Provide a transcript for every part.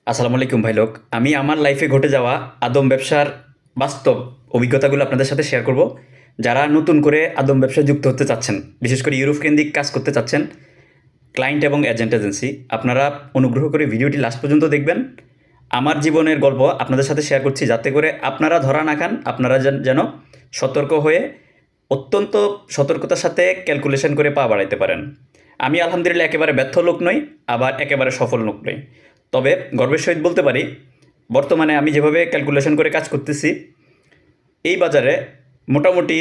আসসালামু আলাইকুম ভাই লোক। আমি আমার লাইফে ঘটে যাওয়া আদম ব্যবসার বাস্তব অভিজ্ঞতাগুলো আপনাদের সাথে শেয়ার করব। যারা নতুন করে আদম ব্যবসায় যুক্ত হতে চাচ্ছেন, বিশেষ করে ইউরোপ কেন্দ্রিক কাজ করতে চাচ্ছেন, ক্লায়েন্ট এবং এজেন্ট এজেন্সি, আপনারা অনুগ্রহ করে ভিডিওটি লাস্ট পর্যন্ত দেখবেন। আমার জীবনের গল্প আপনাদের সাথে শেয়ার করছি, যাতে করে আপনারা ধরা না খান, আপনারা যেন সতর্ক হয়ে অত্যন্ত সতর্কতার সাথে ক্যালকুলেশন করে পা বাড়াইতে পারেন। আমি আলহামদুলিল্লাহ একেবারে ব্যর্থ লোক নই, আবার একেবারে সফল লোক নই। তবে গর্বের সহিত বলতে পারি, বর্তমানে আমি যেভাবে ক্যালকুলেশন করে কাজ করতেছি, এই বাজারে মোটামুটি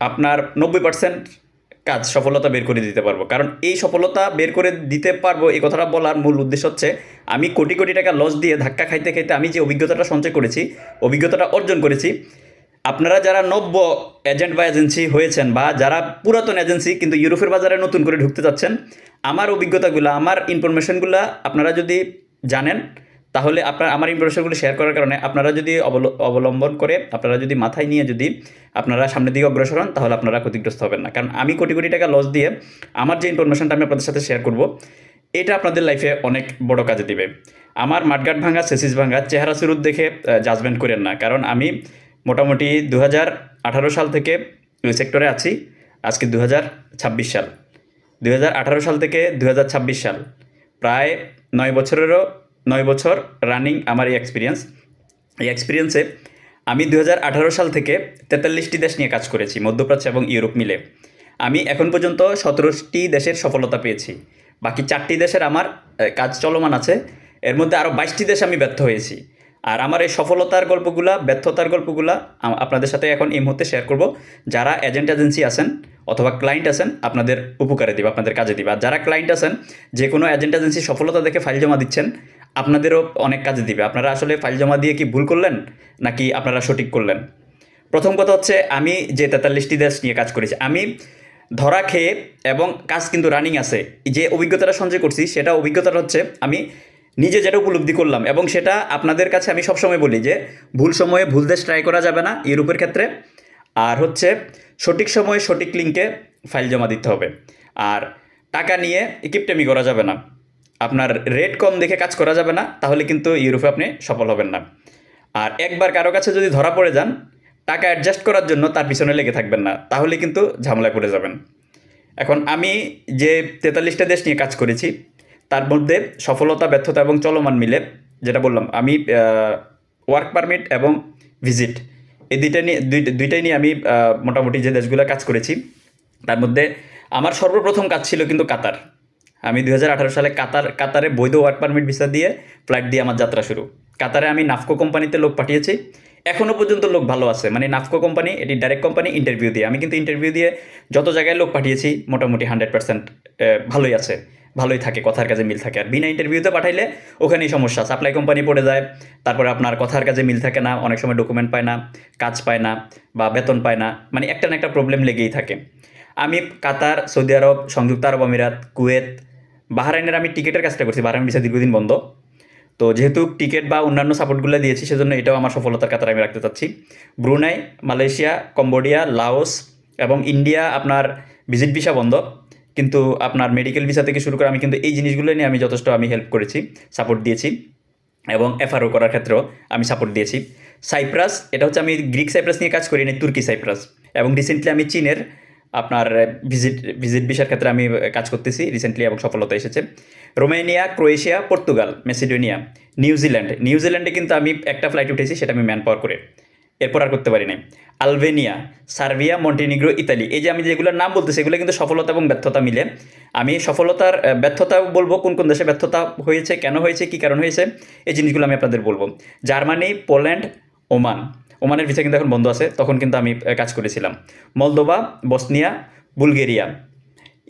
আপনার 90% কাজ সফলতা বের করে দিতে পারবো। কারণ এই সফলতা বের করে দিতে পারবো, এই কথাটা বলার মূল উদ্দেশ্য হচ্ছে, আমি কোটি কোটি টাকা লস দিয়ে ধাক্কা খাইতে খাইতে আমি যে অভিজ্ঞতাটা সঞ্চয় করেছি, অভিজ্ঞতাটা অর্জন করেছি। আপনারা যারা নব্য এজেন্ট বা এজেন্সি হয়েছেন, বা যারা পুরাতন এজেন্সি কিন্তু ইউরোপের বাজারে নতুন করে ঢুকতে চাচ্ছেন, আমার অভিজ্ঞতাগুলো, আমার ইনফরমেশনগুলো আপনারা যদি জানেন, তাহলে আমার ইনফরমেশনগুলো শেয়ার করার কারণে আপনারা যদি অবলম্বন করে, আপনারা যদি মাথায় নিয়ে যদি আপনারা সামনের দিকে অগ্রসর হন, তাহলে আপনারা ক্ষতিগ্রস্ত হবেন না। কারণ আমি কোটি কোটি টাকা লস দিয়ে আমার যে ইনফরমেশনটা আমি আপনাদের সাথে শেয়ার করব, এটা আপনাদের লাইফে অনেক বড় কাজে দিবে। আমার মাঠঘাট ভাঙা, সেসিস ভাঙা, চেহারা সুরুত দেখে জাজমেন্ট করেন না। কারণ আমি মোটামুটি 2018 সাল থেকে ওই সেক্টরে আছি। আজকে 2026 সাল। 2018 সাল থেকে 2026 সাল, প্রায় 9 বছর রানিং আমার এই এক্সপিরিয়েন্স। এই এক্সপিরিয়েন্সে আমি 2018 সাল থেকে 43টি দেশ নিয়ে কাজ করেছি, মধ্যপ্রাচ্য এবং ইউরোপ মিলে। আমি এখন পর্যন্ত 17টি দেশের সফলতা পেয়েছি। বাকি 4টি দেশের আমার কাজ চলমান আছে। এর মধ্যে আরও 22টি দেশ আমি ব্যর্থ হয়েছি। আর আমার এই সফলতার গল্পগুলা, ব্যর্থতার গল্পগুলা আপনাদের সাথে এখন এই মুহূর্তে শেয়ার করব। যারা এজেন্ট এজেন্সি আছেন অথবা ক্লায়েন্ট আছেন, আপনাদের উপকারে দিবে, আপনাদের কাজে দিবে। আর যারা ক্লায়েন্ট আছেন, যে কোনো এজেন্ট এজেন্সি সফলতা দেখে ফাইল জমা দিচ্ছেন, আপনাদেরও অনেক কাজে দিবে। আপনারা আসলে ফাইল জমা দিয়ে কি ভুল করলেন, নাকি আপনারা সঠিক করলেন? প্রথম কথা হচ্ছে, আমি যে 43টি দেশ নিয়ে কাজ করেছি, আমি ধরা খেয়ে এবং কাজ কিন্তু রানিং আছে, যে অভিজ্ঞতাটা সঞ্চয় করছি, সেটা অভিজ্ঞতাটা হচ্ছে আমি নিজে যেটা উপলব্ধি করলাম, এবং সেটা আপনাদের কাছে আমি সবসময় বলি যে ভুল সময়ে ভুল দেশ ট্রাই করা যাবে না ইউরোপের ক্ষেত্রে। আর হচ্ছে সঠিক সময়ে সঠিক লিঙ্কে ফাইল জমা দিতে হবে। আর টাকা নিয়ে কিপটেমি করা যাবে না। আপনার রেট কম দেখে কাজ করা যাবে না, তাহলে কিন্তু ইউরোপে আপনি সফল হবেন না। আর একবার কারো কাছে যদি ধরা পড়ে যান, টাকা অ্যাডজাস্ট করার জন্য তার পিছনে লেগে থাকবেন না, তাহলে কিন্তু ঝামেলায় পড়ে যাবেন। এখন আমি যে 43টা দেশ নিয়ে কাজ করেছি, তার মধ্যে সফলতা, ব্যর্থতা এবং চলমান মিলে, যেটা বললাম, আমি ওয়ার্ক পারমিট এবং ভিজিট, এই দুইটাই নিয়ে আমি মোটামুটি যে দেশগুলো কাজ করেছি, তার মধ্যে আমার সর্বপ্রথম কাজ ছিল কিন্তু কাতার। আমি 2018 সালে কাতারে বৈধ ওয়ার্ক পারমিট ভিসা দিয়ে ফ্লাইট দিয়ে আমার যাত্রা শুরু। কাতারে আমি নাফকো কোম্পানিতে লোক পাঠিয়েছি। এখনও পর্যন্ত লোক ভালো আছে, মানে নাফকো কোম্পানি, এটি ডাইরেক্ট কোম্পানি। ইন্টারভিউ দিয়ে, আমি কিন্তু ইন্টারভিউ দিয়ে যত জায়গায় লোক পাঠিয়েছি, মোটামুটি 100% ভালোই আছে, ভালোই থাকে, কথার কাজে মিল থাকে। আর বিনা ইন্টারভিউতে পাঠাইলে ওখানেই সমস্যা, সাপ্লাই কোম্পানি পড়ে যায়। তারপরে আপনার কথার কাজে মিল থাকে না, অনেক সময় ডকুমেন্ট পায় না, কাজ পায় না, বা বেতন পায় না, মানে একটা না একটা প্রবলেম লেগেই থাকে। আমি কাতার, সৌদি আরব, সংযুক্ত আরব আমিরাত, কুয়েত, বাহরাইনের আমি টিকিটের কাজটা করছি। বাহরাইন ভিসা দীর্ঘদিন বন্ধ, তো যেহেতু টিকিট বা অন্যান্য সাপোর্টগুলো দিয়েছি, সেজন্য এটাও আমার সফলতার কাতারে আমি রাখতে চাচ্ছি। ব্রুনাই, মালয়েশিয়া, কম্বোডিয়া, লাওস এবং ইন্ডিয়া আপনার ভিজিট ভিসা বন্ধ, কিন্তু আপনার মেডিকেল ভিসা থেকে শুরু করে আমি কিন্তু এই জিনিসগুলো নিয়ে আমি যথেষ্ট হেল্প করেছি, সাপোর্ট দিয়েছি, এবং এফআরও করার ক্ষেত্রেও আমি সাপোর্ট দিয়েছি। সাইপ্রাস, এটা হচ্ছে আমি গ্রিক সাইপ্রাস নিয়ে কাজ করি, তুর্কি সাইপ্রাস। এবং রিসেন্টলি আমি চীনের আপনার ভিজিট ভিসার ক্ষেত্রে আমি কাজ করতেছি রিসেন্টলি, এবং সফলতা এসেছে। রোমানিয়া, ক্রোয়েশিয়া, পর্তুগাল, মেসিডোনিয়া, নিউজিল্যান্ডে কিন্তু আমি একটা ফ্লাইট উঠেছি, সেটা আমি ম্যান পাওয়ার করে, এরপর আর করতে পারি নাই। আলবেনিয়া, সার্বিয়া, মন্টিনিগ্রো, ইতালি, এই যে আমি যেগুলোর নাম বলতেছি, এগুলো কিন্তু সফলতা এবং ব্যর্থতা মিলে। আমি সফলতার ব্যর্থতা বলবো, কোন কোন দেশে ব্যর্থতা হয়েছে, কেন হয়েছে, কী কারণ হয়েছে, এই জিনিসগুলো আমি আপনাদের বলবো। জার্মানি, পোল্যান্ড, ওমানের ভিসা কিন্তু এখন বন্ধ আছে, তখন কিন্তু আমি কাজ করেছিলাম। Moldova, Bosnia, Bulgaria,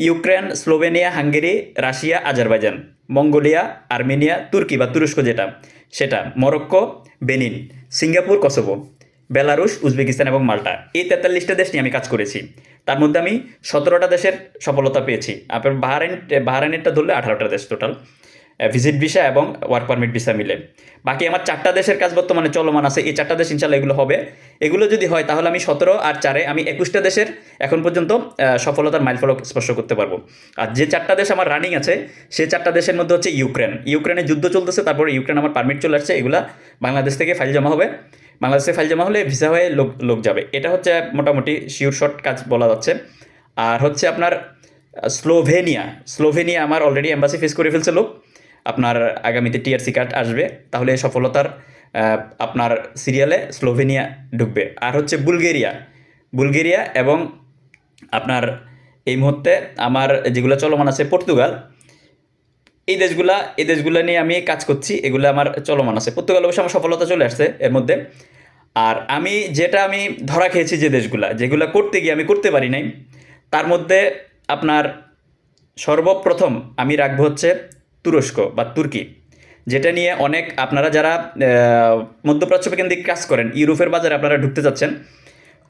Ukraine, Slovenia, Hungary, Russia, Azerbaijan, Mongolia, Armenia, তুর্কি বা তুরস্ক সেটা, Morocco, Benin, Singapore, Kosovo, Belarus, Uzbekistan এবং মাল্টা, এই 43টা দেশ নিয়ে আমি কাজ করেছি। তার মধ্যে আমি 17টা দেশের সফলতা পেয়েছি। আপনার বাহরাইনেরটা ধরলে 18টা দেশ টোটাল। ভিজিট ভিসা এবং ওয়ার্ক পারমিট ভিসা মিলে। বাকি আমার 4টা দেশের কাজ বর্তমানে চলমান আছে। এই 4টা দেশ ইনশাল্লাহ এগুলো হবে। এগুলো যদি হয় তাহলে আমি 17 আর 4-এ আমি 21টা দেশের এখন পর্যন্ত সফলতার মাইলফলক স্পর্শ করতে পারবো। আর যে 4টা দেশ আমার রানিং আছে সেই 4টা দেশের মধ্যে হচ্ছে ইউক্রেনে যুদ্ধ চলতেছে, তারপরে ইউক্রেন আমার পারমিট চলে আসছে, এগুলা বাংলাদেশ থেকে ফাইল জমা হবে। বাংলাদেশে ফাইল জমা হলে ভিসা হয়ে লোক যাবে। এটা হচ্ছে মোটামুটি শিওর শর্ট কাজ বলা যাচ্ছে। আর হচ্ছে আপনার স্লোভেনিয়া আমার অলরেডি এম্বাসি ফেস করে ফেলছে লোক। আপনার আগামীতে টিআরসি কার্ড আসবে, তাহলে সফলতার আপনার সিরিয়ালে স্লোভেনিয়া ঢুকবে। আর হচ্ছে বুলগেরিয়া এবং আপনার এই মুহূর্তে আমার যেগুলো চলমান আছে পর্তুগাল, এই দেশগুলা নিয়ে আমি কাজ করছি, এগুলো আমার চলমান আছে। পর্তুগাল অবশ্য আমার সফলতা চলে আসছে এর মধ্যে। আর আমি ধরা খেয়েছি যেগুলা করতে গিয়ে আমি করতে পারি নাই, তার মধ্যে আপনার সর্বপ্রথম আমি রাখবো হচ্ছে তুরস্ক বা তুর্কি, যেটা নিয়ে অনেক আপনারা যারা মধ্যপ্রাচ্য কেন্দ্রিক কাজ করেন, ইউরোপের বাজারে আপনারা ঢুকতে চাচ্ছেন,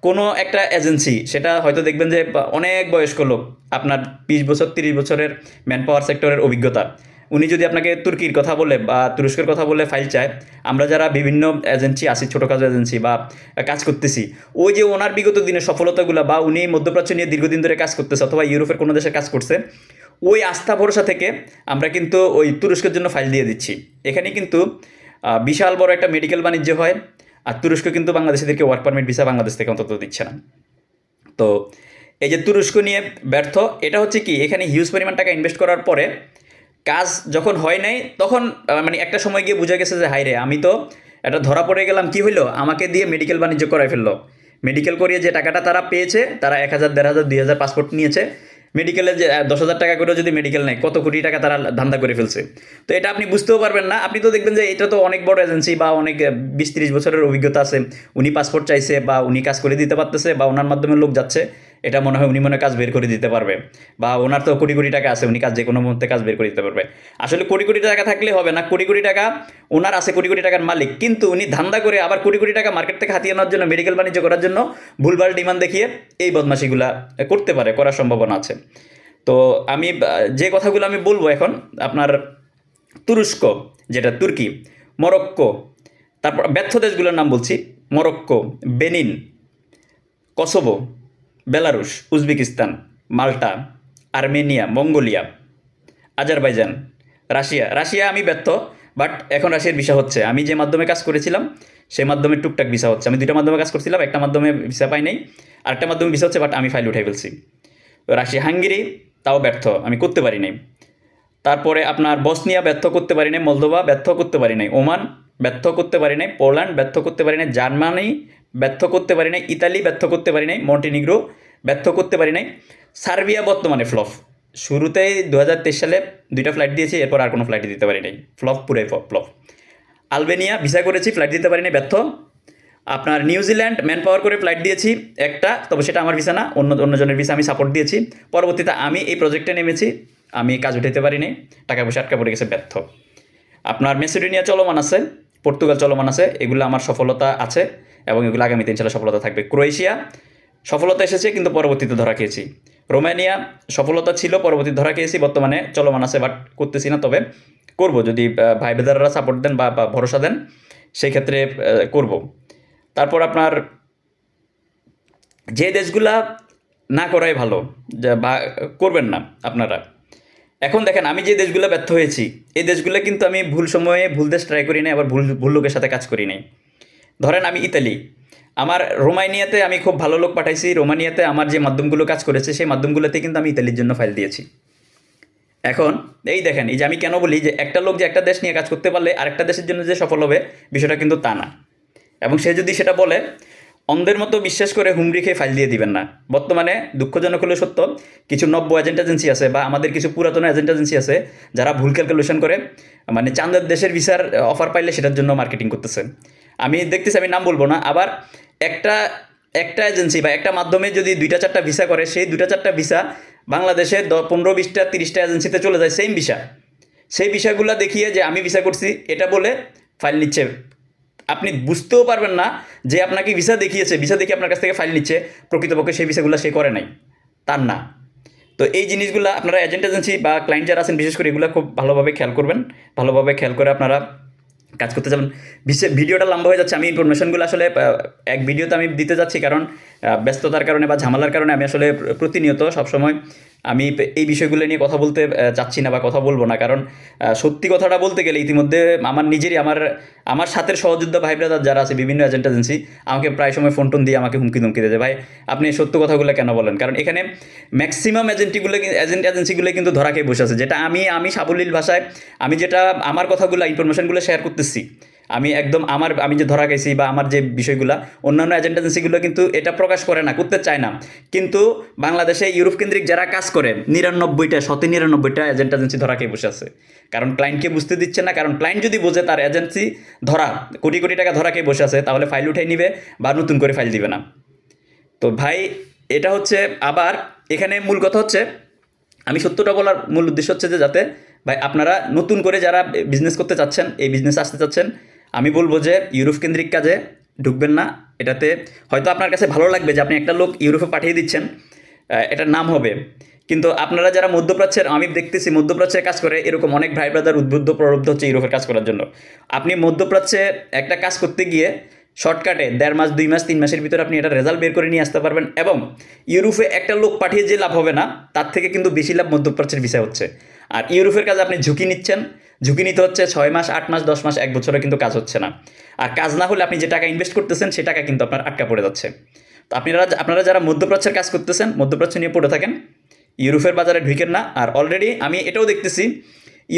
কোনো একটা এজেন্সি, সেটা হয়তো দেখবেন যে অনেক বয়স্ক লোক, আপনার 20 বছর 30 বছরের ম্যান পাওয়ার সেক্টরের অভিজ্ঞতা, উনি যদি আপনাকে তুর্কির কথা বলে বা তুরস্কের কথা বলে ফাইল চায়, আমরা যারা বিভিন্ন এজেন্সি আছি, ছোটোখাটো এজেন্সি বা কাজ করতেছি, ওই যে ওনার বিগত দিনের সফলতাগুলো বা উনি মধ্যপ্রাচ্য নিয়ে দীর্ঘদিন ধরে কাজ করতেছে অথবা ইউরোপের কোনো দেশে কাজ করছে, ওই আস্থা ভরসা থেকে আমরা কিন্তু ওই তুরস্কের জন্য ফাইল দিয়ে দিচ্ছি। এখানে কিন্তু বিশাল বড় একটা মেডিকেল বাণিজ্য হয়। আর তুরস্ক কিন্তু বাংলাদেশিদেরকে ওয়ার্ক পারমিট ভিসা বাংলাদেশ থেকে অন্তত দিচ্ছে না। তো এই যে তুরস্ক নিয়ে ব্যর্থ, এটা হচ্ছে কি, এখানে হিউজ পরিমাণ টাকা ইনভেস্ট করার পরে কাজ যখন হয় নাই, তখন মানে একটা সময় গিয়ে বোঝা গেছে যে হাই রে, আমি তো এটা ধরা পড়ে গেলাম। কি হইলো, আমাকে দিয়ে মেডিকেল বাণিজ্য করাই ফেললো। মেডিকেল করিয়ে যে টাকাটা তারা পেয়েছে, তারা 1000, 1500, 2000 পাসপোর্ট নিয়েছে। মেডিকেলে যে 10,000 টাকা করেও যদি মেডিকেল নেয়, কত কোটি টাকা তারা ধান্দা করে ফেলছে। তো এটা আপনি বুঝতেও পারবেন না। আপনি তো দেখবেন যে এটা তো অনেক বড় এজেন্সি বা অনেক 20-30 বছরের অভিজ্ঞতা আছে, উনি পাসপোর্ট চাইছে বা উনি কাজ করে দিতে পারতেছে বা ওনার মাধ্যমে লোক যাচ্ছে, এটা মনে হয় উনি কাজ বের করে দিতে পারবে, বা ওনার তো কোটি কোটি টাকা আছে, উনি কাজ যে কোনো মুহূর্তে কাজ বের করে দিতে পারবে। আসলে কোটি কোটি টাকা থাকলে হবে না, কোটি কোটি টাকা ওনার আছে, কোটি কোটি টাকার মালিক, কিন্তু উনি ধান্দা করে আবার কোটি কোটি টাকা মার্কেট থেকে হাতিয়ে নেওয়ার জন্য, মেডিকেল বাণিজ্য করার জন্য ভুলভাল ডিমান্ড দেখিয়ে এই বদমাশিগুলা করতে পারে, করার সম্ভাবনা আছে। তো আমি যে কথাগুলো আমি বলবো এখন, আপনার তুরস্ক, যেটা তুর্কি, মরক্কো, তারপর ব্যর্থ দেশগুলোর নাম বলছি: Morocco, Benin, Kosovo, Belarus, Uzbekistan, Malta, Armenia, Mongolia, Azerbaijan, Russia আমি ব্যর্থ, বাট এখন রাশিয়ার ভিসা হচ্ছে। আমি যে মাধ্যমে কাজ করেছিলাম সেই মাধ্যমে টুকটাক ভিসা হচ্ছে। আমি 2টা মাধ্যমে কাজ করছিলাম, একটা মাধ্যমে ভিসা পাই নাই, আরেকটা মাধ্যমে ভিসা হচ্ছে, বাট আমি ফাইল উঠাই ফেলছি। রাশিয়া, হাঙ্গেরি তাও ব্যর্থ, আমি করতে পারি নাই। তারপরে আপনার বসনিয়া ব্যর্থ করতে পারি নাই, মলদোভা ব্যর্থ করতে পারি নাই, ওমান ব্যর্থ করতে পারি নাই, পোল্যান্ড ব্যর্থ করতে পারি নাই, জার্মানি ব্যর্থ করতে পারি নাই, ইতালি ব্যর্থ করতে পারি নাই, মন্টিনিগ্রো ব্যর্থ করতে পারি নাই, সার্বিয়া বর্তমানে ফ্লপ। শুরুতেই 2023 সালে 2টা ফ্লাইট দিয়েছি, এরপর আর কোনো ফ্লাইট দিতে পারি নাই, ফ্লপ, পুরাই ফ্লপ। আলবেনিয়া ভিসা করেছি, ফ্লাইট দিতে পারি নাই, ব্যর্থ। আপনার নিউজিল্যান্ড ম্যান পাওয়ার করে ফ্লাইট দিয়েছি একটা, তবে সেটা আমার ভিসা না, অন্যজনের ভিসা আমি সাপোর্ট দিয়েছি। পরবর্তীতে আমি এই প্রজেক্টে নেমেছি, আমি কাজ উঠাইতে পারিনি, টাকা পয়সা আটকা পড়ে গেছে, ব্যর্থ। আপনার মেসিডোনিয়া চলমান আছে, পর্তুগাল চলমান আছে, এগুলো আমার সফলতা আছে এবং এগুলো আগামীতে ইনশাল্লাহ সফলতা থাকবে। ক্রোয়েশিয়া সফলতা এসেছে কিন্তু পরবর্তীতে ধরা খেয়েছি। রোমানিয়া সফলতা ছিল, পরবর্তীতে ধরা খেয়েছি, বর্তমানে চলমান আছে, বাট করতেছি না, তবে করব যদি ভাই বেদাররা সাপোর্ট দেন বা ভরসা দেন, সেই ক্ষেত্রে করব। তারপর আপনার যে দেশগুলা না করাই ভালো, বা করবেন না আপনারা। এখন দেখেন, আমি যে দেশগুলো ব্যর্থ হয়েছি, এই দেশগুলো কিন্তু আমি ভুল সময়ে ভুল দেশ ট্রাই করি নাই, আবার ভুল লোকের সাথে কাজ করি নাই। ধরেন আমি ইতালি, আমার রোমানিয়াতে আমি খুব ভালো লোক পাঠাইছি, রোমানিয়াতে আমার যে মাধ্যমগুলো কাজ করেছে সেই মাধ্যমগুলোতে কিন্তু আমি ইতালির জন্য ফাইল দিয়েছি। এখন এই দেখেন, এই যে আমি কেন বলি যে একটা লোক যে একটা দেশ নিয়ে কাজ করতে পারলে আরেকটা দেশের জন্য যে সফল হবে, বিষয়টা কিন্তু তা না। এবং সে যদি সেটা বলে, অন্ধের মতো বিশ্বাস করে হুমড়ি খেয়ে ফাইল দিয়ে দিবেন না। বর্তমানে দুঃখজনক হলেও সত্য, কিছু নব্য এজেন্ট এজেন্সি আছে বা আমাদের কিছু পুরাতন এজেন্ট এজেন্সি আছে, যারা ভুল ক্যালকুলেশন করে, মানে চাঁদের দেশের ভিসার অফার পাইলে সেটার জন্য মার্কেটিং করতেছে। আমি দেখতেছি, আমি নাম বলবো না, আবার একটা এজেন্সি বা একটা মাধ্যমে যদি 2-4টা ভিসা করে, সেই 2-4টা ভিসা বাংলাদেশের 15, 20টা, 30টা এজেন্সিতে চলে যায়, সেম ভিসা। সেই ভিসাগুলো দেখিয়ে যে আমি ভিসা করছি এটা বলে ফাইল নিচ্ছে। আপনি বুঝতেও পারবেন না যে আপনাকে ভিসা দেখিয়েছে, ভিসা দেখে আপনার কাছ থেকে ফাইল নিচ্ছে, প্রকৃতপক্ষে সেই ভিসাগুলো সে করে নাই, তার না। তো এই জিনিসগুলো আপনারা এজেন্ট এজেন্সি বা ক্লায়েন্ট যারা আছেন বিশেষ করে এগুলো খুব ভালোভাবে খেয়াল করবেন, ভালোভাবে খেয়াল করে আপনারা কাজ করতে যাবেন। ভিডিওটা লম্বা হয়ে যাচ্ছে, আমি ইনফরমেশনগুলো আসলে এক ভিডিওতে আমি দিতে যাচ্ছি, কারণ ব্যস্ততার কারণে বা ঝামেলার কারণে আমি আসলে প্রতিনিয়ত সবসময় আমি এই বিষয়গুলো নিয়ে কথা বলতে চাচ্ছি না বা কথা বলবো না, কারণ সত্যি কথাটা বলতে গেলে ইতিমধ্যে আমার নিজেরই আমার সাথের সহযোদ্ধা ভাই ব্রাদার যারা আছে বিভিন্ন এজেন্ট এজেন্সি আমাকে প্রায় সময় ফোন টোন দিয়ে আমাকে হুমকি ধুমকি দেয়, ভাই আপনি সত্য কথাগুলো কেন বলেন, কারণ এখানে ম্যাক্সিমাম এজেন্ট এজেন্সিগুলো কিন্তু ধরা খেয়ে বসে আছে। যেটা আমি সাবলীল ভাষায় আমি যেটা আমার কথাগুলো ইনফরমেশনগুলো শেয়ার করতেছি, আমি একদম আমি যে ধরা খাইছি বা আমার যে বিষয়গুলো, অন্যান্য এজেন্ট এজেন্সিগুলো কিন্তু এটা প্রকাশ করে না, করতে চায় না। কিন্তু বাংলাদেশে ইউরোপ কেন্দ্রিক যারা কাজ করে 99টা এজেন্ট এজেন্সি ধরা খেয়ে বসে আছে, কারণ ক্লায়েন্টকে বুঝতে দিচ্ছে না। কারণ ক্লায়েন্ট যদি বোঝে তার এজেন্সি ধরা কোটি কোটি টাকা ধরা খেয়ে বসে আছে, তাহলে ফাইল উঠাই নিবে বা নতুন করে ফাইল দিবে না। তো ভাই এটা হচ্ছে, আবার এখানে মূল কথা হচ্ছে, আমি সত্যটা বলার মূল উদ্দেশ্য হচ্ছে যে যাতে ভাই আপনারা নতুন করে যারা বিজনেস করতে চাচ্ছেন, এই বিজনেস আসতে চাচ্ছেন, আমি বলবো যে ইউরোপ কেন্দ্রিক কাজে ঢুকবেন না। এটাতে হয়তো আপনার কাছে ভালো লাগবে যে আপনি একটা লোক ইউরোপে পাঠিয়ে দিচ্ছেন, এটার নাম হবে, কিন্তু আপনারা যারা মধ্যপ্রাচ্যের, আমি দেখতেছি মধ্যপ্রাচ্যের কাজ করে এরকম অনেক ভাই ব্রাদার উদ্বুদ্ধ প্রলুব্ধ হচ্ছে ইউরোপের কাজ করার জন্য। আপনি মধ্যপ্রাচ্যে একটা কাজ করতে গিয়ে শর্টকাটে 1.5 মাস 2 মাস 3 মাসের ভিতরে আপনি এটা রেজাল্ট বের করে নিয়ে আসতে পারবেন, এবং ইউরোপে একটা লোক পাঠিয়ে যে লাভ হবে না তার থেকে কিন্তু বেশি লাভ মধ্যপ্রাচ্যের ভিসা হচ্ছে। আর ইউরোপের কাজে আপনি ঝুঁকি নিচ্ছেন, ঝুঁকি নিতে হচ্ছে 6 মাস 8 মাস 10 মাস 1 বছরে কিন্তু কাজ হচ্ছে না। আর কাজ না হলে আপনি যে টাকা ইনভেস্ট করতেছেন সে টাকা কিন্তু আপনার আটকা পড়ে যাচ্ছে। তো আপনারা যারা মধ্যপ্রাচ্যের কাজ করতেছেন, মধ্যপ্রাচ্য নিয়ে পড়ে থাকেন, ইউরোপের বাজারে ঢুকেন না। আর অলরেডি আমি এটাও দেখতেছি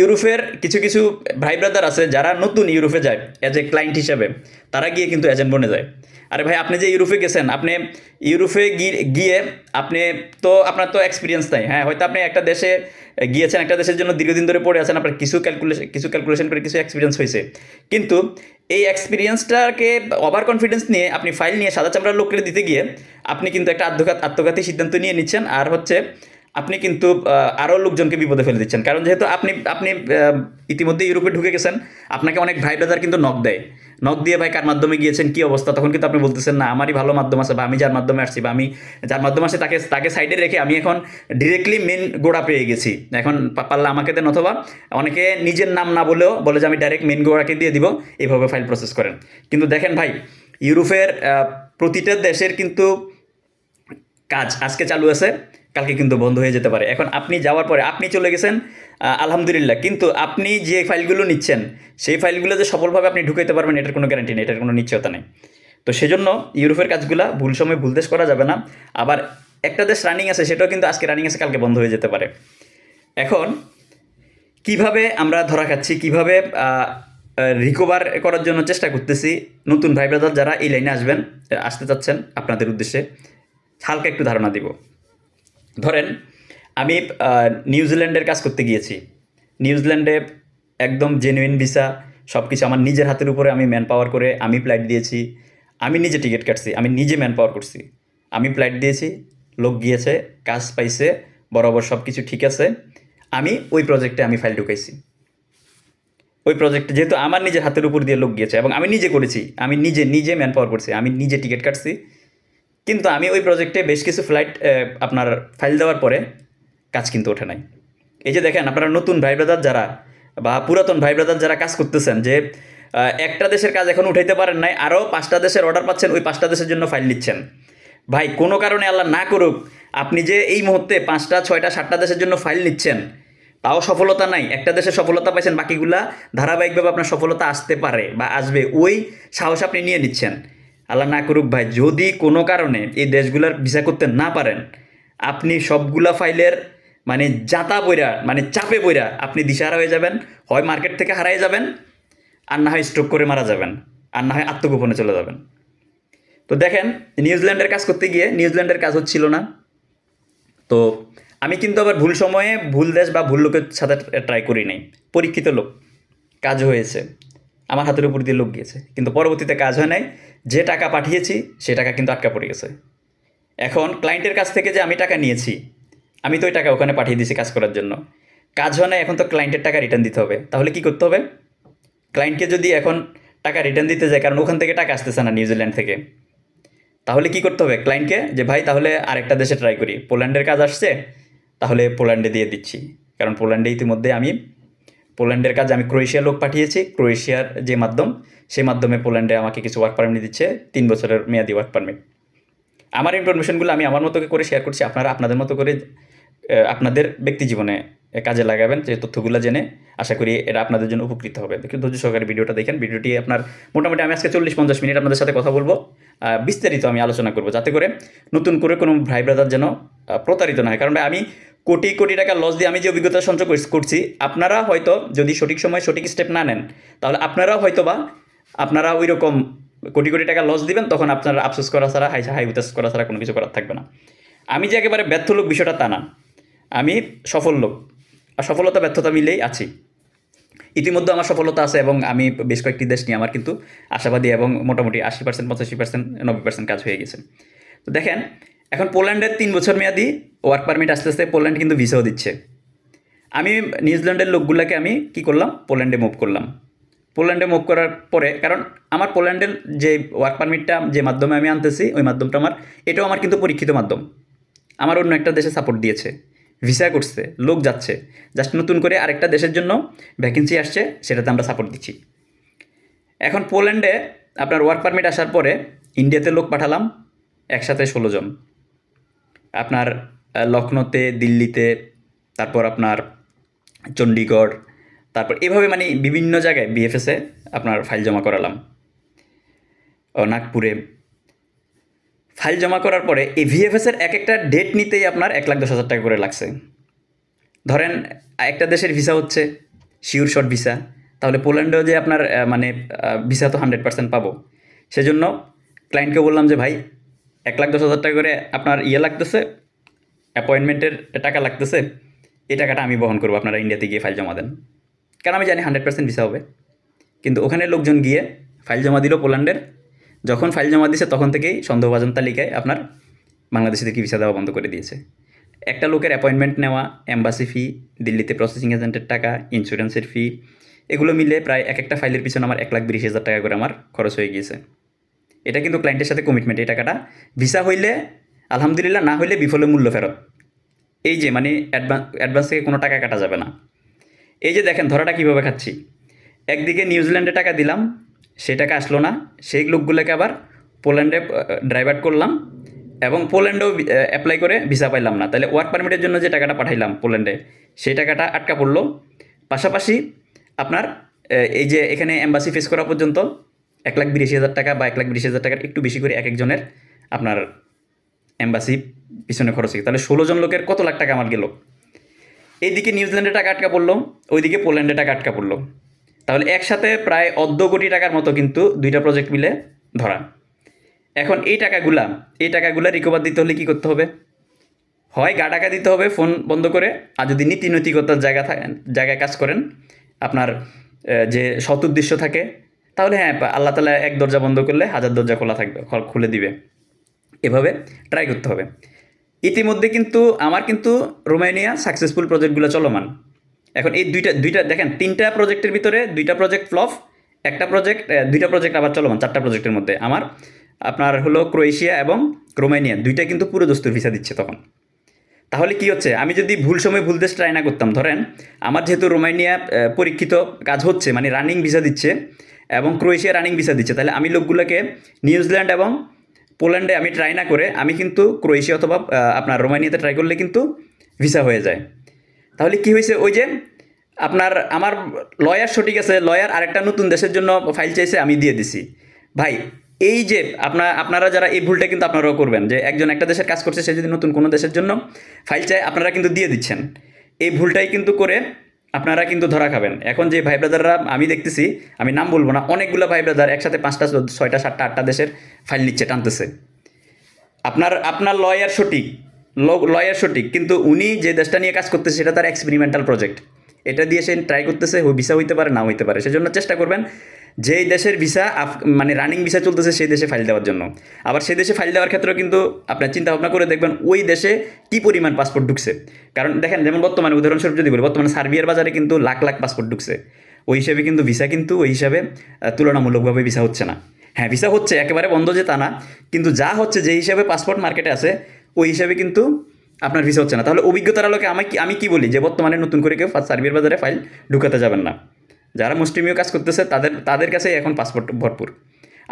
ইউরোপের কিছু কিছু ভাই ব্রাদার আছে যারা নতুন ইউরোপে যায় এজ এ ক্লায়েন্ট হিসেবে, তারা গিয়ে কিন্তু এজেন্ট বনে যায়। আরে ভাই আপনি যে ইউরোপে গেছেন, আপনি ইউরোপে গিয়ে আপনি তো আপনার তো এক্সপিরিয়েন্স নাই, হ্যাঁ হয়তো আপনি একটা দেশে গিয়েছেন, একটা দেশের জন্য দীর্ঘদিন ধরে পড়ে আছেন, আপনার কিছু ক্যালকুলেশন করে কিছু এক্সপিরিয়েন্স হয়েছে, কিন্তু এই এক্সপিরিয়েন্সটাকে ওভার কনফিডেন্স নিয়ে আপনি ফাইল নিয়ে সাদা চামড়ার লোককে দিতে গিয়ে আপনি কিন্তু একটা আত্মঘাতী সিদ্ধান্ত নিয়ে নিচ্ছেন, আর হচ্ছে আপনি কিন্তু আরও লোকজনকে বিপদে ফেলে দিচ্ছেন। কারণ যেহেতু আপনি ইতিমধ্যে ইউরোপে ঢুকে গেছেন, আপনাকে অনেক ভাই ব্রাদার কিন্তু নক দিয়ে ভাই কার মাধ্যমে গিয়েছেন কী অবস্থা, তখন কিন্তু আপনি বলতেছেন না আমারই ভালো মাধ্যম আছে, বা আমি যার মাধ্যমে আসছি, বা আমি যার মাধ্যমে আসছি তাকে সাইডে রেখে আমি এখন ডিরেক্টলি মেন গোড়া পেয়ে গেছি, এখন পারলে আমাকে দেন, অথবা অনেকে নিজের নাম না বলেও বলে যে আমি ডাইরেক্ট মেন গোড়াকে দিয়ে দিব, এইভাবে ফাইল প্রসেস করেন। কিন্তু দেখেন ভাই, ইউরোপের প্রতিটা দেশের কিন্তু কাজ আজকে চালু আছে, কালকে কিন্তু বন্ধ হয়ে যেতে পারে। এখন আপনি যাওয়ার পরে আপনি চলে গেছেন, আলহামদুলিল্লাহ, কিন্তু আপনি যে ফাইলগুলো নিচ্ছেন সেই ফাইলগুলো যে সফলভাবে আপনি ঢুকাইতে পারবেন এটার কোনো গ্যারান্টি নেই, এটার কোনো নিশ্চয়তা নেই। তো সেজন্য ইউরোপের কাজগুলো ভুল সময় ভুল দেশ করা যাবে না। আবার একটা দেশ রানিং আছে, সেটাও কিন্তু আজকে রানিং আছে, কালকে বন্ধ হয়ে যেতে পারে। এখন কিভাবে আমরা ধরা খাচ্ছি, কিভাবে রিকভার করার জন্য চেষ্টা করতেছি, নতুন ভাই ব্রাদার যারা এই লাইনে আসতে চাচ্ছেন, আপনাদের উদ্দেশ্যে হালকা একটু ধারণা দিব। ধরেন আমি নিউজিল্যান্ডের কাজ করতে গিয়েছি, নিউজিল্যান্ডে একদম জেনুইন ভিসা, সব কিছু আমার নিজের হাতের উপরে, আমি ম্যান পাওয়ার করে আমি ফ্লাইট দিয়েছি, আমি নিজে টিকিট কাটছি, আমি নিজে ম্যান পাওয়ার করছি, আমি ফ্লাইট দিয়েছি, লোক গিয়েছে, কাজ পাইছে, বরাবর সব কিছু ঠিক আছে। আমি ওই প্রজেক্টে আমি ফাইল ঢুকাইছি, ওই প্রজেক্টে যেহেতু আমার নিজের হাতের উপর দিয়ে লোক গিয়েছে এবং আমি নিজে করেছি, আমি নিজে ম্যান পাওয়ার করছি, আমি নিজে টিকিট কাটছি, কিন্তু আমি ওই প্রজেক্টে বেশ কিছু আপনার ফাইল দেওয়ার পরে কাজ কিন্তু ওঠে নাই। এই যে দেখেন, আপনারা নতুন ভাই ব্রাদার যারা বা পুরাতন ভাই ব্রাদার যারা কাজ করতেছেন, যে একটা দেশের কাজ এখন উঠাইতে পারেন নাই, আরও 5টা দেশের অর্ডার পাচ্ছেন, ওই 5টা দেশের জন্য ফাইল নিচ্ছেন। ভাই কোনো কারণে আল্লাহ না করুক আপনি যে এই মুহূর্তে 5টা 6টা 7টা দেশের জন্য ফাইল নিচ্ছেন, তাও সফলতা নাই, একটা দেশে সফলতা পাইছেন, বাকিগুলা ধারাবাহিকভাবে আপনার সফলতা আসতে পারে বা আসবে, ওই সাহস আপনি নিয়ে নিচ্ছেন। আল্লাহ না করুক ভাই, যদি কোনো কারণে এই দেশগুলার ভিসা করতে না পারেন, আপনি সবগুলা ফাইলের মানে জাতা বইরা, মানে চাপে বইরা আপনি দিশাহারা হয়ে যাবেন, হয় মার্কেট থেকে হারাই যাবেন, আর না হয় স্ট্রোক করে মারা যাবেন, আর না হয় আত্মগোপনে চলে যাবেন। তো দেখেন, নিউজিল্যান্ডের কাজ করতে গিয়ে নিউজিল্যান্ডের কাজ হচ্ছিল না, তো আমি কিন্তু আবার ভুল সময়ে ভুল দেশ বা ভুল লোকের সাথে ট্রাই করি নাই, পরীক্ষিত লোক, কাজ হয়েছে, আমার হাতের উপর দিয়ে লোক গিয়েছে, কিন্তু পরবর্তীতে কাজ হয় নাই, যে টাকা পাঠিয়েছি সে টাকা কিন্তু আটকা পড়ে গেছে। এখন ক্লায়েন্টের কাছ থেকে যে আমি টাকা নিয়েছি, আমি তো ওই টাকা ওখানে পাঠিয়ে দিয়েছি কাজ করার জন্য, কাজ হয় না, এখন তো ক্লায়েন্টের টাকা রিটার্ন দিতে হবে। তাহলে কি করতে হবে? ক্লায়েন্টকে যদি এখন টাকা রিটার্ন দিতে যায়, কারণ ওখান থেকে টাকা আসতেছে না নিউজিল্যান্ড থেকে, তাহলে কি করতে হবে ক্লায়েন্টকে, যে ভাই তাহলে আরেকটা দেশে ট্রাই করি, পোল্যান্ডের কাজ আসছে, তাহলে পোল্যান্ডে দিয়ে দিচ্ছি, কারণ পোল্যান্ডে ইতিমধ্যে আমি পোল্যান্ডের কাজে আমি ক্রোয়েশিয়া লোক পাঠিয়েছি। ক্রোয়েশিয়ার যে মাধ্যম, সেই মাধ্যমে পোল্যান্ডে আমাকে কিছু ওয়ার্ক পারমিট দিচ্ছে, 3 বছরের মেয়াদি ওয়ার্ক পারমিট। আমার ইনফরমেশনগুলো আমি আমার মতো করে শেয়ার করছি, আপনারা আপনাদের মতো করে আপনাদের ব্যক্তি জীবনে কাজে লাগাবেন। যে তথ্যগুলো জেনে আশা করি এটা আপনাদের জন্য উপকৃত হবে। দেখুন, ধৈর্য সহকারে ভিডিওটা দেখেন। ভিডিওটি আপনার মোটামুটি আমি আজকে 40-50 মিনিট আপনাদের সাথে কথা বলবো, বিস্তারিত আমি আলোচনা করব, যাতে করে নতুন করে কোনো ভাই ব্রাদার যেন প্রতারিত না হয়। কারণ ভাই, আমি কোটি কোটি টাকা লস দিয়ে আমি যে অভিজ্ঞতা সঞ্চয় করছি, আপনারা হয়তো যদি সঠিক সময় সঠিক স্টেপ না নেন, তাহলে আপনারাও হয়তো বা আপনারা ওই রকম কোটি কোটি টাকা লস দিবেন, তখন আপনারা আফসোস করা ছাড়া, হাই হুতাশ করা ছাড়া কোনো কিছু করার থাকবে না। আমি যে একেবারে ব্যর্থ লোক বিষয়টা তা না, আমি সফল লোক, আর সফলতা ব্যর্থতা মিলেই আছি। ইতিমধ্যে আমার সফলতা আছে এবং আমি বেশ কয়েকটি দেশ নিয়ে আমার কিন্তু আশাবাদী, এবং মোটামুটি 80%, 85%, 90% কাজ হয়ে গেছে। তো দেখেন, এখন পোল্যান্ডের 3 বছর মেয়াদি ওয়ার্ক পারমিট আসতে আসতে পোল্যান্ড কিন্তু ভিসাও দিচ্ছে। আমি নিউজিল্যান্ডের লোকগুলোকে আমি কি করলাম, পোল্যান্ডে মুভ করলাম। পোল্যান্ডে মুভ করার পরে, কারণ আমার পোল্যান্ডের যে ওয়ার্ক পারমিটটা যে মাধ্যমে আমি আনতেছি, ওই মাধ্যমটা এটাও আমার কিন্তু পরীক্ষিত মাধ্যম। আমার অন্য একটা দেশে সাপোর্ট দিয়েছে, ভিসা করছে, লোক যাচ্ছে, জাস্ট নতুন করে আরেকটা দেশের জন্য ভ্যাকেন্সি আসছে, সেটাতে আমরা সাপোর্ট দিচ্ছি। এখন পোল্যান্ডে আপনার ওয়ার্ক পারমিট আসার পরে ইন্ডিয়াতে লোক পাঠালাম একসাথে 16 জন। আপনার লখনৌতে, দিল্লিতে, তারপর আপনার চণ্ডীগড়, তারপর এভাবে মানে বিভিন্ন জায়গায় বিএফএসে আপনার ফাইল জমা করালাম। নাগপুরে ফাইল জমা করার পরে এই ভিএফএসের এক একটা ডেট নিতেই আপনার 1,10,000 টাকা করে লাগছে। ধরেন একটা দেশের ভিসা হচ্ছে শিওর শর্ট ভিসা, তাহলে পোল্যান্ডেও যে আপনার ভিসা তো 100% পাবো। সেজন্য ক্লায়েন্টকে বললাম যে ভাই, 1,10,000 টাকা করে আপনার লাগতেছে, অ্যাপয়েন্টমেন্টের টাকা লাগতেছে, এই টাকাটা আমি বহন করবো, আপনারা ইন্ডিয়াতে গিয়ে ফাইল জমা দেন। কারণ আমি জানি 100% ভিসা হবে। কিন্তু ওখানে লোকজন গিয়ে ফাইল জমা দিল পোল্যান্ডের। যখন ফাইল জমা দিয়েছে তখন থেকেই সন্দেহভাজন তালিকায় আপনার বাংলাদেশিদেরকে ভিসা দেওয়া বন্ধ করে দিয়েছে। একটা লোকের অ্যাপয়েন্টমেন্ট নেওয়া, এম্বাসি ফি, দিল্লিতে প্রসেসিং এজেন্টের টাকা, ইন্স্যুরেন্সের ফি, এগুলো মিলে প্রায় এক একটা ফাইলের পিছনে আমার 1,20,000 টাকা করে আমার খরচ হয়ে গিয়েছে। এটা কিন্তু ক্লায়েন্টের সাথে কমিটমেন্ট। এই টাকাটা ভিসা হইলে আলহামদুলিল্লাহ, না হইলে বিফলে মূল্য ফেরত। এই যে অ্যাডভান্স থেকে কোনো টাকা কাটা যাবে না। এই যে দেখেন ধরাটা কীভাবে খাচ্ছি। একদিকে নিউজিল্যান্ডে টাকা দিলাম, সেই টাকা আসলো না, সেই লোকগুলোকে আবার পোল্যান্ডে ড্রাইভার্ট করলাম, এবং পোল্যান্ডেও অ্যাপ্লাই করে ভিসা পাইলাম না। তাহলে ওয়ার্ক পারমিটের জন্য যে টাকাটা পাঠাইলাম পোল্যান্ডে, সেই টাকাটা আটকা পড়লো। পাশাপাশি আপনার এই যে এখানে এম্বাসি ফেস করা পর্যন্ত 1,20,000 টাকা বা 1,20,000 টাকার একটু বেশি করে এক একজনের আপনার এম্বাসি পিছনে খরচ হয়ে, তাহলে 16 জন লোকের কত লাখ টাকা আমার গেল। এইদিকে নিউজিল্যান্ডে টাকা আটকা পড়লো, ওইদিকে পোল্যান্ডে টাকা আটকা পড়লো। তাহলে একসাথে প্রায় 1.5 কোটি টাকার মতো কিন্তু দুইটা প্রজেক্ট মিলে ধরা। এখন এই টাকাগুলা রিকভার দিতে হলে কী করতে হবে? হয় গা টাকা দিতে হবে ফোন বন্ধ করে, আর যদি নীতি নৈতিকতার জায়গায় কাজ করেন, আপনার যে সৎ উদ্দেশ্য থাকে, তাহলে হ্যাঁ, আল্লাহ তাআলা এক দরজা বন্ধ করলে 1000 দরজা খোলা থাকবে, খুলে দিবে। এভাবে ট্রাই করতে হবে। ইতিমধ্যে কিন্তু আমার রোমানিয়া সাকসেসফুল প্রজেক্টগুলো চলমান। এখন এই দুইটা দেখেন, 3টা প্রজেক্টের ভিতরে 2টা প্রজেক্ট ফ্লপ, একটা প্রজেক্ট, 2টা প্রজেক্ট আবার চলমান। 4টা প্রজেক্টের মধ্যে আমার আপনার হলো ক্রোয়েশিয়া এবং রোমানিয়া, 2টা কিন্তু পুরো দস্তুর ভিসা দিচ্ছে তখন। তাহলে কি হচ্ছে, আমি যদি ভুল সময় ভুল দেশ ট্রাই না করতাম, ধরেন আমার যেহেতু রোমানিয়া পরীক্ষিত কাজ হচ্ছে, মানে রানিং ভিসা দিচ্ছে, এবং ক্রোয়েশিয়া রানিং ভিসা দিচ্ছে, তাহলে আমি লোকগুলোকে নিউজিল্যান্ড এবং পোল্যান্ডে আমি ট্রাই না করে আমি কিন্তু ক্রোয়েশিয়া অথবা আপনার রোমানিয়াতে ট্রাই করলে কিন্তু ভিসা হয়ে যায়। তাহলে কি হয়েছে, ওই যে আমার লয়ার সঠিক আছে, লয়ার আরেকটা নতুন দেশের জন্য ফাইল চাইছে, আমি দিয়ে দিছি। ভাই, এই যে আপনারা যারা এই ভুলটা কিন্তু আপনারাও করবেন, যে একজন একটা দেশের কাজ করছে, সে যদি নতুন কোনো দেশের জন্য ফাইল চায়, আপনারা কিন্তু দিয়ে দিচ্ছেন। এই ভুলটাই কিন্তু করে আপনারা কিন্তু ধরা খাবেন। এখন যে ভাই ব্রাদাররা আমি দেখতেছি, আমি নাম বলবো না, অনেকগুলো ভাই ব্রাদার একসাথে 5টা, 6টা, 7টা, 8টা দেশের ফাইল নিচ্ছে, টানতেছে। আপনার লয়ার সঠিক, কিন্তু উনি যে দেশটা নিয়ে কাজ করতেছে সেটা তার এক্সপেরিমেন্টাল প্রজেক্ট, এটা দিয়ে সে ট্রাই করতেছে, ভিসা হইতে পারে, না হইতে পারে। সেজন্য চেষ্টা করবেন যেই দেশের ভিসা রানিং ভিসা চলতেছে সেই দেশে ফাইল দেওয়ার জন্য। আবার সেই দেশে ফাইল দেওয়ার ক্ষেত্রেও কিন্তু আপনার চিন্তা ভাবনা করে দেখবেন ওই দেশে কী পরিমাণ পাসপোর্ট ঢুকছে। কারণ দেখেন, যেমন বর্তমানে উদাহরণস্বরূপ যদি বলি, বর্তমানে সার্বিয়ার বাজারে কিন্তু লাখ লাখ পাসপোর্ট ঢুকছে। ওই হিসাবে কিন্তু ভিসা কিন্তু ওই হিসাবে তুলনামূলকভাবে ভিসা হচ্ছে না। হ্যাঁ, ভিসা হচ্ছে, একেবারে বন্ধ যে তা না, কিন্তু যা হচ্ছে, যে হিসাবে পাসপোর্ট মার্কেটে আছে, ওই হিসাবে কিন্তু আপনার ভিসা হচ্ছে না, তাহলে অভিজ্ঞতার আলোকে আমি কি বলি যে বর্তমানে নতুন করে কেউ সার্বিয়ার বাজারে ফাইল ঢুকাতে যাবেন না। যারা মুষ্টিমেয় কাজ করতেছে তাদের কাছে এখন পাসপোর্ট ভরপুর।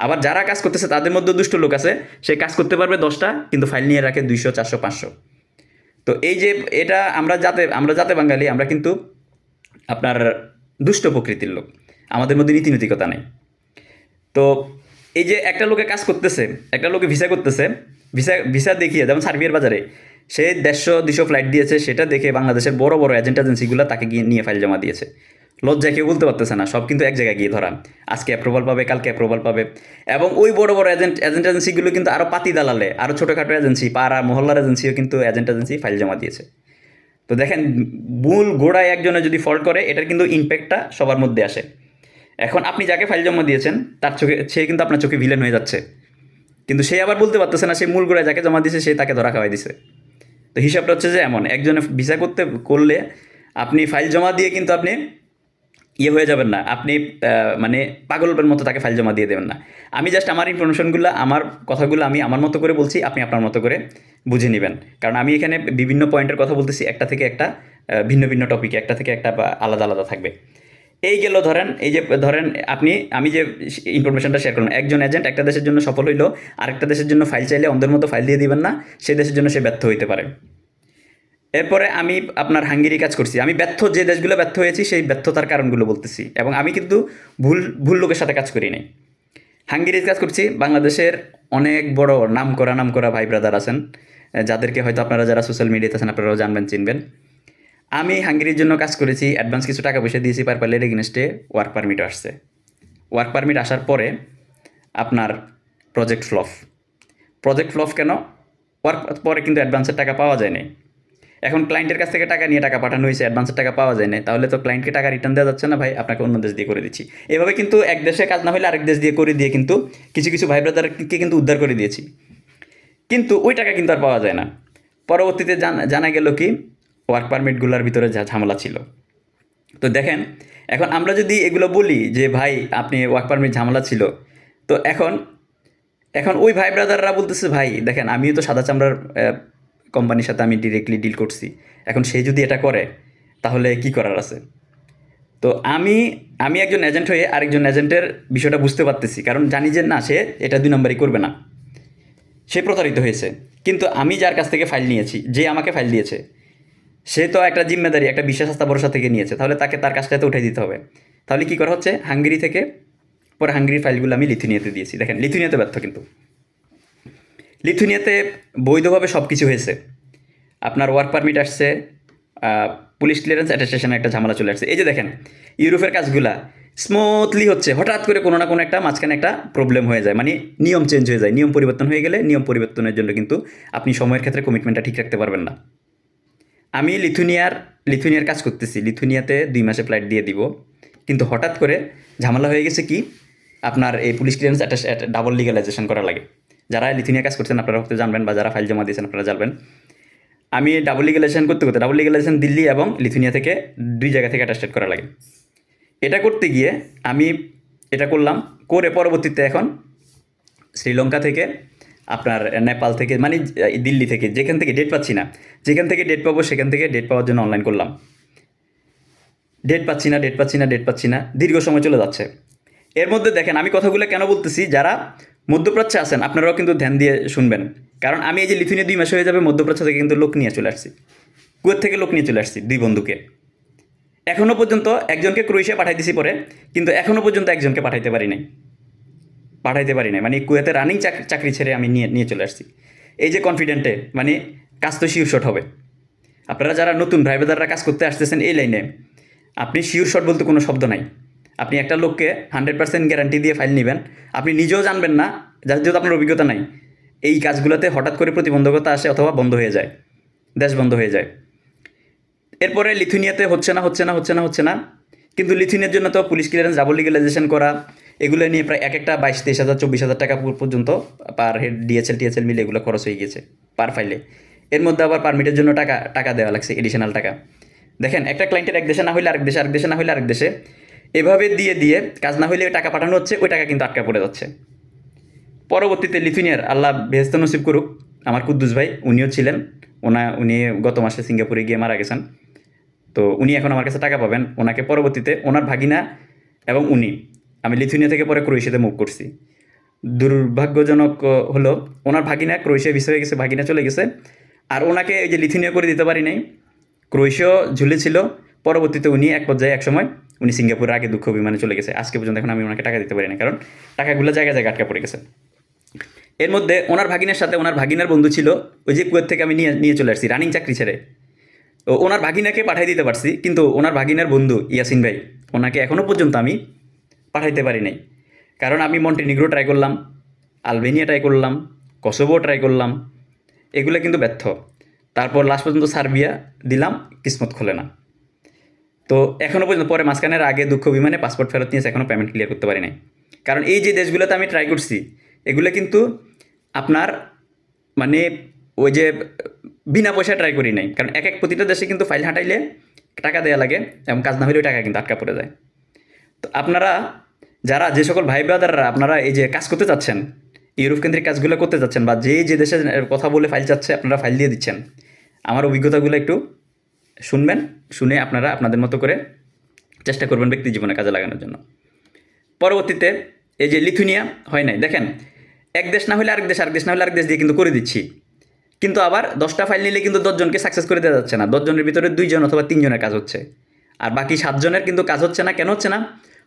আবার যারা কাজ করতেছে তাদের মধ্যে দুষ্ট লোক আছে, সে কাজ করতে পারবে 10টা কিন্তু ফাইল নিয়ে রাখে 200, 400, 500। তো এই যে এটা আমরা যাতে বাঙালি, আমরা কিন্তু আপনার দুষ্ট প্রকৃতির লোক, আমাদের মধ্যে নীতিনৈতিকতা নেই। তো এই যে একটা লোকে কাজ করতেছে, একটা লোকে ভিসা করতেছে, ভিসা ভিসা দেখিয়ে যেমন সার্বিয়ার বাজারে সে 150-200 ফ্লাইট দিয়েছে, সেটা দেখে বাংলাদেশের বড় বড় এজেন্ট এজেন্সিগুলো তাকে গিয়ে নিয়ে ফাইল জমা দিয়েছে। লজ্জায় কেউ বলতে পারতেছে না, সব কিন্তু এক জায়গায় গিয়ে ধরা, আজকে অ্যাপ্রুভাল পাবে, কালকে অ্যাপ্রুভাল পাবে। এবং ওই বড় বড় এজেন্ট এজেন্সিগুলো কিন্তু আরও পাতি দালালে, আরও ছোটোখাটো এজেন্সি, পাড়া মহল্লার এজেন্সিও কিন্তু এজেন্ট এজেন্সি ফাইল জমা দিয়েছে। তো দেখেন, মূল গোড়ায় একজনে যদি ফল্ট করে, এটার কিন্তু ইম্প্যাক্টটা সবার মধ্যে আসে। এখন আপনি যাকে ফাইল জমা দিয়েছেন তার চোখে, সে কিন্তু আপনার চোখে ভিলেন হয়ে যাচ্ছে, কিন্তু সে আবার বলতে পারতেছে না সে মূল গোড়ায় যাকে জমা দিয়েছে সে তাকে ধরা খাওয়াই দিছে। তো হিসাবটা হচ্ছে যে এমন, একজনে ভিসা করলে আপনি ফাইল জমা দিয়ে কিন্তু আপনি ইয়ে হয়ে যাবেন না, আপনি মানে পাগলের মতো তাকে ফাইল জমা দিয়ে দেবেন না। আমি জাস্ট আমার ইনফরমেশনগুলো, আমার কথাগুলো আমি আমার মতো করে বলছি, আপনি আপনার মতো করে বুঝে নেবেন। কারণ আমি এখানে বিভিন্ন পয়েন্টের কথা বলতেছি, একটা থেকে একটা ভিন্ন ভিন্ন টপিকে, একটা থেকে একটা আলাদা আলাদা থাকবে। এই গেল ধরেন, এই যে ধরেন আমি যে ইনফরমেশনটা শেয়ার করলাম, একজন এজেন্ট একটা দেশের জন্য সফল হইলো, আরেকটা দেশের জন্য ফাইল চাইলে অন্ধের মতো ফাইল দিয়ে দিবেন না, সেই দেশের জন্য সে ব্যর্থ হইতে পারে। এরপরে আমি আপনার হাঙ্গেরি কাজ করছি, আমি যে দেশগুলো ব্যর্থ হয়েছি সেই ব্যর্থতার কারণগুলো বলতেছি, এবং আমি কিন্তু ভুল ভুল লোকের সাথে কাজ করি নাই। হাঙ্গেরির কাজ করছি, বাংলাদেশের অনেক বড় নাম করা ভাই ব্রাদার আছেন, যাদেরকে হয়তো আপনারা যারা সোশ্যাল মিডিয়াতে আছেন আপনারাও জানবেন, চিনবেন। আমি হাঙ্গেরির জন্য কাজ করেছি, অ্যাডভান্স কিছু টাকা পয়সা দিয়েছি, পারপালের এগেনস্টে ওয়ার্ক পারমিট আসছে। ওয়ার্ক পারমিট আসার পরে আপনার প্রজেক্ট ফ্লপ কেন? পরে কিন্তু অ্যাডভান্সের টাকা পাওয়া যায় না। এখন ক্লায়েন্টের কাছ থেকে টাকা নিয়ে টাকা পাঠানো হয়েছে, অ্যাডভান্সের টাকা পাওয়া যায় না, তাহলে তো ক্লায়েন্টকে টাকা রিটার্ন দেওয়া যাচ্ছে না, ভাই আপনাকে অন্য দেশ দিয়ে করে দিচ্ছি। এভাবে কিন্তু এক দেশে কাজ না হলে আরেক দেশ দিয়ে করে দিয়ে কিন্তু কিছু ভাই ব্রাদারকে কিন্তু উদ্ধার করে দিয়েছি, কিন্তু ওই টাকা কিন্তু আর পাওয়া যায় না। পরবর্তীতে জানা গেল কি ওয়ার্ক পারমিটগুলোর ভিতরে যা ঝামেলা ছিল। তো দেখেন, এখন আমরা যদি এগুলো বলি যে ভাই আপনি ওয়ার্ক পারমিট ঝামেলা ছিল, তো এখন ওই ভাই ব্রাদাররা বলতেছে ভাই দেখেন আমিও তো সাদা চামড়ার কোম্পানির সাথে আমি ডিরেক্টলি ডিল করছি, এখন সে যদি এটা করে তাহলে কি করার আছে? তো আমি একজন এজেন্ট হয়ে আরেকজন এজেন্টের বিষয়টা বুঝতে পারতেছি, কারণ জানি যে না, সে এটা 2 নম্বরই করবে না, সে প্রতারিত হয়েছে। কিন্তু আমি যার কাছ থেকে ফাইল নিয়েছি, যে আমাকে ফাইল দিয়েছে, সে তো একটা জিম্মেদারি, একটা বিশ্বাস আস্থা ভরসা থেকে নিয়েছে, তাহলে তার কাজটা তো উঠাই দিতে হবে। তাহলে কি করা হচ্ছে, হাঙ্গেরি থেকে পরে হাঙ্গেরির ফাইলগুলো আমি লিথুনিয়াতে দিয়েছি। দেখেন, লিথুনিয়াতে ব্যর্থ, কিন্তু লিথুনিয়াতে বৈধভাবে সব কিছু হয়েছে, আপনার ওয়ার্ক পারমিট আসছে, পুলিশ ক্লিয়ারেন্স অ্যাটেস্টেশনে একটা ঝামেলা চলে আসছে। এই যে দেখেন, ইউরোপের কাজগুলা স্মুথলি হচ্ছে, হঠাৎ করে কোনো না কোনো একটা মাঝখানে একটা প্রবলেম হয়ে যায়, মানে নিয়ম চেঞ্জ হয়ে যায়, নিয়ম পরিবর্তন হয়ে গেলে নিয়ম পরিবর্তনের জন্য কিন্তু আপনি সময়ের ক্ষেত্রে কমিটমেন্টটা ঠিক রাখতে পারবেন না। আমি লিথুনিয়ার কাজ করতেছি, লিথুনিয়াতে 2 মাসে ফ্লাইট দিয়ে দিব, কিন্তু হঠাৎ করে ঝামেলা হয়ে গেছে কি, আপনার এই পুলিশ ক্লিয়ারেন্স ডাবল লিগালাইজেশন করা লাগে। যারা লিথুনিয়া কাজ করছেন আপনারা হয়তো জানবেন, বা যারা ফাইল জমা দিয়েছেন আপনারা জানবেন। আমি ডাবল লিগালাইজেশন দিল্লি এবং লিথুনিয়া থেকে 2 জায়গা থেকে অ্যাটাস্টেড করা লাগে। এটা করতে গিয়ে আমি এটা করলাম, করে পরবর্তীতে এখন শ্রীলঙ্কা থেকে, আপনার নেপাল থেকে, মানে দিল্লি থেকে, যেখান থেকে ডেট পাচ্ছি না, যেখান থেকে ডেট পাবো সেখান থেকে ডেট পাওয়ার জন্য অনলাইন করলাম। ডেট পাচ্ছি না, দীর্ঘ সময় চলে যাচ্ছে। এর মধ্যে দেখেন আমি কথাগুলো কেন বলতেছি, যারা মধ্যপ্রাচ্যে আছেন আপনারাও কিন্তু ধ্যান দিয়ে শুনবেন, কারণ আমি এই যে লিথুনিয়া 2 মাস হয়ে যাবে, মধ্যপ্রাচ্য থেকে কিন্তু লোক নিয়ে চলে আসছি, কুয়েত থেকে লোক নিয়ে চলে আসছি, 2 বন্ধুকে। এখনও পর্যন্ত একজনকে ক্রোয়েশিয়া পাঠাই দিছি পরে, কিন্তু এখনও পর্যন্ত একজনকে পাঠাইতে পারি নাই, মানে কুয়েতে রানিং চাকরি ছেড়ে আমি নিয়ে চলে আসছি। এই যে কনফিডেন্টে, মানে কাজ তো শিওর শট হবে। আপনারা যারা নতুন ড্রাইভারদাররা কাজ করতে আসতেছেন এই লাইনে, আপনি শিওর শট বলতে কোনো শব্দ নাই। আপনি একটা লোককে 100% গ্যারান্টি দিয়ে ফাইল নেবেন, আপনি নিজেও জানবেন না, যেহেতু আপনার অভিজ্ঞতা নাই, এই কাজগুলোতে হঠাৎ করে প্রতিবন্ধকতা আসে অথবা বন্ধ হয়ে যায়, দেশ বন্ধ হয়ে যায়। এরপরে লিথুনিয়াতে হচ্ছে না, কিন্তু লিথুনিয়ার জন্য তো পুলিশ ক্লিয়ারেন্স, ডাবল লিগালাইজেশন করা, এগুলো নিয়ে প্রায় এক একটা 22-23 হাজার 24 হাজার টাকা পর্যন্ত পার হেড ডিএচএল মিলে এগুলো খরচ হয়ে গেছে পার ফাইলে। এর মধ্যে আবার পারমিটের জন্য টাকা দেওয়া লাগছে, এডিশনাল টাকা। দেখেন, একটা ক্লায়েন্টের এক দেশে না হলে আরেক দেশে না হলে আরেক দেশে, এভাবে দিয়ে কাজ না হলে টাকা পাঠানো হচ্ছে, ওই টাকা কিন্তু আটকা পড়ে যাচ্ছে। পরবর্তীতে লিথুনিয়ার, আল্লাহ বেহেস্ত নসিব করুক, আমার কুদ্দুস ভাই উনিও ছিলেন, উনি গত মাসে সিঙ্গাপুরে গিয়ে মারা গেছেন। তো উনি এখন আমার কাছে টাকা পাবেন। ওনাকে পরবর্তীতে ওনার ভাগিনা এবং আমি লিথুনিয়া থেকে পরে ক্রোয়েশিয়াতে মুভ করছি। দুর্ভাগ্যজনক হলো ওনার ভাগিনা ক্রোয়েশিয়া ভিসা হয়ে গেছে, ভাগিনা চলে গেছে। আর ওনাকে ওই যে লিথুনিয়া করে দিতে পারি নাই, ক্রোয়েশিয়াও ঝুলেছিল। পরবর্তীতে উনি এক পর্যায়ে একসময় উনি সিঙ্গাপুরের আগে দুঃখ বিমানে চলে গেছে। আজকে পর্যন্ত এখন আমি ওনাকে টাকা দিতে পারি না, কারণ টাকাগুলো জায়গায় জায়গায় আটকা পড়ে গেছে। এর মধ্যে ওনার ভাগিনার সাথে ওনার ভাগিনার বন্ধু ছিল, ওই যে কুয়েত থেকে আমি নিয়ে নিয়ে চলে আসছি রানিং চাকরি ছেড়ে। ও ওনার ভাগিনাকে পাঠিয়ে দিতে পারছি, কিন্তু ওনার ভাগিনার বন্ধু ইয়াসিন ভাই, ওনাকে এখনও পর্যন্ত আমি পাঠাইতে পারি নাই। কারণ আমি মন্টিনিগ্রো ট্রাই করলাম, আলবেনিয়া ট্রাই করলাম, কসোভো ট্রাই করলাম, এগুলো কিন্তু ব্যর্থ। তারপর লাস্ট পর্যন্ত সার্বিয়া দিলাম, কিসমত খোলে না। তো এখনও পর্যন্ত পরে মাঝখানের আগে দুঃখ বিমানে পাসপোর্ট ফেরত নিয়েছে, এখনও পেমেন্ট ক্লিয়ার করতে পারি নাই। কারণ এই যে দেশগুলোতে আমি ট্রাই করছি, এগুলো কিন্তু আপনার মানে ওই যে বিনা পয়সায় ট্রাই করি নাই। কারণ এক এক প্রতিটা দেশে কিন্তু ফাইল হাঁটাইলে টাকা দেওয়া লাগে, এবং কাজ না হলেও টাকা কিন্তু আটকা পড়ে যায়। তো আপনারা যারা যে সকল ভাই ব্রাদাররা আপনারা এই যে কাজ করতে চাচ্ছেন, ইউরোপ কেন্দ্রিক কাজগুলো করতে চাচ্ছেন, বা যে দেশে কথা বলে ফাইল চাচ্ছে আপনারা ফাইল দিয়ে দিচ্ছেন, আমার অভিজ্ঞতাগুলো একটু শুনবেন, শুনে আপনারা আপনাদের মতো করে চেষ্টা করবেন ব্যক্তি জীবনে কাজে লাগানোর জন্য। পরবর্তীতে এই যে লিথুনিয়া হয় নাই, দেখেন এক দেশ না হলে আরেক দেশ, আরেক দেশ না হলে আরেক দেশ দিয়ে কিন্তু করে দিচ্ছি। কিন্তু আবার 10টা ফাইল নিলে কিন্তু 10 জনকে সাকসেস করে দেওয়া যাচ্ছে না। 10 জনের ভিতরে 2 জন অথবা 3 জনের কাজ হচ্ছে, আর বাকি 7 জনের কিন্তু কাজ হচ্ছে না। কেন হচ্ছে না?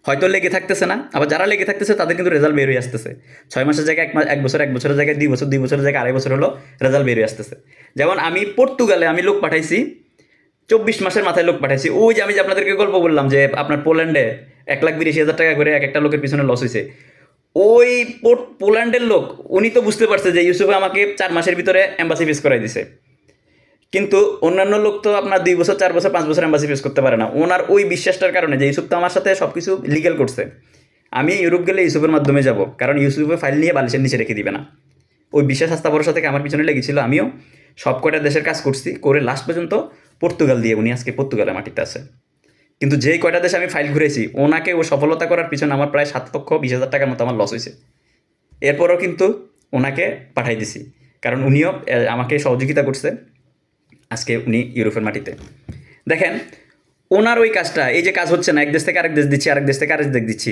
হয়তো লেগে থাকতেছে না, আবার যারা লেগে থাকতেছে তাদের কিন্তু রেজাল্ট বের হয়ে আসতেছে। 6 মাসের জায়গায় 1 বছর, 1 বছরের জায়গায় 2 বছর, 2 বছরের জায়গায় 2.5 বছর হলো রেজাল্ট বের হয়ে আসতেছে। যেমন আমি পর্তুগালে আমি লোক পাঠাইছি, 24 মাসের মাথায় লোক পাঠাইছি। ওই যে আমি যে আপনাদেরকে গল্প বললাম যে আপনার পোল্যান্ডে 1,82,000 টাকা করে এক একটা লোকের পিছনে লস হয়েছে, ওই পোল্যান্ডের লোক উনি তো বুঝতে পারছে যে ইউসুফে আমাকে 4 মাসের ভিতরে এম্বাসি ফেস করাই দিছে। কিন্তু অন্যান্য লোক তো আপনার 2 বছর, 4 বছর, 5 বছর এম্বাসি ফেস করতে পারে না। ওনার ওই বিশ্বাসটার কারণে যে ইউসুফ তো আমার সাথে সব কিছু লিগ্যাল করছে, আমি ইউরোপ গেলে ইউসুফের মাধ্যমে যাব, কারণ ইউসুফে ফাইল নিয়ে বালিশের নিচে রেখে দিবে না। ওই বিশ্বাস আস্থা ভরসা থেকে আমার পিছনে লেগেছিল। আমিও সব কয়টা দেশের কাজ করছি, করে লাস্ট পর্যন্ত পর্তুগাল দিয়ে উনি আজকে পর্তুগালের মাটিতে আছে। কিন্তু যেই কয়টা দেশে আমি ফাইল ঘুরেছি, ওনাকে ও সফলতা করার পিছনে আমার প্রায় 7,20,000 টাকার মতো আমার লস হয়েছে। এরপরও কিন্তু ওনাকে পাঠাই দিছি, কারণ উনিও আমাকে সহযোগিতা করছে। আজকে উনি ইউরোপের মাটিতে। দেখেন ওনার ওই কাজটা, এই যে কাজ হচ্ছে না, এক দেশ থেকে আরেক দেশ দিচ্ছি, আরেক দেশ থেকে আরেক দেশ দিচ্ছি,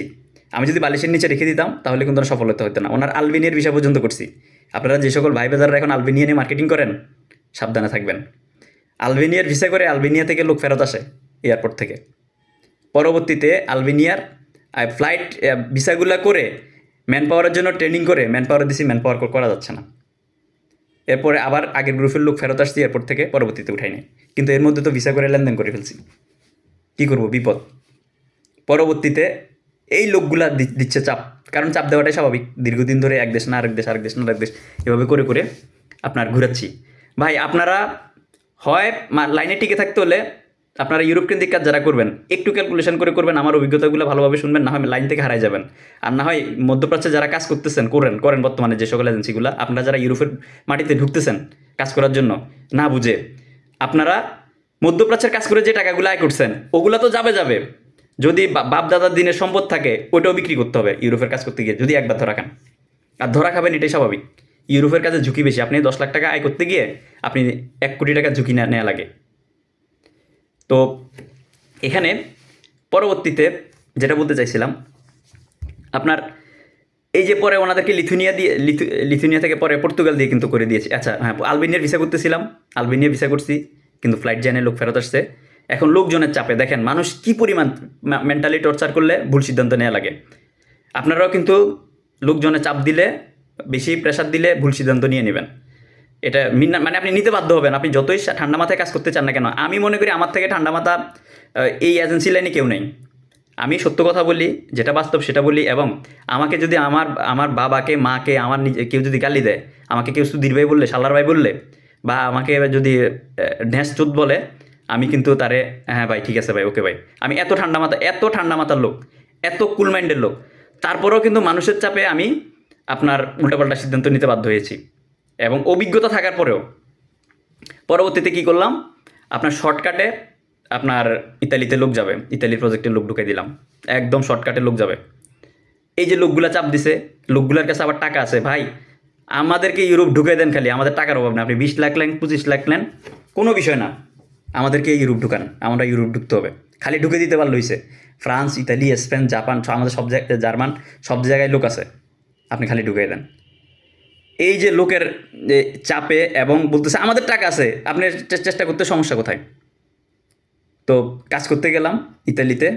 আমি যদি বালিশের নিচে রেখে দিতাম তাহলে কিন্তু সফলতা হতো না। ওনার আলবেনিয়ার বিষয় পর্যন্ত করছি। আপনারা যে সকল ভাই বাজাররা এখন আলবেনিয়া নিয়ে মার্কেটিং করেন, সাবধানে থাকবেন। আলবেনিয়ার ভিসা করে আলবেনিয়া থেকে লোক ফেরত আসে এয়ারপোর্ট থেকে। পরবর্তীতে আলবেনিয়ার ফ্লাইট ভিসাগুলো করে ম্যান পাওয়ারের জন্য ট্রেনিং করে ম্যান পাওয়ার দিছি, ম্যান পাওয়ার করা যাচ্ছে না। এরপরে আবার আগের গ্রুপের লোক ফেরত আসছি এয়ারপোর্ট থেকে, পরবর্তীতে উঠাই নাই। কিন্তু এর মধ্যে তো ভিসা করে লেনদেন করে ফেলছি, কী করবো, বিপদ। পরবর্তীতে এই লোকগুলা দিচ্ছে চাপ, কারণ চাপ দেওয়াটাই স্বাভাবিক। দীর্ঘদিন ধরে এক দেশ না আরেক দেশ, আরেক দেশ না আরেক দেশ, এভাবে করে করে আপনার ঘুরাচ্ছি। ভাই আপনারা হয় লাইনে টিকে থাকতে হলে আপনারা ইউরোপ কেন্দ্রিক কাজ যারা করবেন একটু ক্যালকুলেশন করে করবেন, আমার অভিজ্ঞতাগুলো ভালোভাবে শুনবেন, না হয় লাইন থেকে হারাই যাবেন। আর না হয় মধ্যপ্রাচ্যে যারা কাজ করতেছেন করেন বর্তমানে যে সকল এজেন্সিগুলো, আপনারা যারা ইউরোপের মাটিতে ঢুকতেছেন কাজ করার জন্য না বুঝে, আপনারা মধ্যপ্রাচ্যের কাজ করে যে টাকাগুলো আয় করছেন ওগুলো তো যাবে। যদি বাপ দাদার দিনের সম্পদ থাকে ওইটাও বিক্রি করতে হবে ইউরোপের কাজ করতে গিয়ে, যদি একবার ধরা খান। আর ধরা খাবেন এটাই স্বাভাবিক। ইউরোপের কাজে ঝুঁকি বেশি। আপনি 10 লাখ টাকা আয় করতে গিয়ে আপনি 1 কোটি টাকা ঝুঁকি নেওয়া লাগে। তো এখানে পরবর্তীতে যেটা বলতে চাইছিলাম, আপনার এই যে পরে ওনাদেরকে লিথুনিয়া থেকে পরে পর্তুগাল দিয়ে কিন্তু করে দিয়েছি। আচ্ছা হ্যাঁ, আলবেনিয়ার ভিসা করতেছিলাম, আলবেনিয়া ভিসা করছি, কিন্তু ফ্লাইট জানে লোক ফেরত আসছে। এখন লোকজনের চাপে দেখেন মানুষ কী পরিমাণ মেন্টালি টর্চার করলে ভুল সিদ্ধান্ত নেওয়া লাগে। আপনারাও কিন্তু লোকজনের চাপ দিলে, বেশি প্রেশার দিলে ভুল সিদ্ধান্ত নিয়ে নেবেন। এটা মানে আপনি নিতে বাধ্য হবেন, আপনি যতই ঠান্ডা মাথায় কাজ করতে চান না কেন। আমি মনে করি আমার থেকে ঠান্ডা মাথা এই এজেন্সি লাইনে কেউ নেই। আমি সত্য কথা বলি, যেটা বাস্তব সেটা বলি। এবং আমাকে যদি আমার বাবাকে, মাকে, আমার কেউ যদি গালি দেয়, আমাকে কেউ সুধীর ভাই বললে, শালার ভাই বললে, বা আমাকে যদি ঢ্যাঁস চোদ বলে, আমি কিন্তু তারে হ্যাঁ ভাই ঠিক আছে ভাই, ওকে ভাই। আমি এত ঠান্ডা মাথার লোক, এত কুল মাইন্ডের লোক, তারপরেও কিন্তু মানুষের চাপে আমি আপনার উল্টাপাল্টা সিদ্ধান্ত নিতে বাধ্য হয়েছি। এবং অভিজ্ঞতা থাকার পরেও পরবর্তীতে কী করলাম, আপনার শর্টকাটে আপনার ইতালিতে লোক যাবে, ইতালির প্রজেক্টের লোক ঢুকে দিলাম, একদম শর্টকাটে লোক যাবে। এই যে লোকগুলা চাপ দিছে, লোকগুলার কাছে আবার টাকা আছে ভাই। আমাদেরকে ইউরোপ ঢুকে দেন খালি, আমাদের টাকার অভাব না। আপনি 20 লাখ নেন, 25 লাখ নেন, কোনো বিষয় না। আমাদেরকে ইউরোপ ঢুকান, আমরা ইউরোপ ঢুকতে হবে। খালি ঢুকে দিতে পারলে হইছে। ফ্রান্স, ইতালি, স্পেন, জাপান, আমাদের সব জায়গায়, জার্মান, সব জায়গায় লোক আছে। আপনি খালি ঢুকিয়ে দেন। এই যে লোকের যে চাপে এবং বলতেছে আমাদের টাকা আছে, আপনি চেষ্টা করতে সমস্যা কোথায়? তো কাজ করতে গেলাম ইতালিতে,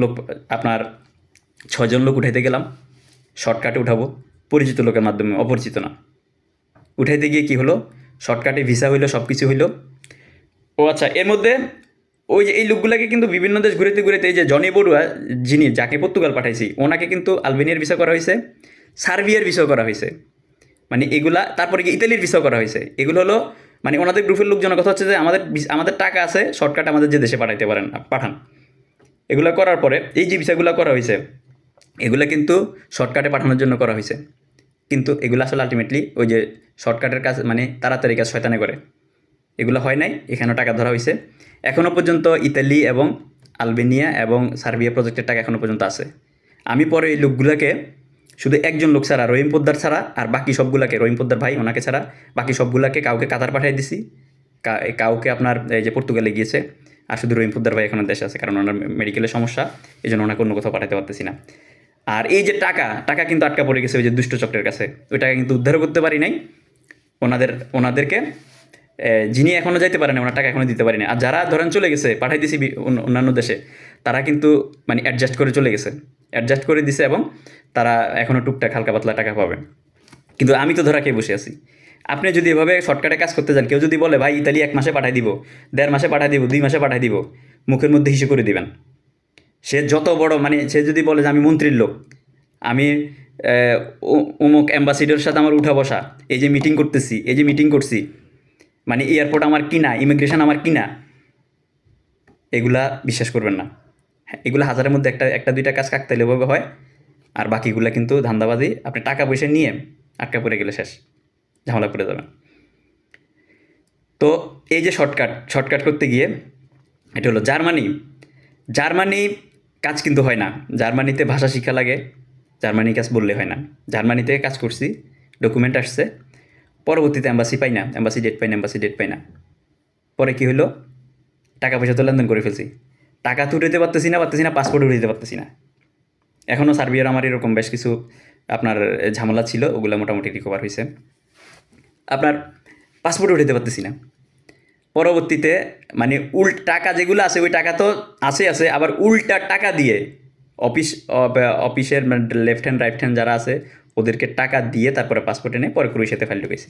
লোক আপনার 6 জন লোক উঠাইতে গেলাম। শর্টকাটে উঠাবো, পরিচিত লোকের মাধ্যমে, অপরিচিত না। উঠাইতে গিয়ে কি হলো, শর্টকাটে ভিসা হইলো, সব কিছু হইলো। ও আচ্ছা, এর মধ্যে ওই যে এই লোকগুলাকে কিন্তু বিভিন্ন দেশ ঘুরেতে ঘুরেতে, এই যে জনি বড়ুয়া, যিনি, যাকে পর্তুগাল পাঠাইছি, ওনাকে কিন্তু আলবেনিয়ার ভিসা করা হয়েছে, সার্বিয়ার ভিসা করা হয়েছে, মানে এগুলা, তারপরে কি ইতালির ভিসা করা হয়েছে। এগুলো হলো মানে ওনাদের গ্রুপের লোকজনের কথা হচ্ছে যে আমাদের আমাদের টাকা আছে, শর্টকাট আমাদের যে দেশে পাঠাইতে পারেন, পাঠান। এগুলো করার পরে এই যে ভিসাগুলো করা হয়েছে, এগুলো কিন্তু শর্টকাটে পাঠানোর জন্য করা হয়েছে। কিন্তু এগুলো আসলে আলটিমেটলি ওই যে শর্টকাটের কাজ, মানে তাড়াতাড়ি কাজ শয়তানে করে, এগুলো হয় নাই। এখানেও টাকা ধরা হয়েছে। এখনও পর্যন্ত ইতালি এবং আলবেনিয়া এবং সার্বিয়া প্রজেক্টের টাকা এখনও পর্যন্ত আছে। আমি পরে এই লোকগুলোকে, শুধু একজন লোক ছাড়া, রহিম পোদ্দার ছাড়া, আর বাকি সবগুলাকে, রহিম পোদ্দার ভাই ওনাকে ছাড়া বাকি সবগুলাকে কাউকে কাতার পাঠিয়ে দিছি, কাউকে আপনার এই যে পর্তুগালে গিয়েছে। আর শুধু রহিম পোদ্দার ভাই এখনও দেশে আছে, কারণ ওনার মেডিকেলের সমস্যা, এই জন্য ওনাকে অন্য কোথাও পাঠাতে পারতেছি না। আর এই যে টাকা, টাকা কিন্তু আটকা পড়ে গেছে ওই যে দুষ্ট চক্রের কাছে, ওই টাকা কিন্তু উদ্ধারও করতে পারি নাই। ওনাদেরকে যিনি এখনও যাইতে পারেন, ওনার টাকা এখনও দিতে পারি না। আর যারা ধরেন চলে গেছে, পাঠাই দিছি অন্যান্য দেশে, তারা কিন্তু মানে অ্যাডজাস্ট করে চলে গেছে, অ্যাডজাস্ট করে দিছে, এবং তারা এখনও টুকটাক হালকা পাতলা টাকা পাবে। কিন্তু আমি তো ধরা খেয়ে বসে আছি। আপনি যদি এভাবে শর্টকাটে কাজ করতে যান, কেউ যদি বলে ভাই ইতালি 1 মাসে পাঠাই দিব, 1.5 মাসে পাঠাই দিব, 2 মাসে পাঠাই দিব, মুখের মধ্যে হিসেব করে দিবেন। সে যত বড়, মানে সে যদি বলে যে আমি মন্ত্রীর লোক, আমি অমুক অ্যাম্বাসিডারের সাথে আমার উঠা বসা, এই যে মিটিং করতেছি, এই যে মিটিং করছি, মানে এয়ারপোর্ট আমার কিনা, ইমিগ্রেশন আমার কিনা, এগুলা বিশ্বাস করবেন না। এগুলো হাজারের মধ্যে একটা একটা দুইটা কাজ কাকতালীয়ভাবে হয়, আর বাকিগুলা কিন্তু ধান্দাবাজি। আপনি টাকা পয়সা নিয়ে আটকা পড়ে গেলে শেষ, ঝামেলা পড়ে যাবেন। তো এই যে শর্টকাট করতে গিয়ে, এটা হলো জার্মানি। জার্মানি কাজ কিন্তু হয় না, জার্মানিতে ভাষা শিক্ষা লাগে, জার্মানি কাজ বললে হয় না। জার্মানিতে কাজ করছি, ডকুমেন্ট আসছে, পরবর্তীতে অ্যাম্বাসি পাই না, অ্যাম্বাসি ডেট পাই না। পরে কি হলো, টাকা পয়সা তো লেনদেন করে ফেলছি, টাকা তো উঠাতে পারতেছি না, পাসপোর্ট উঠাতে পারতেছি না। এখনও সার্বিয়ার আমার এরকম বেশ কিছু আপনার ঝামেলা ছিল, ওগুলো মোটামুটি রিকভার হয়েছে। আপনার পাসপোর্ট উঠাতে পারতেছি না। পরবর্তীতে মানে টাকা যেগুলো আছে, ওই টাকা তো আছে, আবার উল্টা টাকা দিয়ে অফিসের মানে লেফট হ্যান্ড রাইট হ্যান্ড যারা আছে, ওদেরকে টাকা দিয়ে তারপরে পাসপোর্ট এনে পরে ক্রোয়েশিয়াতে ফাইল ঢুকেছি।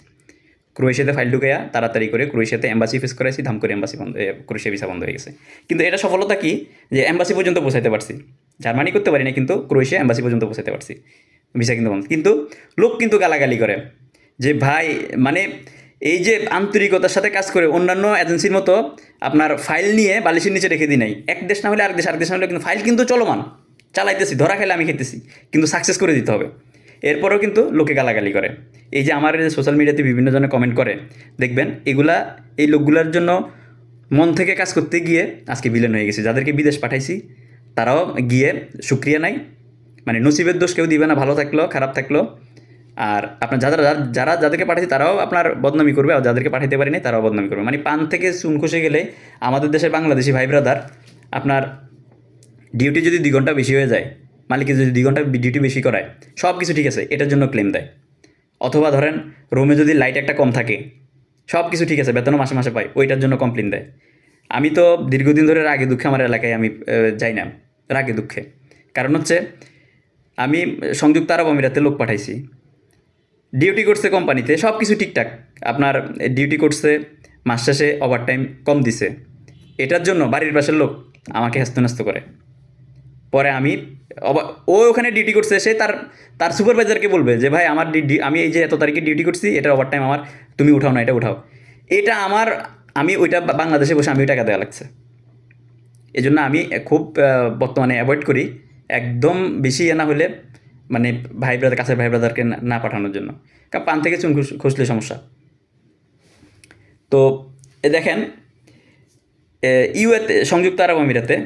ক্রোয়েশিয়াতে ফাইল ঢুকাইয়া তাড়াতাড়ি করে ক্রোয়েশিয়াতে এম্বাসি ফেস করাইছি, ধাম করে এম্বাসি বন্ধ, ক্রোয়েশিয়া ভিসা বন্ধ হয়ে গেছে। কিন্তু এটা সফলতা কি, যে এম্বাসি পর্যন্ত পৌঁছাতে পারছি। জার্মানি করতে পারি না, কিন্তু ক্রোয়েশিয়া এম্বাসি পর্যন্ত পৌঁছাতে পারছি, ভিসা কিন্তু বন্ধ। কিন্তু লোক কিন্তু গালাগালি করে যে ভাই, মানে এই যে আন্তরিকতার সাথে কাজ করে, অন্যান্য এজেন্সির মতো আপনার ফাইল নিয়ে বালিশের নিচে রেখে দিই নাই। এক দেশ না হলে আরেক দেশ না হলে কিন্তু ফাইল কিন্তু চলমান, চালাইতেছি, ধরা খাইলে আমি খেতেছি, কিন্তু সাকসেস করে দিতে হবে। এরপরেও কিন্তু লোকে গালাগালি করে। এই যে আমার সোশ্যাল মিডিয়াতে বিভিন্ন জনে কমেন্ট করে, দেখবেন এগুলা, এই লোকগুলোর জন্য মন থেকে কাজ করতে গিয়ে আজকে ভিলেন হয়ে গেছে। যাদেরকে বিদেশ পাঠাইছি তারাও গিয়ে শুক্রিয়া নাই, মানে নসিবের দোষ কেউ দিবে না, ভালো থাকলো খারাপ থাকলো। আর আপনার যাদেরকে পাঠাইছি তারাও আপনার বদনামি করবে, আর যাদেরকে পাঠাইতে পারি না তারাও বদনামি করবে। মানে পান থেকে চুন খসে গেলে আমাদের দেশের বাংলাদেশি ভাই ব্রাদার, আপনার ডিউটি যদি 2 ঘন্টা বেশি হয়ে যায়, মালিকের যদি 2 ঘন্টা ডিউটি বেশি করায়, সব কিছু ঠিক আছে, এটার জন্য ক্লেম দেয়। অথবা ধরেন রুমে যদি লাইট একটা কম থাকে, সব কিছু ঠিক আছে, বেতনও মাসে মাসে পাই, ওইটার জন্য কমপ্লেন দেয়। আমি তো দীর্ঘদিন ধরে রাগে দুঃখে আমার এলাকায় আমি যাই না, রাগে দুঃখে। কারণ হচ্ছে আমি সংযুক্ত আরব আমিরাতে লোক পাঠাইছি, ডিউটি করছে কোম্পানিতে, সব কিছু ঠিকঠাক, আপনার ডিউটি করছে, মাস শেষে ওভারটাইম কম দিছে। এটার জন্য বাড়ির পাশের লোক আমাকে হ্যাস্ত করে। পরে আমি ও ওখানে ডিউটি করছে, সে তার সুপারভাইজারকে বলবে যে ভাই আমার আমি এই যে এত তারিখে ডিউটি করছি, এটার ওভারটাইম আমার, তুমি উঠাও না, এটা উঠাও। এটা আমি ওইটা বাংলাদেশে বসে আমি ওই টাকা দেওয়া লাগছে। এই জন্য আমি খুব বর্তমানে অ্যাভয়েড করি, একদম বেশি না হলে মানে কাছের ভাই ব্রাদারকে না পাঠানোর জন্য, কারণ পান থেকে চুন খসলে সমস্যা। তো দেখেন, সংযুক্ত আরব আমিরাতে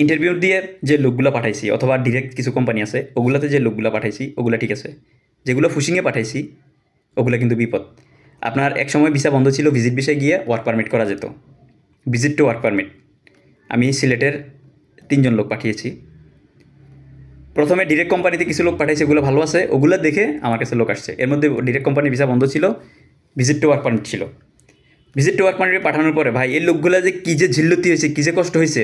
ইন্টারভিউ দিয়ে যে লোকগুলো পাঠাইছি, অথবা ডিরেক্ট কিছু কোম্পানি আছে ওগুলোতে যে লোকগুলো পাঠাইছি, ওগুলো ঠিক আছে। যেগুলো ফুশিংয়ে পাঠাইছি ওগুলো কিন্তু বিপদ। আপনার এক সময় ভিসা বন্ধ ছিল, ভিজিট ভিসায় গিয়ে ওয়ার্ক পারমিট করা যেত, ভিজিট টু ওয়ার্ক পারমিট। আমি সিলেটের 3 জন লোক পাঠিয়েছি। প্রথমে ডিরেক্ট কোম্পানিতে কিছু লোক পাঠাইছে, ওগুলো ভালো আছে, ওগুলো দেখে আমার কাছে লোক আসছে। এর মধ্যে ডিরেক্ট কোম্পানির ভিসা বন্ধ ছিল, ভিজিট টু ওয়ার্ক পারমিট ছিল। ভিজিট টু ওয়ার্ক পারমিট পাঠানোর পরে ভাই এই লোকগুলো যে কী যে ঝিল্লতি হয়েছে, কী যে কষ্ট হয়েছে।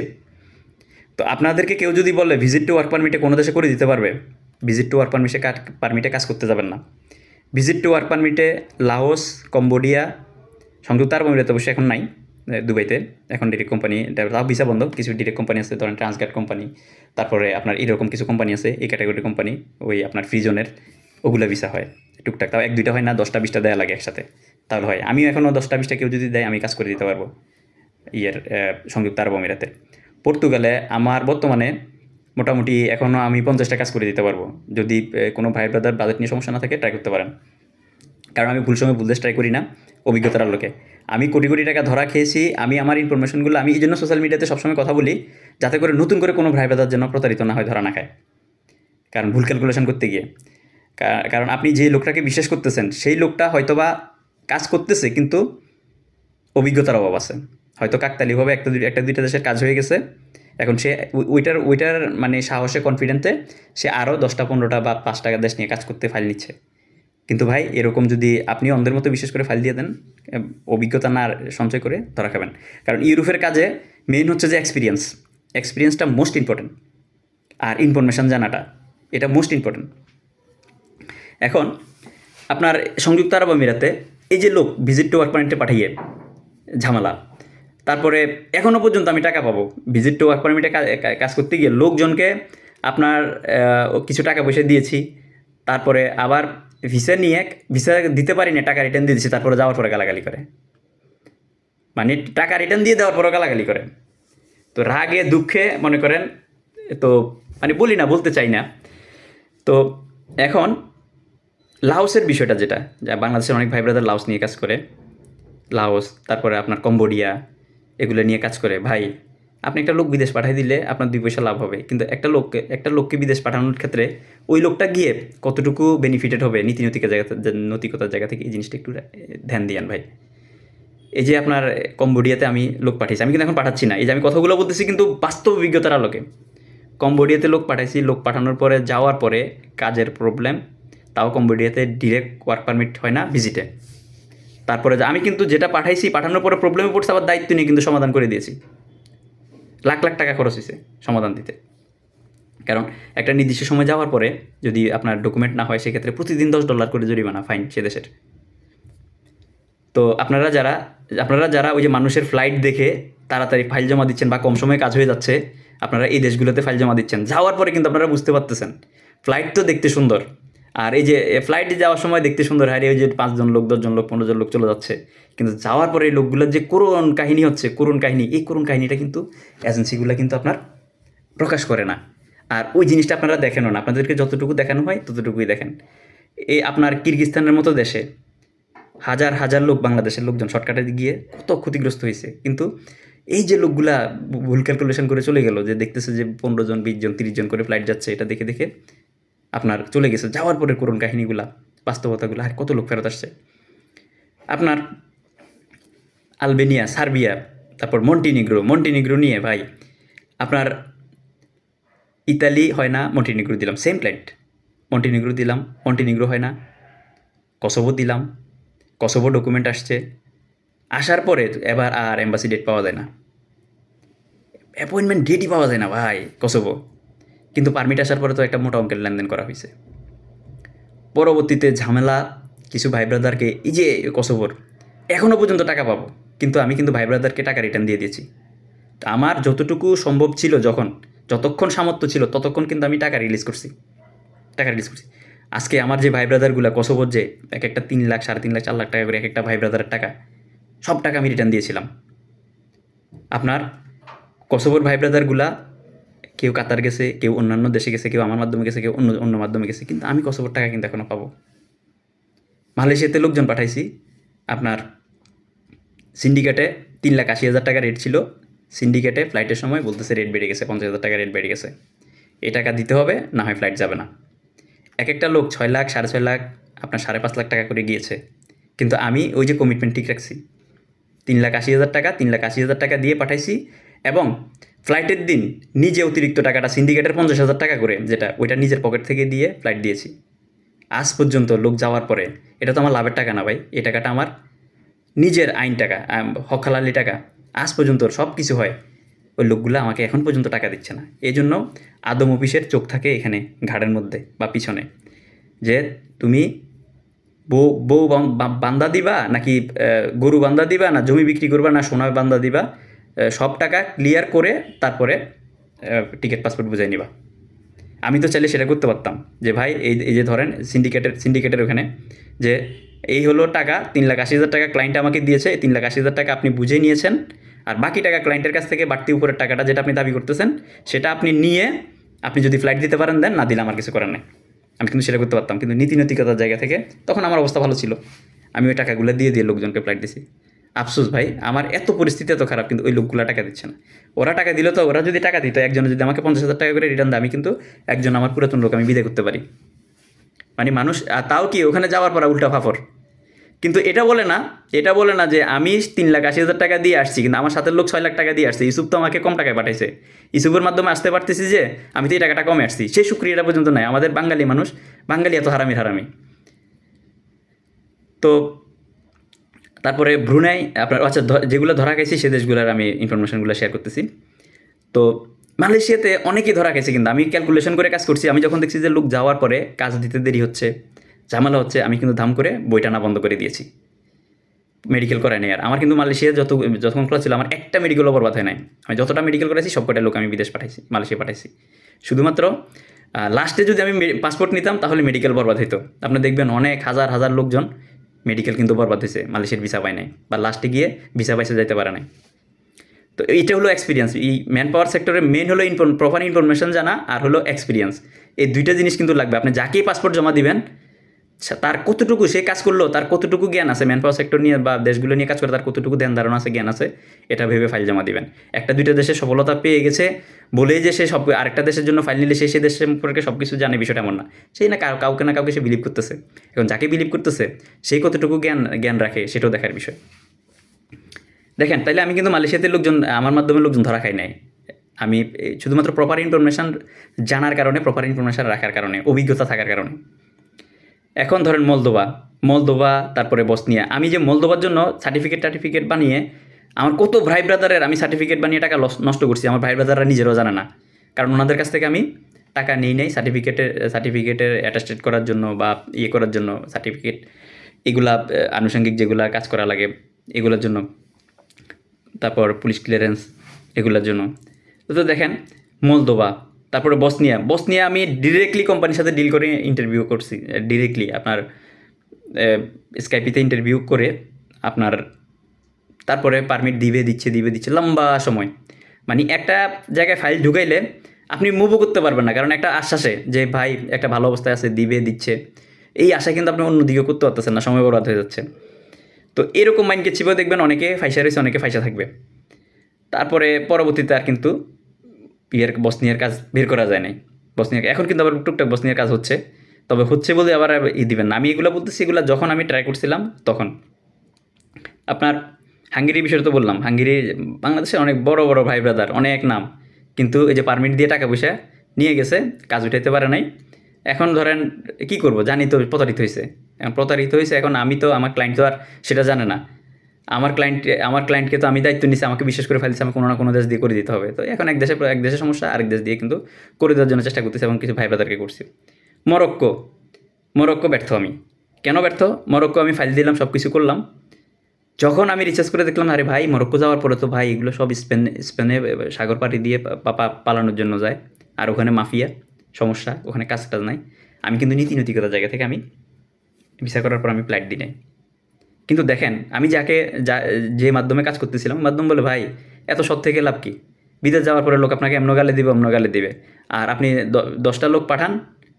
তো আপনাদেরকে কেউ যদি বলে ভিজিট টু ওয়ার্ক পারমিটে কোনো দেশে করে দিতে পারবে, ভিজিট টু ওয়ার্ক পারমিটে কাজ করতে যাবেন না। ভিজিট টু ওয়ার্ক পারমিটে লাওস, কম্বোডিয়া, সংযুক্ত আরব আমিরাত অবশ্যই এখন নাই, দুবাইতে এখন ডিরেক্ট কোম্পানি, তাও ভিসা বন্ধ। কিছু ডিরেক্ট কোম্পানি আছে, ধরেন ট্রান্সগার্ড কোম্পানি, তারপরে আপনার এরকম কিছু কোম্পানি আছে এই ক্যাটাগরি কোম্পানি, ওই আপনার ফ্রিজনের, ওগুলো ভিসা হয় টুকটাক, তাও 1-2টা হয় না, 10টা-20টা দেওয়া লাগে একসাথে, তাহলে হয়। আমিও এখনও 10টা-20টা কেউ যদি দেয় আমি কাজ করে দিতে পারবো সংযুক্ত আরব আমিরাতে। পর্তুগালে আমার বর্তমানে মোটামুটি এখনও আমি 50টা কাজ করে দিতে পারবো, যদি কোনো ভাই ব্রাদার বাজেট নিয়ে সমস্যা না থাকে ট্রাই করতে পারেন। কারণ আমি ভুল সময় ভুল দেশ ট্রাই করি না, অভিজ্ঞতার আলোকে। আমি কোটি কোটি টাকা ধরা খেয়েছি, আমি আমার ইনফরমেশনগুলো আমি এই জন্য সোশ্যাল মিডিয়াতে সবসময় কথা বলি, যাতে করে নতুন করে কোনো ভাই ব্রাদার যেন প্রতারিত না হয়, ধরা না খায়। কারণ ভুল ক্যালকুলেশন করতে গিয়ে, কারণ আপনি যে লোকটাকে বিশ্বাস করতেছেন সেই লোকটা হয়তোবা কাজ করতেছে, কিন্তু অভিজ্ঞতার অভাব আছে, হয়তো কাকতালীয়ভাবে একটা দুইটা দেশের কাজ হয়ে গেছে, এখন সে ওইটার মানে সাহসে, কনফিডেন্টে সে আরও 10টা-15টা বা 5টা দেশ নিয়ে কাজ করতে ফাইল নিচ্ছে। কিন্তু ভাই এরকম যদি আপনি অন্ধের মতো বিশেষ করে ফাইল দিয়ে দেন, অভিজ্ঞতা না সঞ্চয় করে, ধরা খাবেন। কারণ ইউরোপের কাজে মেইন হচ্ছে যে এক্সপিরিয়েন্সটা মোস্ট ইম্পর্টেন্ট, আর ইনফরমেশান জানাটা এটা মোস্ট ইম্পর্টেন্ট। এখন আপনার সংযুক্ত আরব আমিরাতে এই যে লোক ভিজিট টু ওয়ার্ক পারমিটে পাঠিয়ে ঝামেলা, তারপরে এখনও পর্যন্ত আমি টাকা পাবো ভিজিট টু ওয়ার্ক পারমিটে কাজ করতে গিয়ে লোকজনকে আপনার কিছু টাকা পয়সা দিয়েছি, তারপরে আবার ভিসা দিতে পারি না, টাকা রিটার্ন দিয়ে দিচ্ছি, তারপরে যাওয়ার পরে গালাগালি করে, মানে টাকা রিটার্ন দিয়ে দেওয়ার পরে গালাগালি করে। তো রাগে দুঃখে মনে করেন, তো মানে বলতে চাই না। তো এখন লাওসের বিষয়টা, যেটা বাংলাদেশের অনেক ভাই ব্রাদার লাওস নিয়ে কাজ করে, লাওস, তারপরে আপনার কম্বোডিয়া, এগুলো নিয়ে কাজ করে। ভাই আপনি একটা লোক বিদেশ পাঠিয়ে দিলে আপনার 2 পয়সা লাভ হবে, কিন্তু একটা লোককে বিদেশ পাঠানোর ক্ষেত্রে ওই লোকটা গিয়ে কতটুকু বেনিফিটেড হবে নৈতিকতার জায়গা থেকে, এই জিনিসটা একটু ধ্যান দিয়ান ভাই। এই যে আপনার কম্বোডিয়াতে আমি লোক পাঠিয়েছি, আমি কিন্তু এখন পাঠাচ্ছি না, এই যে আমি কথাগুলো বলতেছি কিন্তু বাস্তব অভিজ্ঞতার আলোকে। কম্বোডিয়াতে লোক পাঠাইছি, লোক পাঠানোর পরে যাওয়ার পরে কাজের প্রবলেম, তাও কম্বোডিয়াতে ডিরেক্ট ওয়ার্ক পারমিট হয় না, ভিজিটে। তারপরে আমি কিন্তু যেটা পাঠাইছি, পাঠানোর পরে প্রবলেমে পড়ছে, আবার দায়িত্ব নিয়ে কিন্তু সমাধান করে দিয়েছি। লাখ লাখ টাকা খরচ হয়েছে সমাধান দিতে। কারণ একটা নির্দিষ্ট সময় যাওয়ার পরে যদি আপনার ডকুমেন্ট না হয়, সেক্ষেত্রে প্রতিদিন $10 করে জরিমানা, ফাইন সে দেশের। তো আপনারা যারা ওই যে মানুষের ফ্লাইট দেখে তাড়াতাড়ি ফাইল জমা দিচ্ছেন বা কম সময়ে কাজ হয়ে যাচ্ছে, আপনারা এই দেশগুলোতে ফাইল জমা দিচ্ছেন, যাওয়ার পরে কিন্তু আপনারা বুঝতে পারতেছেন ফ্লাইট তো দেখতে সুন্দর, আর এই যে ফ্লাইটে যাওয়ার সময় দেখতে সুন্দর, আর ওই যে 5 জন লোক, 10 জন লোক, 15 জন লোক চলে যাচ্ছে, কিন্তু যাওয়ার পরে এই লোকগুলোর যে করুণ কাহিনী হচ্ছে, করুণ কাহিনী, এই করুণ কাহিনীটা কিন্তু এজেন্সিগুলো কিন্তু আপনার প্রকাশ করে না। আর ওই জিনিসটা আপনারা দেখেনও না, আপনাদেরকে যতটুকু দেখানো হয় ততটুকুই দেখেন। এই আপনার কিরগিজস্তানের মতো দেশে হাজার হাজার লোক, বাংলাদেশের লোকজন শর্টকাটে গিয়ে কত ক্ষতিগ্রস্ত হয়েছে, কিন্তু এই যে লোকগুলা ভুল ক্যালকুলেশন করে চলে গেল, যে দেখতেছে যে 15 জন, 20 জন, 30 জন করে ফ্লাইট যাচ্ছে, এটা দেখে দেখে আপনার চলে গেছে, যাওয়ার পরে করুণ কাহিনীগুলা, বাস্তবতাগুলো, আর কত লোক ফেরত আসছে। আপনার আলবেনিয়া, সার্বিয়া, তারপর মন্টিনিগ্রো নিয়ে ভাই আপনার ইতালি হয় না, মন্টিনিগ্রো দিলাম, সেম ক্লায়েন্ট, মন্টিনিগ্রো দিলাম, মন্টিনিগ্রো হয় না, কসোভো দিলাম, কসোভো ডকুমেন্ট আসছে, আসার পরে এবার আর এম্বাসি ডেট পাওয়া যায় না, অ্যাপয়েন্টমেন্ট ডেটই পাওয়া যায় না ভাই কসোভো। কিন্তু পারমিট আসার পরে তো একটা মোটা অঙ্কের লেনদেন করা হয়েছে। পরবর্তীতে ঝামেলা, কিছু ভাই ব্রাদারকে, এই যে কসোভোর এখনও পর্যন্ত টাকা পাবো, কিন্তু আমি কিন্তু ভাই ব্রাদারকে টাকা রিটার্ন দিয়ে দিয়েছি। আমার যতটুকু সম্ভব ছিল, যতক্ষণ সামর্থ্য ছিল ততক্ষণ কিন্তু আমি টাকা রিলিজ করছি। আজকে আমার যে ভাই ব্রাদারগুলো কসোভোর, যে এক একটা 3 লাখ, 3.5 লাখ, 4 লাখ টাকা করে এক একটা ভাই ব্রাদারের টাকা, সব টাকা আমি রিটার্ন দিয়েছিলাম। আপনার কসোভোর ভাই ব্রাদারগুলা কেউ কাতার গেছে, কেউ অন্যান্য দেশে গেছে, কেউ আমার মাধ্যমে গেছে, কেউ অন্য মাধ্যমে গেছে, কিন্তু আমি কসোভোর টাকা কিন্তু এখনও পাবো। মালয়েশিয়াতে লোকজন পাঠাইছি, আপনার সিন্ডিকেটে 3,80,000 টাকা রেট ছিল, সিন্ডিকেটে ফ্লাইটের সময় বলতেছে রেট বেড়ে গেছে, 50,000 টাকা রেট বেড়ে গেছে, এই টাকা দিতে হবে, না হয় ফ্লাইট যাবে না। এক একটা লোক 6 লাখ, 6.5 লাখ, আপনার 5.5 লাখ টাকা করে গিয়েছে, কিন্তু আমি ওই যে কমিটমেন্ট ঠিক রাখছি, 3,80,000 টাকা 3,80,000 টাকা দিয়ে পাঠাইছি, এবং ফ্লাইটের দিন নিজে অতিরিক্ত টাকাটা সিন্ডিকেটের 50,000 টাকা করে, যেটা ওইটা নিজের পকেট থেকে দিয়ে ফ্লাইট দিয়েছি। আজ পর্যন্ত লোক যাওয়ার পরে, এটা তো আমার লাভের টাকা না ভাই, এই টাকাটা আমার নিজের আইন টাকা, হক হালালি টাকা। আজ পর্যন্ত সব কিছু হয়, ওই লোকগুলো আমাকে এখন পর্যন্ত টাকা দিচ্ছে না। এই জন্য আদম অফিসের চোখ থাকে এখানে ঘাড়ের মধ্যে বা পিছনে, যে তুমি বউ বউ বান্দা দিবা নাকি গরু বান্দা দিবা, না জমি বিক্রি করবা, না সোনা বান্দা দিবা, সব টাকা ক্লিয়ার করে তারপরে টিকিট পাসপোর্ট বুঝাই নিবা। আমি তো চাইলে সেটা করতে পারতাম, যে ভাই এই যে ধরেন সিন্ডিকেটের ওখানে, যে এই হলো টাকা 3,80,000 টাকা ক্লায়েন্ট আমাকে দিয়েছে, 3,80,000 টাকা আপনি বুঝে নিয়েছেন, আর বাকি টাকা ক্লায়েন্টের কাছ থেকে বাড়তি উপরের টাকাটা যেটা আপনি দাবি করতেছেন সেটা আপনি নিয়ে আপনি যদি ফ্লাইট দিতে পারেন দেন, না দিলে আমার কিছু করার নেই। আমি কিন্তু সেটা করতে পারতাম, কিন্তু নীতিনৈতিকতার জায়গা থেকে তখন আমার অবস্থা ভালো ছিল, আমি ওই টাকাগুলো দিয়ে লোকজনকে ফ্লাইট দিছি। আফসোস ভাই, আমার এত পরিস্থিতি এত খারাপ, কিন্তু ওই লোকগুলো টাকা দিচ্ছে না। ওরা টাকা দিল তো, ওরা যদি টাকা দিত, একজন যদি আমাকে 50,000 টাকা করে রিটার্ন দেয়, আমি কিন্তু একজন আমার পুরাতন লোক আমি বিদায় করতে পারি। মানে মানুষ, তাও কি ওখানে যাওয়ার পর উল্টা ফাফর। কিন্তু এটা বলে না যে আমি 3,80,000 টাকা দিয়ে আসছি, কিন্তু আমার সাথে লোক 6 লাখ টাকা দিয়ে আসছে। ইউসুফ তো আমাকে কম টাকায় পাঠাইছে, ইউসুফের মাধ্যমে আসতে পারতেছি, যে আমি তো এই টাকাটা কমে আসছি, সেই সুক্রিয়াটা পর্যন্ত নাই। আমাদের বাঙালি মানুষ, বাঙালি এত হারামি। তো তারপরে ব্রুনাই আপনার, আচ্ছা যেগুলো ধরা গেছে সে দেশগুলোর আমি ইনফরমেশনগুলো শেয়ার করতেছি। তো মালয়েশিয়াতে অনেকেই ধরা গেছে, কিন্তু আমি ক্যালকুলেশন করে কাজ করছি। আমি যখন দেখছি যে লোক যাওয়ার পরে কাজ দিতে দেরি হচ্ছে, ঝামেলা হচ্ছে, আমি কিন্তু ধাম করে বই টানা বন্ধ করে দিয়েছি, মেডিকেল করাই নাই। আর আমার কিন্তু মালয়েশিয়া যতক্ষণ খোলা ছিল, আমার একটা মেডিকেলও বরবাদ হয় নাই। আমি যতটা মেডিকেল করেছি সবকটা লোক আমি বিদেশ পাঠাইছি, মালয়েশিয়া পাঠাইছি। শুধুমাত্র লাস্টে যদি আমি পাসপোর্ট নিতাম তাহলে মেডিকেল বরবাদ হইতো। আপনি দেখবেন অনেক হাজার লোকজন মেডিকেল কিন্তু বরবাদ হয়েছে, মালয়েশিয়ার ভিসা পায় নাই, বা লাস্টে গিয়ে ভিসা পাইসে যাইতে পারে নাই। তো এইটা হলো এক্সপিরিয়েন্স। এই ম্যান পাওয়ার সেক্টরে মেন হলো প্রপার ইনফরমেশন জানা, আর হলো এক্সপিরিয়েন্স। এই দুইটা জিনিস কিন্তু লাগবে। আপনি যাকেই পাসপোর্ট জমা দিবেন, তার কতটুকু সে কাজ করলো, তার কতটুকু জ্ঞান আছে ম্যান পাওয়ার সেক্টর নিয়ে বা দেশগুলো নিয়ে কাজ করে, তার কতটুকু ধ্যান ধারণা আছে, জ্ঞান আছে, এটা ভেবে ফাইল জমা দিবেন। একটা দুইটা দেশে সফলতা পেয়ে গেছে বলেই যে সে সব আরেকটা দেশের জন্য ফাইল নিলে সে দেশের সম্পর্কে সব কিছু জানে, বিষয়টা এমন না। সেই না কাউকে না কাউকে সে বিলিভ করতেছে। এখন যাকে বিলিভ করতেছে সেই কতটুকু জ্ঞান রাখে, সেটাও দেখার বিষয়। দেখেন, তাইলে আমি কিন্তু মালয়েশিয়াতে লোকজন, আমার মাধ্যমে লোকজন ধরা খাই নাই। আমি শুধুমাত্র প্রপার ইনফরমেশান জানার কারণে, প্রপার ইনফরমেশান রাখার কারণে, অভিজ্ঞতা থাকার কারণে। এখন ধরেন মলদোভা, তারপরে বসনিয়া। আমি যে মলদোভার জন্য সার্টিফিকেট বানিয়ে, আমার কত ভাই ব্রাদারের আমি সার্টিফিকেট বানিয়ে টাকা নষ্ট করছি, আমার ভাই ব্রাদাররা নিজেরাও জানে না। কারণ ওনাদের কাছ থেকে আমি টাকা নিই নাই সার্টিফিকেটের অ্যাটাস্টেড করার জন্য বা করার জন্য, সার্টিফিকেট এগুলা আনুষঙ্গিক যেগুলা কাজ করা লাগে এগুলোর জন্য, তারপর পুলিশ ক্লিয়ারেন্স এগুলোর জন্য। তো দেখেন, মলদোভা, তারপরে বসনিয়া আমি ডিরেক্টলি কোম্পানির সাথে ডিল করে ইন্টারভিউ করছি, ডিরেক্টলি আপনার স্কাইপিতে ইন্টারভিউ করে আপনার, তারপরে পারমিট দিচ্ছে লম্বা সময়। মানে একটা জায়গায় ফাইল ঢুকাইলে আপনি মুভও করতে পারবেন না, কারণ একটা আশ্বাসে যে ভাই একটা ভালো অবস্থায় আছে, দিচ্ছে, এই আশায় কিন্তু আপনি অন্যদিকে করতে পারতেছেন না, সময় বরবাদ হয়ে যাচ্ছে। তো এরকম মাইন্ডকে চিপেও দেখবেন অনেকে ফাইসা রয়েছে, অনেকে ফাইসা থাকবে। তারপরে পরবর্তীতে আর কিন্তু বসনিয়ার কাজ বের করা যায় নাই। এখন কিন্তু আবার টুকটাক বসনিয়ার কাজ হচ্ছে, তবে হচ্ছে বলে আবার দিবেন না। আমি এগুলো বলতেছি, এগুলো যখন আমি ট্রাই করছিলাম তখন। আপনার হাঙ্গেরির বিষয়টা তো বললাম, বাংলাদেশের অনেক বড় ভাই ব্রাদার, অনেক নাম, কিন্তু এই যে পারমিট দিয়ে টাকা পয়সা নিয়ে গেছে, কাজ উঠাইতে পারে নাই। এখন ধরেন কী করবো, জানি তো প্রতারিত হয়েছে। এখন আমি তো, আমার ক্লায়েন্ট তো আর সেটা জানে না। আমার ক্লায়েন্টকে তো আমি দায়িত্ব নিচ্ছি, আমাকে বিশেষ করে ফাইলছে, আমাকে কোনো না কোনো দেশ দিয়ে করে দিতে হবে। তো এখন এক দেশের সমস্যা, আরেক দেশ দিয়ে কিন্তু করে দেওয়ার জন্য চেষ্টা করতেছি, এবং কিছু ভাই ব্রাদারকে করছি। মরক্কো ব্যর্থ আমি। কেন ব্যর্থ? মরক্কো আমি ফাইল দিলাম, সব কিছু করলাম। যখন আমি রিসার্চ করে দেখলাম, আরে ভাই মরক্কো যাওয়ার পরে তো ভাই এগুলো সব স্পেনে সাগর পাড়ি দিয়ে পালানোর জন্য যায়, আর ওখানে মাফিয়া সমস্যা, ওখানে কাজ নাই। আমি কিন্তু নীতিনৈতিকতার জায়গা থেকে আমি ভিসা করার পর আমি ফ্লাইট দিই নাই। কিন্তু দেখেন, আমি যে মাধ্যমে কাজ করতেছিলাম, মাধ্যম বলে ভাই এত সৎ থেকে লাভ কি? বিদেশ যাওয়ার পরে লোক আপনাকে এমন গালে দিবে, আর আপনি 10টা লোক পাঠান,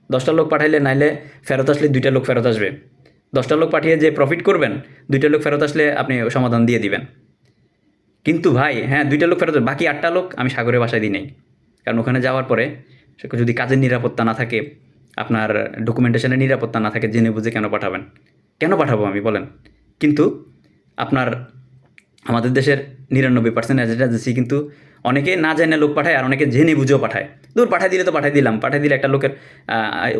10টা লোক পাঠাইলে, নাইলে ফেরত আসলে 2টা লোক ফেরত আসবে। 10টা লোক পাঠিয়ে যে প্রফিট করবেন, 2টা লোক ফেরত আসলে আপনি সমাধান দিয়ে দিবেন। কিন্তু ভাই হ্যাঁ, 2টা লোক ফেরত, বাকি 8টা লোক আমি সাগরে বাসায় দিই নাই। কারণ ওখানে যাওয়ার পরে যদি কাজের নিরাপত্তা না থাকে, আপনার ডকুমেন্টেশনের নিরাপত্তা না থাকে জেনে বুঝে কেন পাঠাবেন? কেন পাঠাবো আমি বলেন? কিন্তু আপনার আমাদের দেশের 99% এজেন্ট এজেন্সি কিন্তু অনেকে না জেনে লোক পাঠায় আর অনেকে জেনে বুঝেও পাঠায়। দূর পাঠাই দিলে তো পাঠাই দিলাম, পাঠাই দিলে একটা লোকের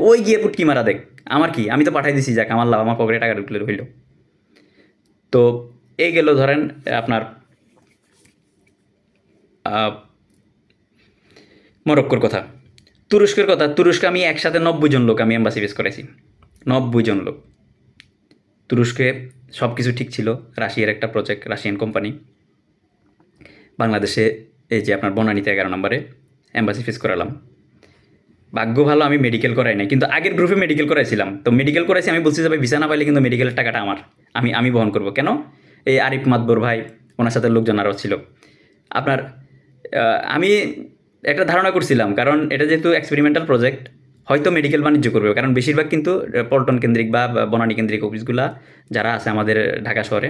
ওই গিয়ে পুটকি মারা দেখ, আমার কি, আমি তো পাঠাই দিছি, যাক আমার লাভ, আমার পকেটে টাকা ঢুকলে হইল। তো এই গেল ধরেন আপনার আহ, মরক্কোর কথা। তুরস্কের কথা, তুরস্কে আমি একসাথে 90 জন লোক আমি এম্বাসি ফেস করেছি। 90 জন লোক। তুরস্কে সব কিছু ঠিক ছিল, রাশিয়ার একটা প্রজেক্ট, রাশিয়ান কোম্পানি। বাংলাদেশে এই যে আপনার বনানীতে 11 নম্বরে এম্বাসি ফেস করালাম। ভাগ্য ভালো আমি মেডিকেল করাই নাই, কিন্তু আগের গ্রুপে মেডিকেল করাইছিলাম। তো মেডিকেল করাইছি, আমি বলছি যে ভাই ভিসা না পাইলে কিন্তু মেডিকেলের টাকাটা আমার, আমি আমি বহন করবো। কেন? এই আরিফ মাতবর ভাই, ওনার সাথে লোকজন আরও ছিল। আপনার আমি একটা ধারণা করছিলাম, কারণ এটা যেহেতু এক্সপেরিমেন্টাল প্রজেক্ট, হয়তো মেডিকেল বাণিজ্য করবে, কারণ বেশিরভাগ কিন্তু পল্টন কেন্দ্রিক বা বনানী কেন্দ্রিক অফিসগুলা যারা আছে আমাদের ঢাকা শহরে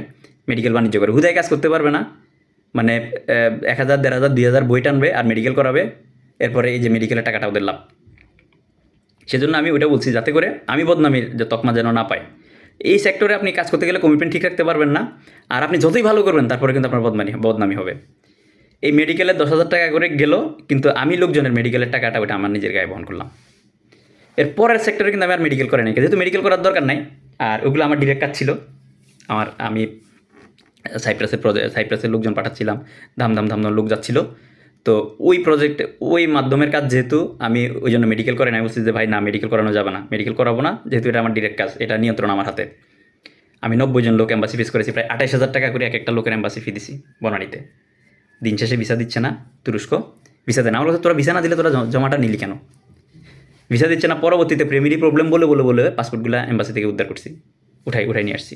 মেডিকেল বাণিজ্য করে, হুদায় কাজ করতে পারবে না। মানে 1000, 1500, 2000 বই টানবে আর মেডিকেল করাবে, এরপরে এই যে মেডিকেলের টাকাটা ওদের লাভ। সেজন্য আমি ওইটা বলছি, যাতে করে আমি বদনামির যে তকমা যেন না পাই। এই সেক্টরে আপনি কাজ করতে গেলে কমিটমেন্ট ঠিক রাখতে পারবেন না, আর আপনি যতই ভালো করবেন তারপরে কিন্তু আপনার বদনামি হবে। এই মেডিকেলের 10,000 টাকা করে গেল, কিন্তু আমি লোকজনের মেডিকেলের টাকাটা ওটা আমার নিজের গায়ে বহন করলাম। এর পরের সেক্টরে কিন্তু আমি আর মেডিকেল করে নাই, যেহেতু মেডিকেল করার দরকার নাই। আর ওগুলো আমার ডিরেক্ট কাজ ছিল। আমি সাইপ্রাসের লোকজন পাঠাচ্ছিলাম, ধাম ধাম ধাম ধাম লোক যাচ্ছিল। তো ওই প্রজেক্টে ওই মাধ্যমের কাজ, যেহেতু আমি ওই জন্য মেডিকেল করে নাই, বলছি যে ভাই না, মেডিকেল করানো যাবে না, মেডিকেল করাবো না, যেহেতু এটা আমার ডিরেক্ট কাজ, এটা নিয়ন্ত্রণ আমার হাতে। আমি 90 জন লোক এম্বাসি ফিস করেছি, প্রায় 28,000 টাকা করে এক একটা লোকের এম্বাসি ফি দিছি বনানীতে। দিন শেষে ভিসা দিচ্ছে না তুরস্ক, ভিসা দেয় না। আমার কাছে তোরা ভিসা না দিলে তোরা জমাটা নিলি কেন? ভিসা দিচ্ছে না। পরবর্তীতে প্রেমিরি প্রবলেম বলে বলে বলে পাসপোর্টগুলো এম্বাসি থেকে উদ্ধার করছি, উঠাই নিয়ে আসছি।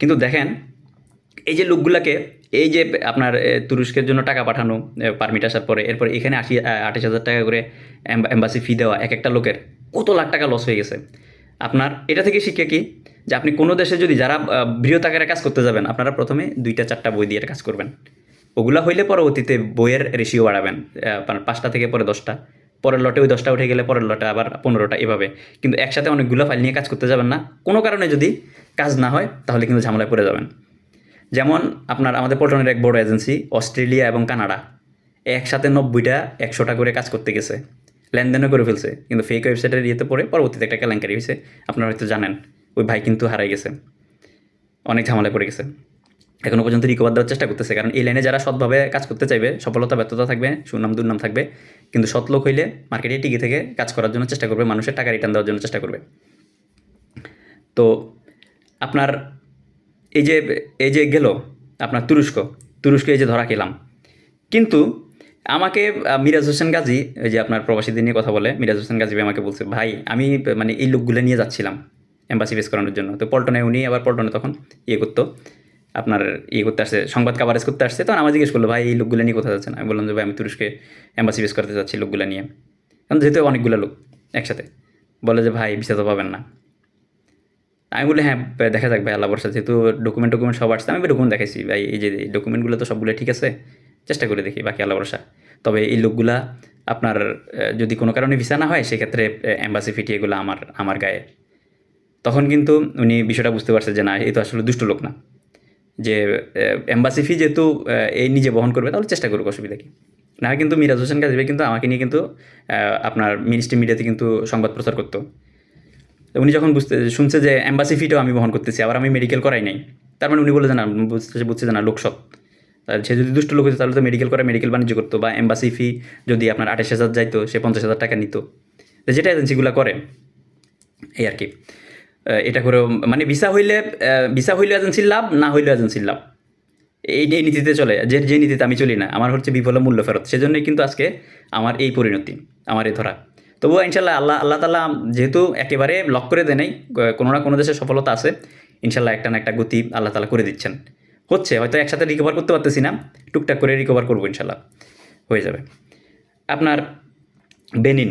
কিন্তু দেখেন, এই যে লোকগুলাকে, এই যে আপনার তুরস্কের জন্য টাকা পাঠানো, পারমিট আসার পরে, এরপর এখানে 28,000 টাকা করে এম্বাসি ফি দেওয়া, এক একটা লোকের কত লাখ টাকা লস হয়ে গেছে। আপনার এটা থেকে শিক্ষা কি, যে আপনি কোনো দেশে যদি যারা বৃহৎ আকারে কাজ করতে যাবেন, আপনারা প্রথমে 2টা 4টা বই দিয়ে কাজ করবেন। ওগুলা হইলে পরবর্তীতে বইয়ের রেশিও বাড়াবেন, আপনার 5টা থেকে পরে 10টা, পরের লটে ওই 10টা উঠে গেলে পরের লটে আবার 15টা, এভাবে। কিন্তু একসাথে অনেকগুলো ফাইল নিয়ে কাজ করতে যাবেন না। কোনো কারণে যদি কাজ না হয় তাহলে কিন্তু ঝামেলায় পড়ে যাবেন। যেমন আপনার আমাদের পল্টনের এক বড় এজেন্সি অস্ট্রেলিয়া এবং কানাডা একসাথে 90টা 100টা করে কাজ করতে গেছে, লেনদেনও করে ফেলছে, কিন্তু ফেক ওয়েবসাইটের ইয়েতে পরে পরবর্তীতে একটা কেলেঙ্কারি হয়েছে। আপনারা হয়তো জানেন, ওই ভাই কিন্তু হারাই গেছে, অনেক ঝামেলায় পড়ে গেছে। এখনও পর্যন্ত রিকভার দেওয়ার চেষ্টা করতেছে, কারণ এই লাইনে যারা সৎভাবে কাজ করতে চাইবে, সফলতা ব্যর্থতা থাকবে, সুনাম দুর্নাম থাকবে, কিন্তু সৎ লোক হইলে মার্কেটে টিকে থেকে কাজ করার জন্য চেষ্টা করবে, মানুষের টাকা রিটার্ন দেওয়ার জন্য চেষ্টা করবে। তো আপনার এই যে গেল আপনার তুরস্কে এই যে ধরা খেলাম। কিন্তু আমাকে মিরাজ হোসেন গাজী, ওই যে আপনার প্রবাসীদের নিয়ে কথা বলে, মিরাজ হোসেন গাজী ভাই আমাকে বলছে, ভাই আমি মানে এই লোকগুলো নিয়ে যাচ্ছিলাম এম্বাসি ফেস করানোর জন্য। তো পল্টনে উনি আবার পল্টনে তখন করতো, আপনার করতে আসছে, সংবাদ কাভারেজ করতে আসছে। তখন আমার জিজ্ঞেস করলো, ভাই এই লোকগুলো নিয়ে কোথায় যাচ্ছেন? আমি বললাম যে ভাই আমি তুরস্কে এম্বাসি ফেস করতে যাচ্ছি লোকগুলো নিয়ে। কারণ যেহেতু অনেকগুলো লোক একসাথে, বলে যে ভাই ভিসা তো পাবেন না। আমি বলি হ্যাঁ দেখা যাক ভাই, আল্লাহ ভরসা, যেহেতু ডকুমেন্ট সব আসছে। আমি ডকুমেন্ট দেখাইছি, ভাই এই যে ডকুমেন্টগুলো তো সবগুলো ঠিক আছে, চেষ্টা করে দেখি, বাকি আল্লাহ ভরসা। তবে এই লোকগুলা আপনার যদি কোনো কারণে ভিসা না হয়, সেক্ষেত্রে এম্বাসি ফিটি এগুলো আমার গায়ে। তখন কিন্তু উনি বিষয়টা বুঝতে পারছে যে না, এই তো আসলে দুষ্ট লোক না, যে এম্বাসি ফি যেহেতু এই নিজে বহন করবে, তাহলে চেষ্টা করুক, অসুবিধা কি। না হয় কিন্তু মিরাজ হোসেন গাজী ভাই কিন্তু আমাকে নিয়ে কিন্তু আপনার মিনিস্ট্রি মিডিয়াতে কিন্তু সংবাদ প্রচার করতো। উনি যখন শুনছে যে এম্বাসি ফিটাও আমি বহন করতেছি, আবার আমি মেডিকেল করাই নাই, তার মানে উনি বলে যে না, বুঝছে যে না লোক সৎ। সে যদি দুষ্ট লোক হতো তাহলে তো মেডিকেল বাণিজ্য করতো, বা এম্বাসি ফি যদি আপনার 28,000 যাইতো, সে 50,000 টাকা নিত, যেটা এজেন্সিগুলো করে এই আর কি। এটা করেও মানে ভিসা হইলে এজেন্সির লাভ, না হইলেও এজেন্সির লাভ। এই নীতিতে চলে, যে নীতিতে আমি চলি না, আমার হচ্ছে বিফলে মূল্য ফেরত। সেজন্যই কিন্তু আজকে আমার এই পরিণতি, আমার এই ধরা। তবুও ইনশাল্লাহ আল্লাহ তাআলা যেহেতু একেবারে লক করে দেয় নাই, কোনো না কোনো দেশে সফলতা আছে, ইনশাল্লাহ একটা না একটা গতি আল্লাহ তাআলা করে দিচ্ছেন। হচ্ছে, হয়তো একসাথে রিকভার করতে পারতেছি না, টুকটাক করে রিকভার করবো, ইনশাল্লাহ হয়ে যাবে। আপনার বেনিন,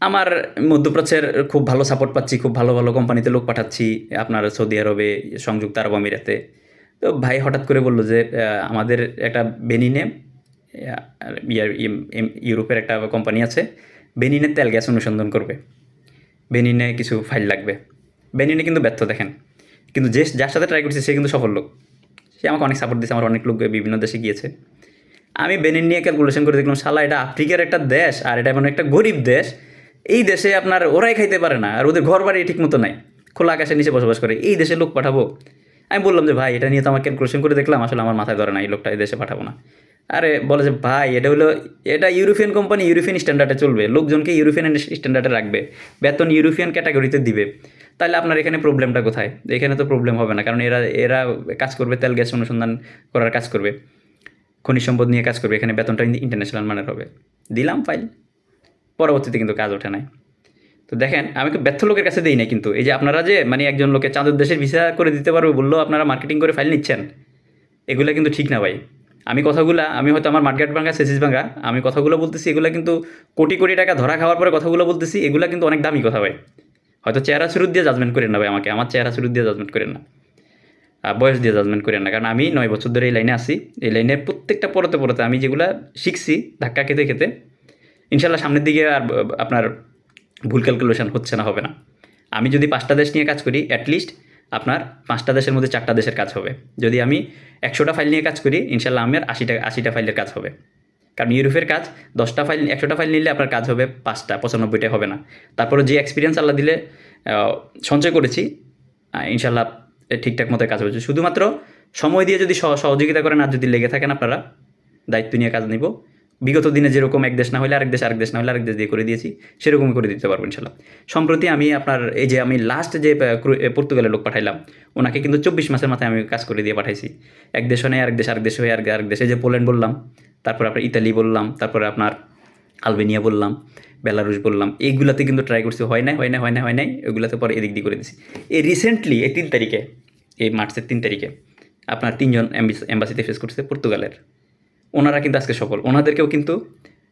আমার মধ্যপ্রাচ্যের খুব ভালো সাপোর্ট পাচ্ছি, খুব ভালো ভালো কোম্পানিতে লোক পাঠাচ্ছি, আপনার সৌদি আরবে, সংযুক্ত আরব আমিরাতে। তো ভাই হঠাৎ করে বললো যে আমাদের একটা বেনিনে ইউরোপের একটা কোম্পানি আছে, বেনিনের তেল গ্যাস অনুসন্ধান করবে। বেনিনে কিছু ফাইল লাগবে। বেনিনে কিন্তু ব্যর্থ দেখেন, কিন্তু যার সাথে ট্রাই করছি সে কিন্তু সফল লোক, সে আমাকে অনেক সাপোর্ট দিয়েছে, আমার অনেক লোক বিভিন্ন দেশে গিয়েছে। আমি বেনিন নিয়ে ক্যালকুলেশন করে দেখলাম শালা এটা আফ্রিকার একটা দেশ, আর এটা এমন একটা গরিব দেশ, এই দেশে আপনার ওরাই খাইতে পারে না, আর ওদের ঘর বাড়ি ঠিক মতো নাই, খোলা আকাশের নিচে বসবাস করে, এই দেশে লোক পাঠাবো? আমি বললাম যে ভাই এটা নিয়ে তো আমার ক্যালকুলেশন করে দেখলাম, আসলে আমার মাথায় ধরে না, এই লোকটা এই দেশে পাঠাবো না। আরে বলে যে ভাই এটা ইউরোপিয়ান কোম্পানি, ইউরোপিয়ান স্ট্যান্ডার্ডে চলবে, লোকজনকে ইউরোপিয়ান স্ট্যান্ডার্ডে রাখবে, বেতন ইউরোপিয়ান ক্যাটাগরিতে দিবে, তাহলে আপনার এখানে প্রবলেমটা কোথায়? এখানে তো প্রবলেম হবে না, কারণ এরা এরা কাজ করবে, তেল গ্যাস অনুসন্ধান করার কাজ করবে, খনিজ সম্পদ নিয়ে কাজ করবে, এখানে বেতনটা ইন্টারন্যাশনাল মানের হবে। দিলাম ফাইল, পরবর্তীতে কিন্তু কাজ ওঠে নাই। তো দেখেন আমি তো ব্যর্থ লোকের কাছে দিই নাই, কিন্তু এই যে আপনারা যে মানে একজন লোকে চাঁদের দেশের ভিসা করে দিতে পারবে বললেও আপনারা মার্কেটিং করে ফাইল নিচ্ছেন, এগুলো কিন্তু ঠিক না ভাই। আমি হয়তো আমার মার্কেট ভাঙা সেসিস ভাঙা, আমি কথাগুলো বলতেছি, এগুলো কিন্তু কোটি কোটি টাকা ধরা খাওয়ার পরে কথাগুলো বলতেছি, এগুলো কিন্তু অনেক দামি কথা ভাই। হয়তো চেহারা সুরুত দিয়ে জাজমেন্ট করেন না ভাই আমাকে, আমার চেহারা সুরুত দিয়ে জাজমেন্ট করেন না, বয়স দিয়ে জাজমেন্ট করেন না, কারণ আমি 9 বছর ধরে এই লাইনে আছি। এই লাইনে প্রত্যেকটা পড়তে পড়তে আমি যেগুলো শিখছি ধাক্কা খেতে খেতে, ইনশাল্লাহ সামনের দিকে আর আপনার ভুল ক্যালকুলেশন হচ্ছে না, হবে না। আমি যদি 5টা দেশ নিয়ে কাজ করি, অ্যাটলিস্ট আপনার 5টা দেশের মধ্যে 4টা দেশের কাজ হবে। যদি আমি 100টা ফাইল নিয়ে কাজ করি, ইনশাল্লাহ আমার 80টা ফাইলের কাজ হবে। কারণ ইউরোপের কাজ 10টা ফাইল, 100টা ফাইল নিলে আপনার কাজ হবে 5টা, 95টা হবে না। তারপরে যে এক্সপিরিয়েন্স আল্লাহ দিলে সঞ্চয় করেছি, ইনশাল্লাহ ঠিকঠাক মতো কাজ হয়েছে। শুধুমাত্র সময় দিয়ে যদি সহযোগিতা করেন, আর যদি লেগে থাকেন আপনারা, দায়িত্ব নিয়ে কাজ নিব, বিগত দিনে যেরকম এক দেশ না হলে আরেক দেশ, আরেক দেশ না হলে আরেক দেশ দিয়ে করে দিয়েছি, সেরকমই করে দিতে পারবো ইনশাল্লাহ। সম্প্রতি আমি আপনার এই যে আমি লাস্ট যে পর্তুগালের লোক পাঠাইলাম, ওনাকে কিন্তু 24 মাসের মাথায় আমি কাজ করে দিয়ে পাঠাইছি। এক দেশ নেই, আরেক দেশ, আরেক দেশ হয়ে আরেক দেশে, যে পোল্যান্ড বললাম, তারপর আপনার ইতালি বললাম, তারপরে আপনার আলবেনিয়া বললাম, বেলারুশ বললাম, এইগুলাতে কিন্তু ট্রাই করছি, হয় নাই, ওইগুলাতে পরে এদিক দিয়ে করে দিছি। এই রিসেন্টলি এই 3 তারিখে, এই মার্চের 3 তারিখে আপনার 3জন এম্বাসিতে ফেস করছে পর্তুগালের, ওনারা কিন্তু আজকে সফল। ওনাদেরকেও কিন্তু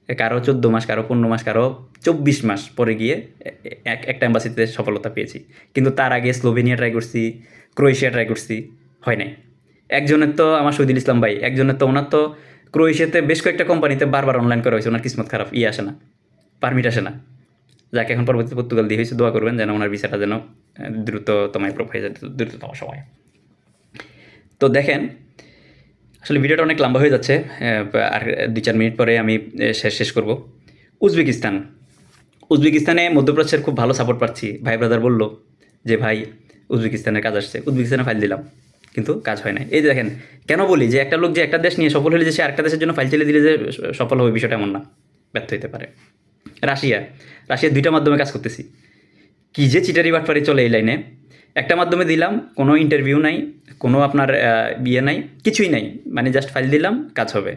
কারো 14 মাস, কারো 15 মাস, কারো 24 মাস পরে গিয়ে একটা এম্বাসিতে সফলতা পেয়েছি। কিন্তু তার আগে স্লোভেনিয়া ট্রাই করছি, ক্রোয়েশিয়া ট্রাই করছি, হয় নাই। একজনের তো আমার শহীদুল ইসলাম ভাই, একজনের তো ওনার তো ক্রোয়েশিয়াতে বেশ কয়েকটা কোম্পানিতে বারবার অনলাইন করা হয়েছে, ওনার কিসমত খারাপ, আসে না, পারমিট আসে না। যাকে এখন পরবর্তীতে পর্তুগাল দিয়ে হয়েছে, দোয়া করবেন যেন ওনার ভিসাটা যেন দ্রুততম অ্যাপ্রুভ হয়ে যায়, দ্রুততম সময়। তো দেখেন আসলে ভিডিওটা অনেক লম্বা হয়ে যাচ্ছে, আর 2-4 মিনিট পরে আমি শেষ করব। উজবেকিস্তানে মধ্যপ্রাচ্যের খুব ভালো সাপোর্ট পাচ্ছি। ভাই ব্রাদার বলল যে ভাই উজবেকিস্তানের কাজ আসছে, উজবেকিস্তানে ফাইল দিলাম, কিন্তু কাজ হয় না। এই যে দেখেন, কেন বলি যে একটা লোক যে একটা দেশ নিয়ে সফল হলে যে সে আরেকটা দেশের জন্য ফাইল চালিয়ে দিলে যে সফল হবে, বিষয়টা এমন না, ব্যর্থ হতে পারে। রাশিয়া 2টা মাধ্যমে কাজ করতেছি, কী যে চিটারি বাটপারি চলে এই লাইনে। একটা মাধ্যমে দিলাম, কোনো ইন্টারভিউ নাই, কোনো আপনার বিয়ে নাই, কিছুই নাই, মানে জাস্ট ফাইল দিলাম, কাজ হবে।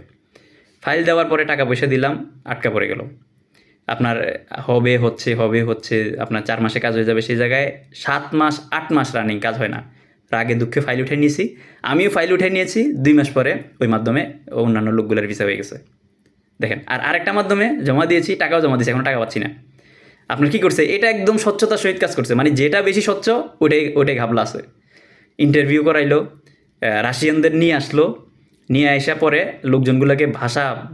ফাইল দেওয়ার পরে টাকা পয়সা দিলাম, আটকা পড়ে গেল। আপনার হচ্ছে আপনার 4 মাসে কাজ হয়ে যাবে, সেই জায়গায় 7 মাস 8 মাস রানিং কাজ হয় না। রাগে দুঃখে ফাইল উঠে নিয়েছি, আমিও ফাইল উঠে নিয়েছি, 2 মাস পরে ওই মাধ্যমে অন্যান্য লোকগুলোর ভিসা হয়ে গেছে। দেখেন, আর আরেকটা মাধ্যমে জমা দিয়েছি, টাকাও জমা দিয়েছি, এখন টাকা পাচ্ছি না। আপনার কী করছে? এটা একদম স্বচ্ছতার সহিত কাজ করছে, মানে যেটা বেশি স্বচ্ছ ওটাই ঘাবলা আছে। ইন্টারভিউ করাইলো, রাশিয়ানদের নিয়ে আসলো, নিয়ে আসা পরে লোকজনগুলোকে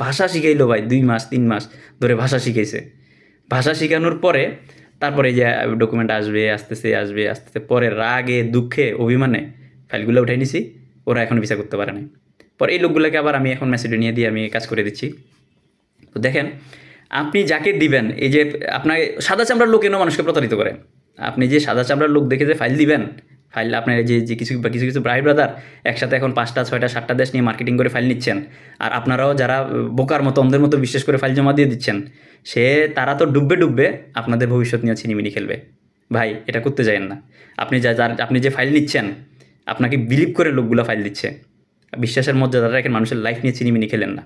ভাষা শিখাইলো ভাই, 2 মাস 3 মাস ধরে ভাষা শিখাইছে। ভাষা শেখানোর পরে তারপরে যে ডকুমেন্ট আসতেছে পরে রাগে দুঃখে অভিমানে ফাইলগুলো উঠাই নিছি, ওরা এখন ভিসা করতে পারে না। পরে এই লোকগুলোকে আবার আমি এখন ম্যাসেডোনিয়া দিয়ে আমি কাজ করে দিচ্ছি। তো দেখেন, আপনি যাকে দিবেন, এই যে আপনার সাদা চামড়ার লোক এনে মানুষকে প্রতারিত করে, আপনি যে সাদা চামড়ার লোক দেখে যে ফাইল দিবেন, ফাইল আপনার যে কিছু ভাই ব্রাদার একসাথে এখন 5টা 6টা 7টা দেশ নিয়ে মার্কেটিং করে ফাইল নিচ্ছেন, আর আপনারাও যারা বোকার মতো অন্ধের মতো বিশ্বাস করে ফাইল জমা দিয়ে দিচ্ছেন, তারা তো ডুববে আপনাদের ভবিষ্যৎ নিয়ে ছিনিমিনি খেলবে। ভাই এটা করতে যাবেন না। আপনি যে ফাইল নিচ্ছেন, আপনাকে বিলিভ করে লোকগুলো ফাইল দিচ্ছে, বিশ্বাসের মর্যাদা রাখেন, মানুষের লাইফ নিয়ে ছিনিমিনি খেলেন না।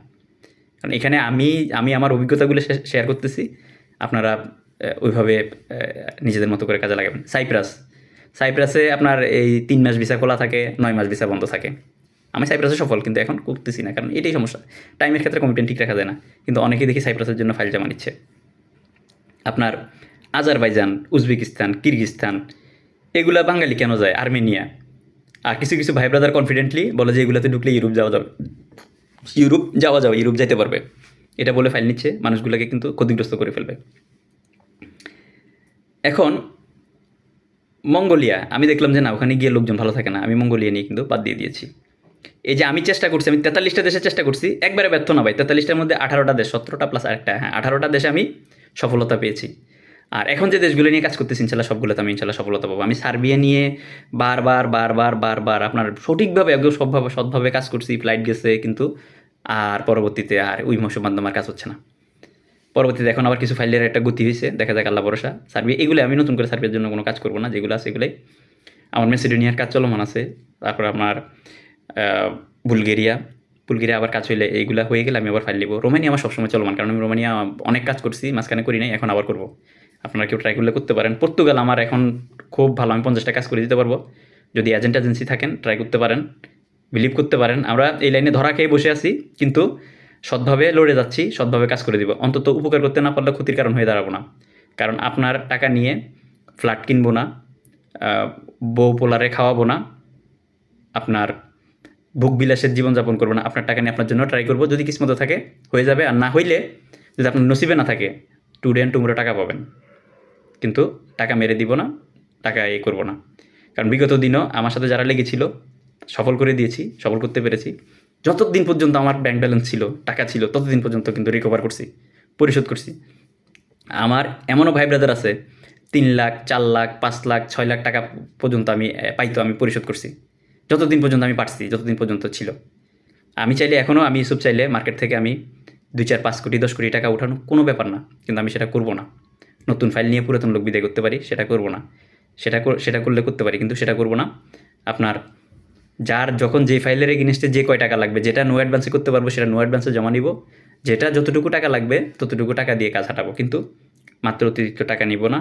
কারণ এখানে আমি আমার অভিজ্ঞতাগুলো শেয়ার করতেছি, আপনারা ওইভাবে নিজেদের মতো করে কাজে লাগাবেন। সাইপ্রাসে আপনার এই 3 মাস ভিসা খোলা থাকে, 9 মাস ভিসা বন্ধ থাকে। আমি সাইপ্রাসে সফল, কিন্তু এখন করতেছি না, কারণ এটাই সমস্যা, টাইমের ক্ষেত্রে কমিটমেন্ট ঠিক রাখা যায় না। কিন্তু অনেকেই দেখি সাইপ্রাসের জন্য ফাইল জমা নিচ্ছে। আপনার আজারবাইজান, উজবেকিস্তান, কিরগিস্তান, এগুলা বাঙালি কেন যায়? আর্মেনিয়া। আর কিছু ভাই ব্রাদার কনফিডেন্টলি বলে যে এগুলোতে ঢুকলে ইউরোপ যাওয়া যাবে, ইউরোপ যাইতে পারবে, এটা বলে ফাইল নিচ্ছে, মানুষগুলোকে কিন্তু ক্ষতিগ্রস্ত করে ফেলবে। এখন মঙ্গোলিয়া আমি দেখলাম যে না, ওখানে গিয়ে লোকজন ভালো থাকে না, আমি মঙ্গোলিয়া নিয়ে কিন্তু বাদ দিয়ে দিয়েছি। এই যে আমি চেষ্টা করছি, আমি 43টা দেশে চেষ্টা করছি, একবারে ব্যর্থ না ভাই। 43টার মধ্যে 18টা দেশ, 17টা প্লাস আরেকটা, হ্যাঁ 18টা দেশে আমি সফলতা পেয়েছি। আর এখন যে দেশগুলো নিয়ে কাজ করতেছি ইনশাল্লাহ সবগুলোতে আমি ইনশাল্লাহ সফলতা পাবো। আমি সার্বিয়া নিয়ে বারবার বারবার বারবার আপনার সঠিকভাবে একদম সৎভাবে কাজ করছি, ফ্লাইট গেছে কিন্তু, আর পরবর্তীতে আর ওই মৌসুম আমার কাজ হচ্ছে না। পরবর্তীতে এখন আবার কিছু ফাইলের একটা গতি হয়েছে, দেখা যাক আল্লাহ ভরসা। সার্বিয়া এগুলো আমি নতুন করে সার্বিয়ার জন্য কোনো কাজ করবো না, যেগুলো আছে এগুলোই। আমার মেসিডোনিয়ার কাজ চলমান আছে, তারপর আপনার বুলগেরিয়া বুলগেরিয়া আবার কাজ হইলে এইগুলা হয়ে গেলে আমি আবার ফাইল নিব। রোমানিয়া আমার সবসময় চলমান, কারণ আমি রোমানিয়া অনেক কাজ করছি, মাঝখানে করি নাই, এখন আবার করবো। আপনারা কেউ ট্রাই করলে করতে পারেন। পর্তুগাল আমার এখন খুব ভালো, আমি 50টা কাজ করে দিতে পারবো। যদি এজেন্সি থাকেন ট্রাই করতে পারেন, বিলিভ করতে পারেন। আমরা এই লাইনে ধরা খেয়ে বসে আছি, কিন্তু সৎভাবে লড়ে যাচ্ছি, সৎভাবে কাজ করে দিব। অন্তত উপকার করতে না পারলে ক্ষতির কারণ হয়ে দাঁড়াবো না। কারণ আপনার টাকা নিয়ে ফ্ল্যাট কিনবো না, বউ পোলারে খাওয়াবো না, আপনার ভোগ বিলাসের জীবনযাপন করবো না। আপনার টাকা নিয়ে আপনার জন্য ট্রাই করবো, যদি কিসমতো থাকে হয়ে যাবে, আর না হইলে যদি আপনার নসিবে না থাকে টুডে অ্যান্ড টুমোরো টাকা পাবেন, কিন্তু টাকা মেরে দিব না, টাকা করবো না। কারণ বিগত দিনও আমার সাথে যারা লেগেছিল সফল করে দিয়েছি, সফল করতে পেরেছি। যতদিন পর্যন্ত আমার ব্যাংক ব্যালেন্স ছিল, টাকা ছিল, ততদিন পর্যন্ত কিন্তু রিকভার করছি, পরিশোধ করছি। আমার এমনও ভাই ব্রাদার আছে 3 লাখ, 4 লাখ, 5 লাখ, 6 লাখ টাকা পর্যন্ত আমি পাইতো, আমি পরিশোধ করছি। যতদিন পর্যন্ত আমি পারছি, যতদিন পর্যন্ত ছিল। আমি চাইলে এখনও, আমি ইউসুফ চাইলে মার্কেট থেকে আমি 2, 4, 5 কোটি 10 কোটি টাকা উঠানো কোনো ব্যাপার না, কিন্তু আমি সেটা করবো না। নতুন ফাইল নিয়ে পুরাতন লোক বিদায় করতে পারি, সেটা করবো না। সেটা করলে করতে পারি, কিন্তু সেটা করবো না। আপনার যার যখন যে ফাইলের এগেনস্টে যে কয় টাকা লাগবে, যেটা নো অ্যাডভান্সে করতে পারবো সেটা নো অ্যাডভান্সে জমা নিব, যেটা যতটুকু টাকা লাগবে ততটুকু টাকা দিয়ে কাজ হাঁটাবো, কিন্তু মাত্র অতিরিক্ত টাকা নিব না,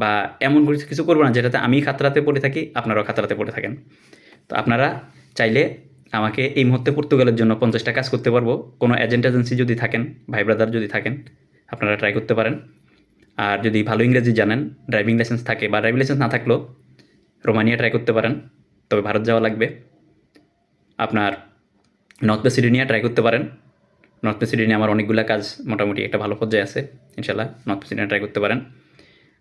বা এমন কিছু করবো না যেটাতে আমি খাতরাতে পড়ে থাকি, আপনারাও খাতরাতে পড়ে থাকেন। তো আপনারা চাইলে আমাকে এই মুহূর্তে পর্তুগালের জন্য 50টা কাজ করতে পারবো। কোনো এজেন্সি যদি থাকেন, ভাই ব্রাদার যদি থাকেন, আপনারা ট্রাই করতে পারেন। আর যদি ভালো ইংরেজি জানেন, ড্রাইভিং লাইসেন্স থাকে, বা ড্রাইভিং লাইসেন্স না থাকলেও রোমানিয়া ট্রাই করতে পারেন, তবে ভারত যাওয়া লাগবে। আপনার নর্থ মেসিডোনিয়া ট্রাই করতে পারেন। নর্থ মেসিডোনিয়া আমার অনেকগুলো কাজ মোটামুটি একটা ভালো পর্যায়ে আছে, ইনশাল্লাহ নর্থ মেসিডোনিয়া ট্রাই করতে পারেন।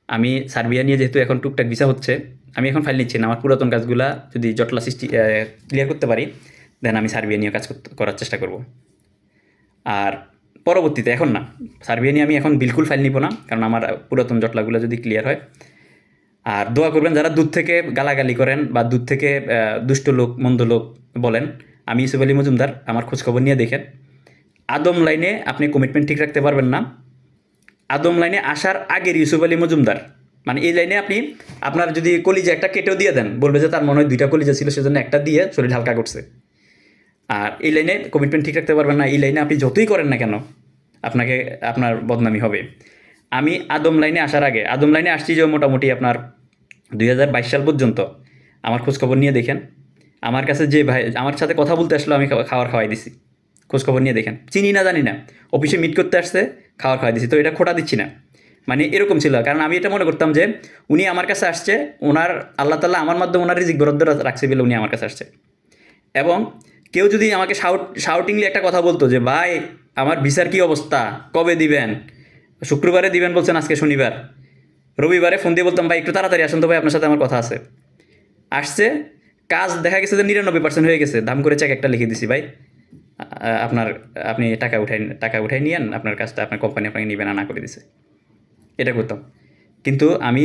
আমি সার্বিয়া নিয়ে যেহেতু এখন টুকটাক ভিসা হচ্ছে, আমি এখন ফাইল নিচ্ছি না। আমার পুরাতন কাজগুলা যদি জটলা সৃষ্টি ক্লিয়ার করতে পারি, দেন আমি সার্বিয়া নিয়ে কাজ করার চেষ্টা করব। আর পরবর্তীতে, এখন না, সার্বিয়া নিয়ে আমি এখন বিলকুল ফাইল নিব না, কারণ আমার পুরাতন জটলাগুলো যদি ক্লিয়ার হয়। আর দোয়া করবেন যারা দূর থেকে গালাগালি করেন বা দূর থেকে দুষ্ট লোক, মন্দ লোক বলেন, আমি ইউসুফ আলী মজুমদার, আমার খোঁজখবর নিয়ে দেখেন। আদম লাইনে আপনি কমিটমেন্ট ঠিক রাখতে পারবেন না। আদম লাইনে আসার আগের ইউসুফ আলী মজুমদার, মানে এই লাইনে আপনি আপনার যদি কলিজা একটা কেটেও দিয়ে দেন, বলবে যে তার মনে হয় 2টা কলিজা ছিল, সেজন্য একটা দিয়ে শরীর হালকা করছে। আর এই লাইনে কমিটমেন্ট ঠিক রাখতে পারবেন না। এই লাইনে আপনি যতই করেন না কেন, আপনার বদনামি হবে। আমি আদম লাইনে আসার আগে, আদম লাইনে আসছি যে মোটামুটি আপনার 2022 সাল পর্যন্ত। আমার খোঁজখবর নিয়ে দেখেন, আমার কাছে যে ভাই আমার সাথে কথা বলতে আসলো, আমি খাওয়াই দিছি। খোঁজখবর নিয়ে দেখেন, চিনি না জানি না, অফিসে মিট করতে আসছে, খাওয়াই দিছি। তো এটা খোটা দিচ্ছি না, মানে এরকম ছিল। কারণ আমি এটা মনে করতাম যে উনি আমার কাছে আসছে, ওনার আল্লাহ তাআলা আমার মাধ্যমে ওনার রিজিক বরাদ্দ রাখছে বলে উনি আমার কাছে আসছে। এবং কেউ যদি আমাকে শাউটিংলি একটা কথা বলতো যে ভাই আমার ভিসার কী অবস্থা, কবে দিবেন, শুক্রবারে দিবেন বলছেন, আজকে শনিবার, রবিবারে ফোন দিয়ে বলতাম ভাই একটু তাড়াতাড়ি আসুন তো ভাই, আপনার সাথে আমার কথা আছে। আসছে, কাজ দেখা গেছে যে 99% হয়ে গেছে, দাম করে চেক একটা লিখে দিছি, ভাই আপনি টাকা উঠাই নিয়েন, আপনার কাজটা আপনার কোম্পানি আপনাকে নিবে না করে দিছে। এটা করতাম। কিন্তু আমি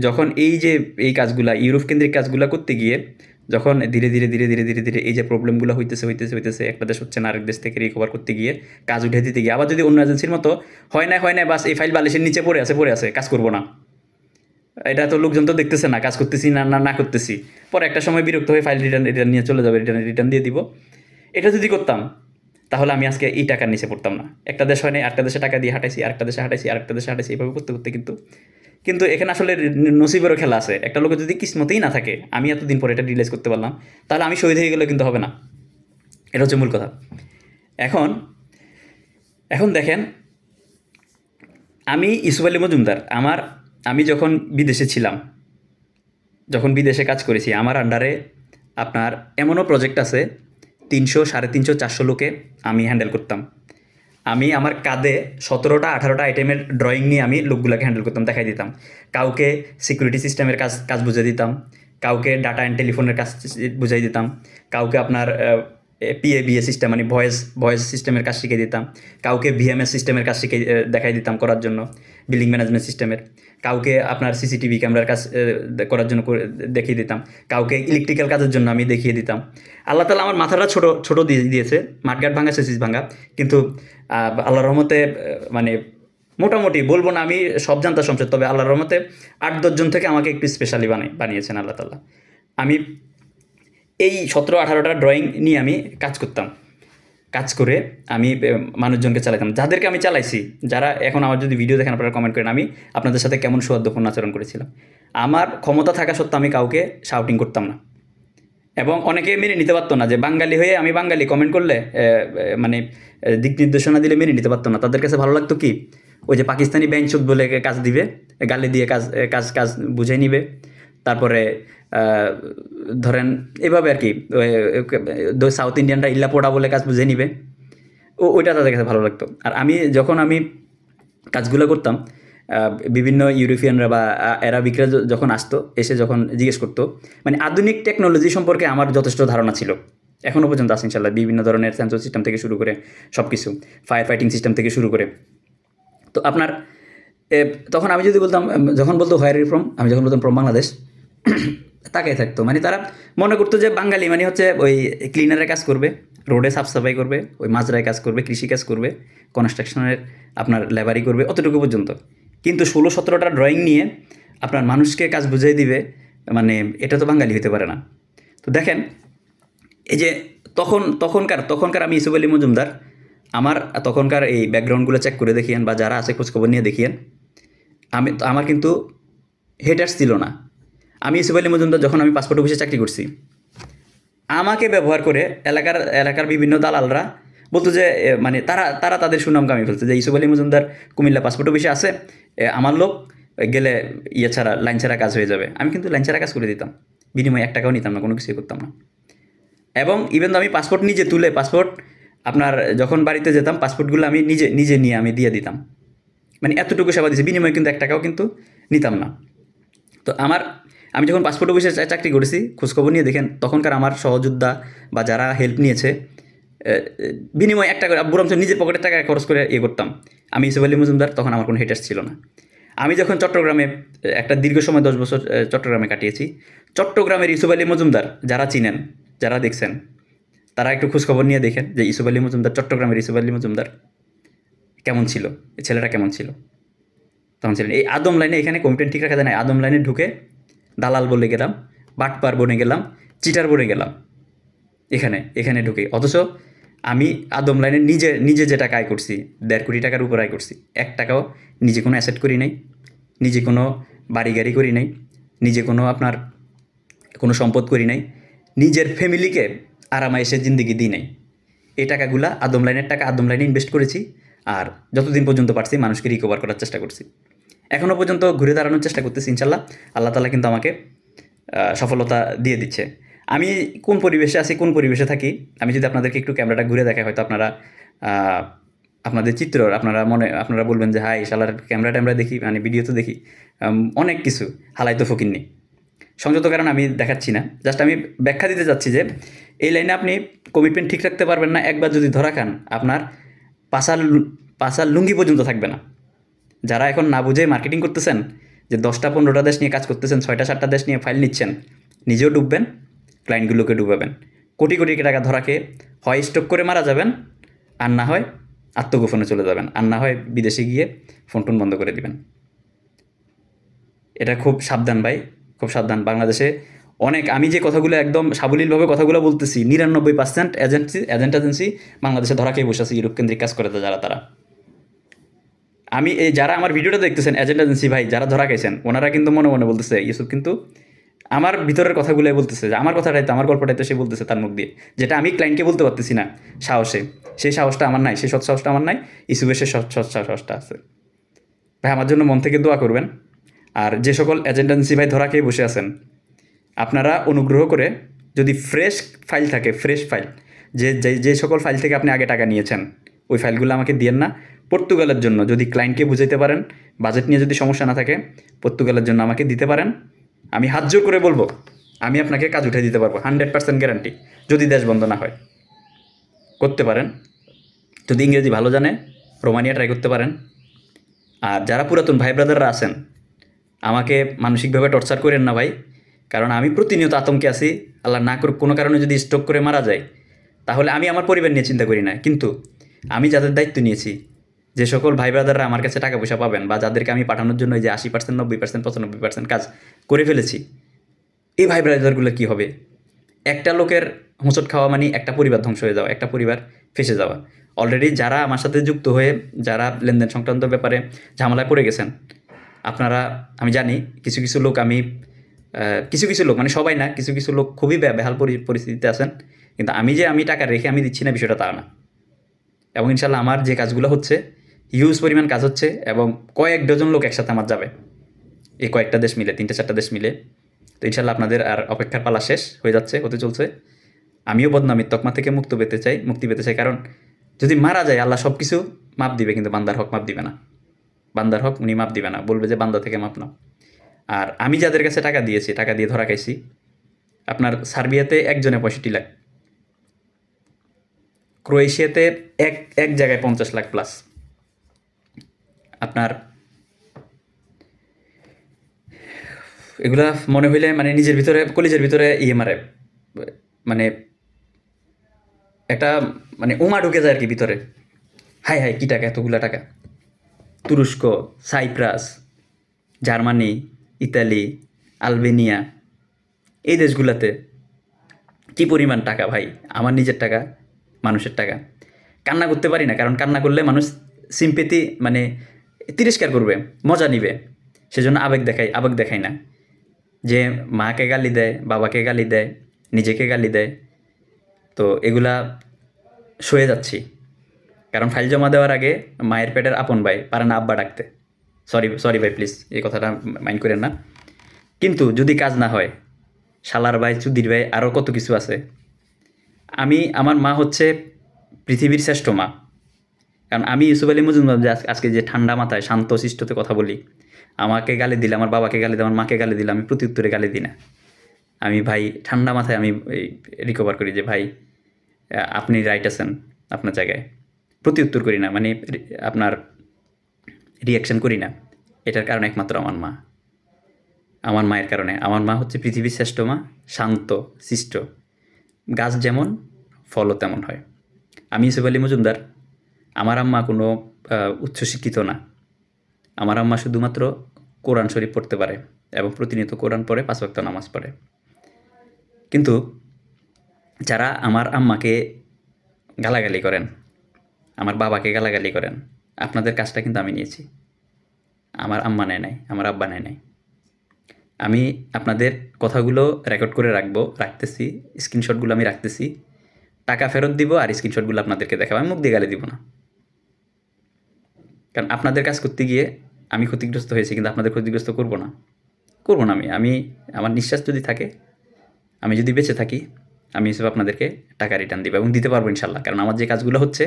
যখন এই কাজগুলা, ইউরোপ কেন্দ্রিক কাজগুলা করতে গিয়ে, যখন ধীরে ধীরে ধীরে ধীরে ধীরে ধীরে এই যে প্রবলেমগুলো হইতেছে, একটা দেশ হচ্ছে না আরেক দেশ থেকে রিকভার করতে গিয়ে, কাজ উঠে দিতে গিয়ে, আবার যদি অন্য এজেন্সির মতো হয় না, বাস এই ফাইল বালিশের নিচে পড়ে আছে, কাজ করবো না, এটা তো লোকজন তো দেখতেছে না, কাজ করতেছি না করতেছি, পরে একটা সময় বিরক্ত হয়ে ফাইল রিটার্ন নিয়ে চলে যাবে, রিটার্ন দিয়ে দিব। এটা যদি করতাম, তাহলে আমি আজকে এই টাকার নিচে পড়তাম না। একটা দেশ হয় না, আরেকটা দেশে টাকা দিয়ে হাঁটাইছি, আরেকটা দেশে হাঁটাইছি, এইভাবে করতে করতে কিন্তু এখানে আসলে নসিবেরও খেলা আছে। একটা লোকের যদি কিসমতেই না থাকে, আমি এতদিন পরে এটা রিয়েলাইজ করতে পারলাম, তাহলে আমি শহীদ হয়ে গেলে কিন্তু হবে না। এটা হচ্ছে মূল কথা। এখন দেখেন, আমি ইউসুফ আলী মজুমদার, আমি যখন বিদেশে ছিলাম, যখন বিদেশে কাজ করেছি, আমার আন্ডারে আপনার এমনও প্রজেক্ট আছে 300, 350, 400 লোকে আমি হ্যান্ডেল করতাম। আমি আমার কাঁধে 17টা 18টা আইটেমের ড্রয়িং নিয়ে আমি লোকগুলোকে হ্যান্ডেল করতাম, দেখাই দিতাম। কাউকে সিকিউরিটি সিস্টেমের কাজ কাজ বুঝিয়ে দিতাম, কাউকে ডাটা অ্যান্ড টেলিফোনের কাজ বুঝাই দিতাম, কাউকে আপনার পিএবিএ সিস্টেম মানে ভয়েস ভয়েস সিস্টেমের কাজ শিখিয়ে দিতাম, কাউকে ভিএমএস সিস্টেমের কাজ শিখে দেখাই দিতাম করার জন্য, বিলিং ম্যানেজমেন্ট সিস্টেমের, কাউকে আপনার সিসিটিভি ক্যামেরার কাজ করার জন্য দেখিয়ে দিতাম, কাউকে ইলেকট্রিক্যাল কাজের জন্য আমি দেখিয়ে দিতাম। আল্লাহ তালা আমার মাথাটা ছোটো ছোটো দিয়ে দিয়েছে, মাঠঘাট ভাঙা সেসিস ভাঙা, কিন্তু আল্লাহর রহমতে মানে মোটামুটি বলবো না আমি সব জানতাম সংসদ, তবে আল্লাহর রহমতে 8-10 জন থেকে আমাকে একটু স্পেশালি বানিয়েছেন আল্লাহ তাআলা। আমি এই 17-18টা ড্রয়িং নিয়ে আমি কাজ করতাম, কাজ করে আমি মানুষজনকে চালাতাম, যাদেরকে আমি চালাইছি, যারা এখন আমার যদি ভিডিও দেখেন আপনারা কমেন্ট করেন আমি আপনাদের সাথে কেমন সৌহার্দ্যপূর্ণ আচরণ করেছিলাম। আমার ক্ষমতা থাকা সত্ত্বেও আমি কাউকে শাউটিং করতাম না, এবং অনেকে মেনে নিতে পারতো না যে বাঙালি হয়ে আমি বাঙালি কমেন্ট করলে মানে দিক নির্দেশনা দিলে মেনে নিতে পারতো না। তাদের কাছে ভালো লাগতো কি, ওই যে পাকিস্তানি বেঞ্চুদ বলে কাজ দিবে, গালি দিয়ে কাজ কাজ কাজ বুঝে নিবে, তারপরে ধরেন এভাবে আর কি, সাউথ ইন্ডিয়ানরা ইল্লা পোড়া বলে কাজ বুঝে নিবে, ওইটা তাদের কাছে ভালো লাগতো। আর যখন আমি কাজগুলো করতাম, বিভিন্ন ইউরোপিয়ানরা বা অ্যারাবিকরা যখন আসতো, এসে যখন জিজ্ঞেস করতো, মানে আধুনিক টেকনোলজি সম্পর্কে আমার যথেষ্ট ধারণা ছিল, এখনও পর্যন্ত আছে ইনশাল্লাহ, বিভিন্ন ধরনের সেন্সর সিস্টেম থেকে শুরু করে সব কিছু, ফায়ার ফাইটিং সিস্টেম থেকে শুরু করে। তো আপনার তখন আমি যদি বলতাম, যখন বলতো হোয়ার ইউ ফ্রম, আমি যখন বলতাম ফ্রম বাংলাদেশ, তাকাই থাকতো, মানে তারা মনে করতো যে বাঙালি মানে হচ্ছে ওই ক্লিনারের কাজ করবে, রোডে সাফ সাফাই করবে, ওই মাজরায় কাজ করবে, কৃষি কাজ করবে, কনস্ট্রাকশনের আপনার লেবারি করবে, অতটুকু পর্যন্ত। কিন্তু 16-17টা ড্রয়িং নিয়ে আপনার মানুষকে কাজ বুঝিয়ে দিবে, মানে এটা তো বাঙালি হতে পারে না। তো দেখেন এই যে তখনকার আমি ইউসুফ আলী মজুমদার, আমার তখনকার এই ব্যাকগ্রাউন্ডগুলো চেক করে দেখিয়েন, বা যারা আছে খোঁজখবর নিয়ে দেখিয়েন, আমার কিন্তু হেটার্স ছিল না। আমি ইউসুফ আলী মজুমদার যখন আমি পাসপোর্ট অফিসে চাকরি করছি, আমাকে ব্যবহার করে এলাকার বিভিন্ন দালালরা বলতো যে মানে তারা তাদের সুনাম কামিয়ে ফেলতো, যে ইউসুফ আলী মজুমদার কুমিল্লা পাসপোর্ট অফিসে আছে, আমার লোক গেলে লাইন ছাড়া কাজ হয়ে যাবে। আমি কিন্তু লাইন ছাড়া কাজ করে দিতাম, বিনিময়ে 1 টাকাও নিতাম না, কোনো কিছুই করতাম না। এবং ইভেন আমি পাসপোর্ট নিজে তুলে, পাসপোর্ট আপনার যখন বাড়িতে যেতাম, পাসপোর্টগুলো আমি নিজে নিয়ে আমি দিয়ে দিতাম, মানে এতটুকু সেবা দিয়েছি, বিনিময়ে কিন্তু 1 টাকাও কিন্তু নিতাম না। তো আমি যখন পাসপোর্ট অফিসে চাকরি করেছি, খোঁজখবর নিয়ে দেখেন তখনকার আমার সহযোদ্ধা বা যারা হেল্প নিয়েছে, বিনিময়ে 1 টাকা বরঞ্চ নিজের পকেটের টাকা খরচ করে করতাম। আমি ইউসুফ আলী মজুমদার, তখন আমার কোনো হেটার্স ছিল না। আমি যখন চট্টগ্রামে একটা দীর্ঘ সময় 10 বছর চট্টগ্রামে কাটিয়েছি, চট্টগ্রামের ইউসুফ আলী মজুমদার যারা চিনেন, যারা দেখছেন, তারা একটু খোঁজখবর নিয়ে দেখেন যে ইউসুফ আলী মজুমদার, চট্টগ্রামের ইউসুফ আলী মজুমদার কেমন ছিল, এই ছেলেটা কেমন ছিল তখন ছিলেন। এই আদম লাইনে, এখানে কমিটেন্ট ঠিক রাখা যায় না, আদম লাইনে ঢুকে দালাল বলে গেলাম, বাটপার বনে গেলাম, চিটার বনে গেলাম এখানে ঢুকে। অথচ আমি আদম লাইনে নিজে যে টাকা আয় করছি, 1.5 কোটি টাকার উপর আয় করছি, 1 টাকাও নিজে কোনো অ্যাসেট করি নাই, নিজে কোনো বাড়ি গাড়ি করি নাই, নিজে কোনো আপনার কোনো সম্পদ করি নাই, নিজের ফ্যামিলিকে আরামায়েশের জিন্দিগি দিই নাই। এই টাকাগুলা আদম লাইনের টাকা, আদম লাইনে ইনভেস্ট করেছি, আর যতদিন পর্যন্ত পারছি মানুষকে রিকভার করার চেষ্টা করছি। এখনও পর্যন্ত ঘুরে দাঁড়ানোর চেষ্টা করতেছি, ইনশাল্লাহ আল্লাহ তাআলা কিন্তু আমাকে সফলতা দিয়ে দিচ্ছে। আমি কোন পরিবেশে আছি, কোন পরিবেশে থাকি, আমি যদি আপনাদেরকে একটু ক্যামেরাটা ঘুরে দেখাই, হয়তো আপনারা আপনাদের চিত্র আপনারা বলবেন যে হাই শালার ক্যামেরা ট্যামেরা দেখি, মানে ভিডিও তো দেখি অনেক কিছু, হালাই তো ফকির নেই। সংযত কারণ আমি দেখাচ্ছি না, জাস্ট আমি ব্যাখ্যা দিতে চাচ্ছি যে এই লাইনে আপনি কমিটমেন্ট ঠিক রাখতে পারবেন না, একবার যদি ধরা খান আপনার পাশার লুঙ্গি পর্যন্ত থাকবে না। যারা এখন না বুঝে মার্কেটিং করতেছেন, যে 10টা-15টা দেশ নিয়ে কাজ করতেছেন, 6টা-7টা দেশ নিয়ে ফাইল নিচ্ছেন, নিজেও ডুববেন, ক্লায়েন্টগুলোকে ডুবাবেন, কোটি কোটি টাকা ধরা খেয়ে হয় স্টক করে মারা যাবেন, আর না হয় আত্মগোপনে চলে যাবেন, আর না হয় বিদেশে গিয়ে ফোন টোন বন্ধ করে দিবেন। এটা খুব সাবধান ভাই, খুব সাবধান। বাংলাদেশে অনেক, আমি যে কথাগুলো একদম সাবলীলভাবে কথাগুলো বলতেছি, 99% এজেন্ট এজেন্সি বাংলাদেশে ধরা খেয়ে বসে আছে, ইউরোপ কেন্দ্রিক কাজ করে যারা, তারা। আমি যারা আমার ভিডিওটা দেখতেছেন, এজেন্ট এজেন্সি ভাই যারা ধরা খাইছেন, ওনারা কিন্তু মনে মনে বলতেছে ইউসুফ কিন্তু আমার ভিতরের কথাগুলোই বলতেছে, যে আমার কথাটাই তো, আমার গল্পটাই তো সে বলতেছে তার মুখ দিয়ে, যেটা আমি ক্লায়েন্টকে বলতে পারতেছি না সাহসে। সেই সাহসটা আমার নাই, সেই সৎ সাহসটা আমার নাই, ইউসুফের সে সৎ সাহসটা আছে। ভাই আমার জন্য মন থেকে দোয়া করবেন। আর যে সকল এজেন্ট এজেন্সি ভাই ধরা খেয়ে বসে আছেন, আপনারা অনুগ্রহ করে, যদি ফ্রেশ ফাইল থাকে, ফ্রেশ ফাইল, যে সকল ফাইল থেকে আপনি আগে টাকা নিয়েছেন, ওই ফাইলগুলো আমাকে দিয়েন না। পর্তুগালের জন্য যদি ক্লায়েন্টকে বুঝাইতে পারেন, বাজেট নিয়ে যদি সমস্যা না থাকে, পর্তুগালের জন্য আমাকে দিতে পারেন। আমি হাত জোর করে বলবো, আমি আপনাকে কাজ উঠে দিতে পারবো, 100% গ্যারান্টি, যদি দেশ বন্ধ না হয়। করতে পারেন। যদি ইংরেজি ভালো জানে, রোমানিয়া ট্রাই করতে পারেন। আর যারা পুরাতন ভাই ব্রাদাররা আছেন, আমাকে মানসিকভাবে টর্চার করেন না ভাই, কারণ আমি প্রতিনিয়ত আতঙ্কে আছি। আল্লাহ না করুক কোনো কারণে যদি স্ট্রোক করে মারা যায়, তাহলে আমি আমার পরিবার নিয়ে চিন্তা করি না, কিন্তু আমি যাদের দায়িত্ব নিয়েছি, যে সকল ভাই ব্রাদাররা আমার কাছে টাকা পয়সা পাবেন, বা যাদেরকে আমি পাঠানোর জন্য এই যে 80%, 90%, 95% কাজ করে ফেলেছি, এই ভাই ব্রাদারগুলো কী হবে? একটা লোকের হোঁচট খাওয়া মানে একটা পরিবার ধ্বংস হয়ে যাওয়া, একটা পরিবার ফেসে যাওয়া। অলরেডি যারা আমার সাথে যুক্ত হয়ে, যারা লেনদেন সংক্রান্ত ব্যাপারে ঝামেলায় পড়ে গেছেন, আপনারা, আমি জানি কিছু কিছু লোক, কিছু কিছু লোক, মানে সবাই না, কিছু কিছু লোক খুবই বেহাল পরিস্থিতিতে আছেন, কিন্তু আমি টাকা রেখে আমি দিচ্ছি না, বিষয়টা তা না। এবং ইনশাল্লাহ আমার যে কাজগুলো হচ্ছে, হিউজ পরিমাণ কাজ হচ্ছে, এবং কয়েক ডজন লোক একসাথে আমার যাবে, এই কয়েকটা দেশ মিলে, 3-4টা দেশ মিলে। তো ইনশাল্লাহ আপনাদের আর অপেক্ষার পালা শেষ হয়ে যাচ্ছে, হতে চলছে। আমিও বদনামির তকমা থেকে মুক্তি পেতে চাই, কারণ যদি মারা যায়, আল্লাহ সব কিছু মাপ দিবে, কিন্তু বান্দার হক মাপ দিবে না। বান্দার হক উনি মাপ দিবে না, বলবে যে বান্দা থেকে মাপ নাও। আর আমি যাদের কাছে টাকা দিয়েছি, টাকা দিয়ে ধরা খাইছি, আপনার সার্বিয়াতে একজনে 65 লাখ, ক্রোয়েশিয়াতে এক জায়গায় 50 লাখ প্লাস, আপনার এগুলা মনে হইলে মানে নিজের ভিতরে, কলিজের ভিতরে মারে, মানে একটা মানে উমা ঢুকে যায় আর কি ভিতরে। হাই হাই, কী টাকা, এতগুলা টাকা! তুরস্ক, সাইপ্রাস, জার্মানি, ইতালি, আলবেনিয়া, এই দেশগুলোতে কী পরিমাণ টাকা ভাই! আমার নিজের টাকা, মানুষের টাকা। কান্না করতে পারি না, কারণ কান্না করলে মানুষ সিম্পেথি, মানে তিরস্কার করবে, মজা নিবে, সেজন্য আবেগ দেখাই না। যে মাকে গালি দেয়, বাবাকে গালি দেয়, নিজেকে গালি দেয়, তো এগুলা সয়ে যাচ্ছি। কারণ ফাইল জমা দেওয়ার আগে মায়ের পেটের আপন ভাই পারে না আব্বা ডাকতে। সরি ভাই, প্লিজ এই কথাটা মাইন্ড করেন না। কিন্তু যদি কাজ না হয়, শালার ভাই, চুদির ভাই, আরও কত কিছু আছে। আমার মা হচ্ছে পৃথিবীর শ্রেষ্ঠ মা। কারণ আমি ইউসুফ আলী মজুমদার যে আজকে যে ঠান্ডা মাথায় শান্ত শিষ্টতে কথা বলি, আমাকে গালি দিলে, আমার বাবাকে গালি দিলে, আমার মাকে গালি দিলে, আমি প্রতি উত্তরে গালি দিই না। আমি ভাই ঠান্ডা মাথায় আমি রিকভার করি যে ভাই আপনি রাইট আছেন আপনার জায়গায়, প্রতি উত্তর করি না, মানে আপনার রিয়াকশান করি না। এটার কারণ একমাত্র আমার মা, আমার মায়ের কারণে। আমার মা হচ্ছে পৃথিবীর শ্রেষ্ঠ মা, শান্ত শিষ্ট। গাছ যেমন, ফলও তেমন হয়। আমি ইউসুফ আলী মজুমদার, আমার আম্মা কোনো উচ্চশিক্ষিত না। আমার আম্মা শুধুমাত্র কোরআন শরীফ পড়তে পারে এবং প্রতিনিয়ত কোরআন পড়ে, 5 ওয়াক্ত নামাজ পড়ে। কিন্তু যারা আমার আম্মাকে গালাগালি করেন, আমার বাবাকে গালাগালি করেন, আপনাদের কাজটা কিন্তু আমি নিয়েছি। আমার আম্মা নেয় নাই, আমার আব্বা নেয় নাই। আমি আপনাদের কথাগুলো রেকর্ড করে রাখতেছি, স্ক্রিনশটগুলো আমি রাখতেছি। টাকা ফেরত দিব আর স্ক্রিনশটগুলো আপনাদেরকে দেখাবো, আমি মুখ দিয়ে গালি দিব না। কারণ আপনাদের কাজ করতে গিয়ে আমি ক্ষতিগ্রস্ত হয়েছি, কিন্তু আপনাদের ক্ষতিগ্রস্ত করব না আমি আমার নিঃশ্বাস যদি থাকে, আমি যদি বেঁচে থাকি, আমি হিসেবে আপনাদেরকে টাকা রিটার্ন দিব এবং দিতে পারবো ইনশাল্লাহ। কারণ আমার যে কাজগুলো হচ্ছে,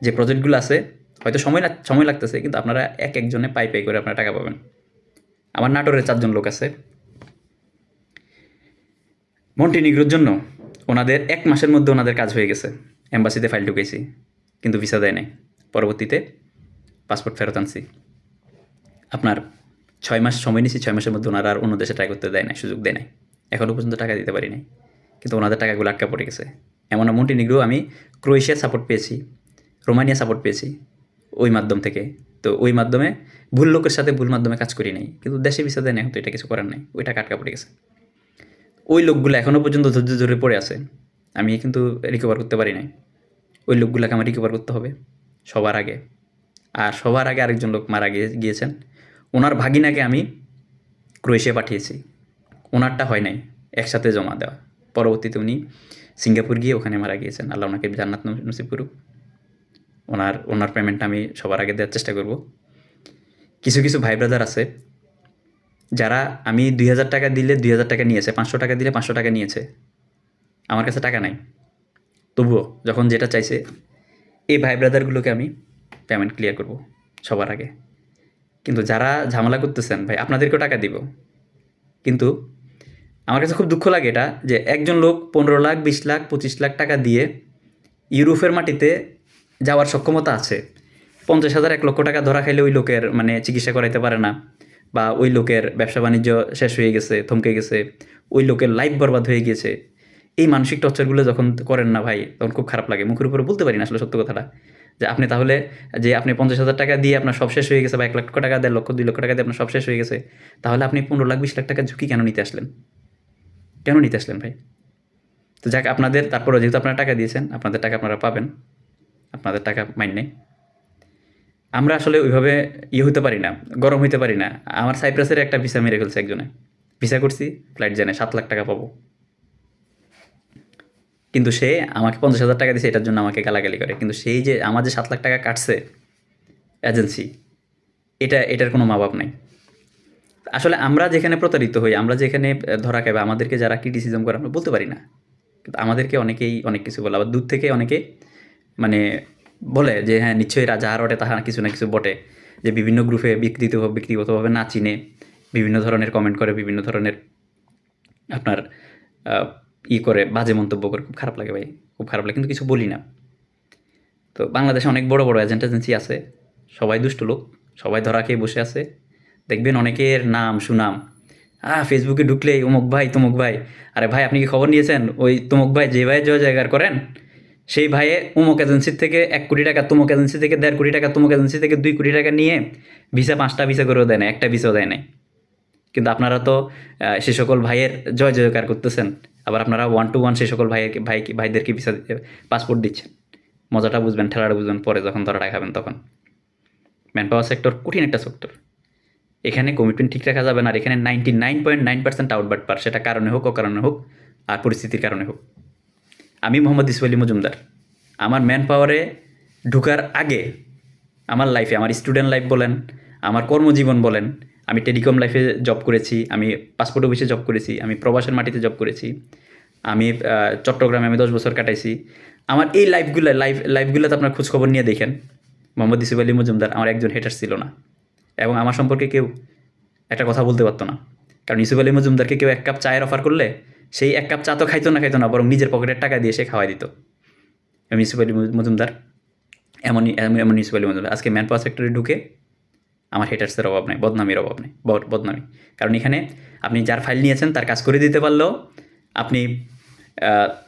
যে প্রজেক্টগুলো আছে, হয়তো সময় লাগতেছে, কিন্তু আপনারা একজনে পাই করে আপনারা টাকা পাবেন। আমার নাটোরের 4 জন লোক আছে, মন্টিনিগ্রোর জন্য ওনাদের 1 মাসের মধ্যে ওনাদের কাজ হয়ে গেছে। এম্বাসিতে ফাইল ঢুকেছি, কিন্তু ভিসা দেয় নাই। পরবর্তীতে পাসপোর্ট ফেরত আনছি। আপনার 6 মাস সময় নিয়েছি, 6 মাসের মধ্যে ওনারা আর অন্য দেশে ট্রাই করতে দেয় নাই, সুযোগ দেয় নাই। এখনও পর্যন্ত টাকা দিতে পারি নাই, কিন্তু ওনাদের টাকাগুলো আটকা পড়ে গেছে। এমন মন্টিনিগ্রো আমি ক্রোয়েশিয়ার সাপোর্ট পেয়েছি, রোমানিয়া সাপোর্ট পেয়েছি ওই মাধ্যম থেকে। তো ওই মাধ্যমে ভুল লোকের সাথে ভুল মাধ্যমে কাজ করি নাই, কিন্তু দেশে ভিসা দেয় নাই, তো এটা কিছু করার নাই, ওই টাকা আটকা পড়ে গেছে। ওই লোকগুলো এখনও পর্যন্ত ধৈর্য ধরে পড়ে আছে, আমি কিন্তু রিকভার করতে পারি নাই। ওই লোকগুলোকে আমার রিকভার করতে হবে সবার আগে। আর সবার আগে আরেকজন লোক মারা গিয়েছেন, ওনার ভাগিনাকে আমি ক্রোয়েশিয়া পাঠিয়েছি, ওনারটা হয় নাই একসাথে জমা দেওয়া। পরবর্তীতে উনি সিঙ্গাপুর গিয়ে ওখানে মারা গিয়েছেন, আল্লাহ ওনাকে জান্নাত নসিব করুক। ওনার পেমেন্টটা আমি সবার আগে দেওয়ার চেষ্টা করব। কিছু কিছু ভাই ব্রাদার আছে যারা আমি 2000 টাকা দিলে 2000 টাকা নিয়েছে, 500 টাকা দিলে 500 টাকা নিয়েছে, আমার কাছে টাকা নাই, তবুও যখন যেটা চাইছে এই ভাই ব্রাদারগুলোকে আমি পেমেন্ট ক্লিয়ার করব সবার আগে। কিন্তু যারা ঝামেলা করতেছেন ভাই, আপনাদেরকেও টাকা দিব। কিন্তু আমার কাছে খুব দুঃখ লাগে এটা, যে একজন লোক 15 লাখ, 20 লাখ, 25 লাখ টাকা দিয়ে ইউরোপের মাটিতে যাওয়ার সক্ষমতা আছে, 50,000, 1 লক্ষ টাকা ধরা খাইলে ওই লোকের মানে চিকিৎসা করাইতে পারে না, বা ওই লোকের ব্যবসা বাণিজ্য শেষ হয়ে গেছে, থমকে গেছে, ওই লোকের লাইফ বরবাদ হয়ে গিয়েছে। এই মানসিক টর্চারগুলো যখন করেন না ভাই, তখন খুব খারাপ লাগে। মুখের উপরে বলতে পারি না আসলে সত্য কথাটা, যে আপনি তাহলে, যে আপনি 50,000 টাকা দিয়ে আপনার সব শেষ হয়ে গেছে, বা 1 লক্ষ টাকা, 1.5 লক্ষ, 2 লক্ষ টাকা দিয়ে আপনার সব শেষ হয়ে গেছে, তাহলে আপনি 15 লাখ, 20 লাখ টাকা ঝুঁকি কেন নিতে আসলেন? কেন নিতে আসলেন ভাই? তো যাক, আপনাদের তারপরেও যেহেতু আপনারা টাকা দিয়েছেন, আপনাদের টাকা আপনারা পাবেন, আপনাদের টাকা মাইনে। আমরা আসলে ওইভাবে হতে পারি না, গরম হইতে পারি না। আমার সাইপ্রাসের একটা ভিসা মেরে ফেলছে একজনে। ভিসা করছি, ফ্লাইট জানে 7 লাখ টাকা পাবো, কিন্তু সে আমাকে 50,000 টাকা দিয়েছে, এটার জন্য আমাকে গালাগালি করে। কিন্তু সেই যে আমার যে 7 লাখ টাকা কাটছে এজেন্সি, এটার কোনো মা বাপ নাই। আসলে আমরা যেখানে প্রতারিত হই, আমরা যেখানে ধরা খাই, বা আমাদেরকে যারা ক্রিটিসিজম করে, আমরা বলতে পারি না। কিন্তু আমাদেরকে অনেকেই অনেক কিছু বলে, আবার দূর থেকে অনেকে মানে বলে যে হ্যাঁ নিশ্চয়ই যাহা রটে তাহা কিছু না কিছু বটে, যে বিভিন্ন গ্রুপে ব্যক্তিগতভাবে না চিনে বিভিন্ন ধরনের কমেন্ট করে, বিভিন্ন ধরনের আপনার করে বাজে মন্তব্য করে। খুব খারাপ লাগে ভাই, খুব খারাপ লাগে, কিন্তু কিছু বলি না। তো বাংলাদেশে অনেক বড় বড় এজেন্সি আছে, সবাই দুষ্ট লোক, সবাই ধরা খেয়ে বসে আছে। দেখবেন অনেকের নাম সুনাম, ফেসবুকে ঢুকলেই অমুক ভাই তমুক ভাই। আরে ভাই, আপনি কি খবর নিয়েছেন? ওই তমুক ভাই যে ভাই জয় জায়গার করেন, সেই ভাইয়ে অমুক এজেন্সির থেকে 1 কোটি টাকা, তমুক এজেন্সি থেকে 1.5 কোটি টাকা, তমুক এজেন্সি থেকে 2 কোটি টাকা নিয়ে ভিসা 5টা ভিসা করেও দেয় না, একটা ভিসাও দেয় নাই। কিন্তু আপনারা তো সে সকল ভাইয়ের জয় জয়কার করতেছেন, আবার আপনারা 1 to 1 সে সকল ভাইদেরকে ভিসা পাসপোর্ট দিচ্ছেন। মজাটা বুঝবেন, ঠেলাটা বুঝবেন পরে, যখন ধরাটা খাবেন তখন। ম্যান পাওয়ার সেক্টর কঠিন একটা সেক্টর, এখানে কমিটমেন্ট ঠিক রাখা যাবে না। আর এখানে 99.9% আউটবাটপার, সেটা কারণে হোক, অকারণে হোক, আর পরিস্থিতির কারণে হোক। আমি মোহাম্মদ ইউসুফ আলী মজুমদার, আমার ম্যান পাওয়ারে ঢুকার আগে আমার লাইফে, আমার স্টুডেন্ট লাইফ বলেন, আমার কর্মজীবন বলেন, আমি টেলিকম লাইফে জব করেছি, আমি পাসপোর্ট অফিসে জব করেছি, আমি প্রবাসের মাটিতে জব করেছি, আমি চট্টগ্রামে আমি 10 বছর কাটাইছি। আমার এই লাইফগুলোতে আপনার খোঁজখবর নিয়ে দেখেন, মোহাম্মদ ইউসুফ আলী মজুমদার আমার একজন হেটার ছিল না, এবং আমার সম্পর্কে কেউ একটা কথা বলতে পারতো না। কারণ ইউসুফ আলী মজুমদারকে কেউ 1 কাপ চায়ের অফার করলে, সেই 1 কাপ চা তো খাইতো না, বরং নিজের পকেটের টাকা দিয়ে সে খাওয়াই দিত। আমি ইউসুফ আলী মজুমদার, এমন ইউসুফ আলী মজুমদার আজকে ম্যান পাওয়ার সেক্টরে ঢুকে আমার হেটার্সের অভাব নেই, বদনামির অভাব নেই, বদনামি। কারণ এখানে আপনি যার ফাইল নিয়েছেন তার কাজ করে দিতে পারলেও আপনি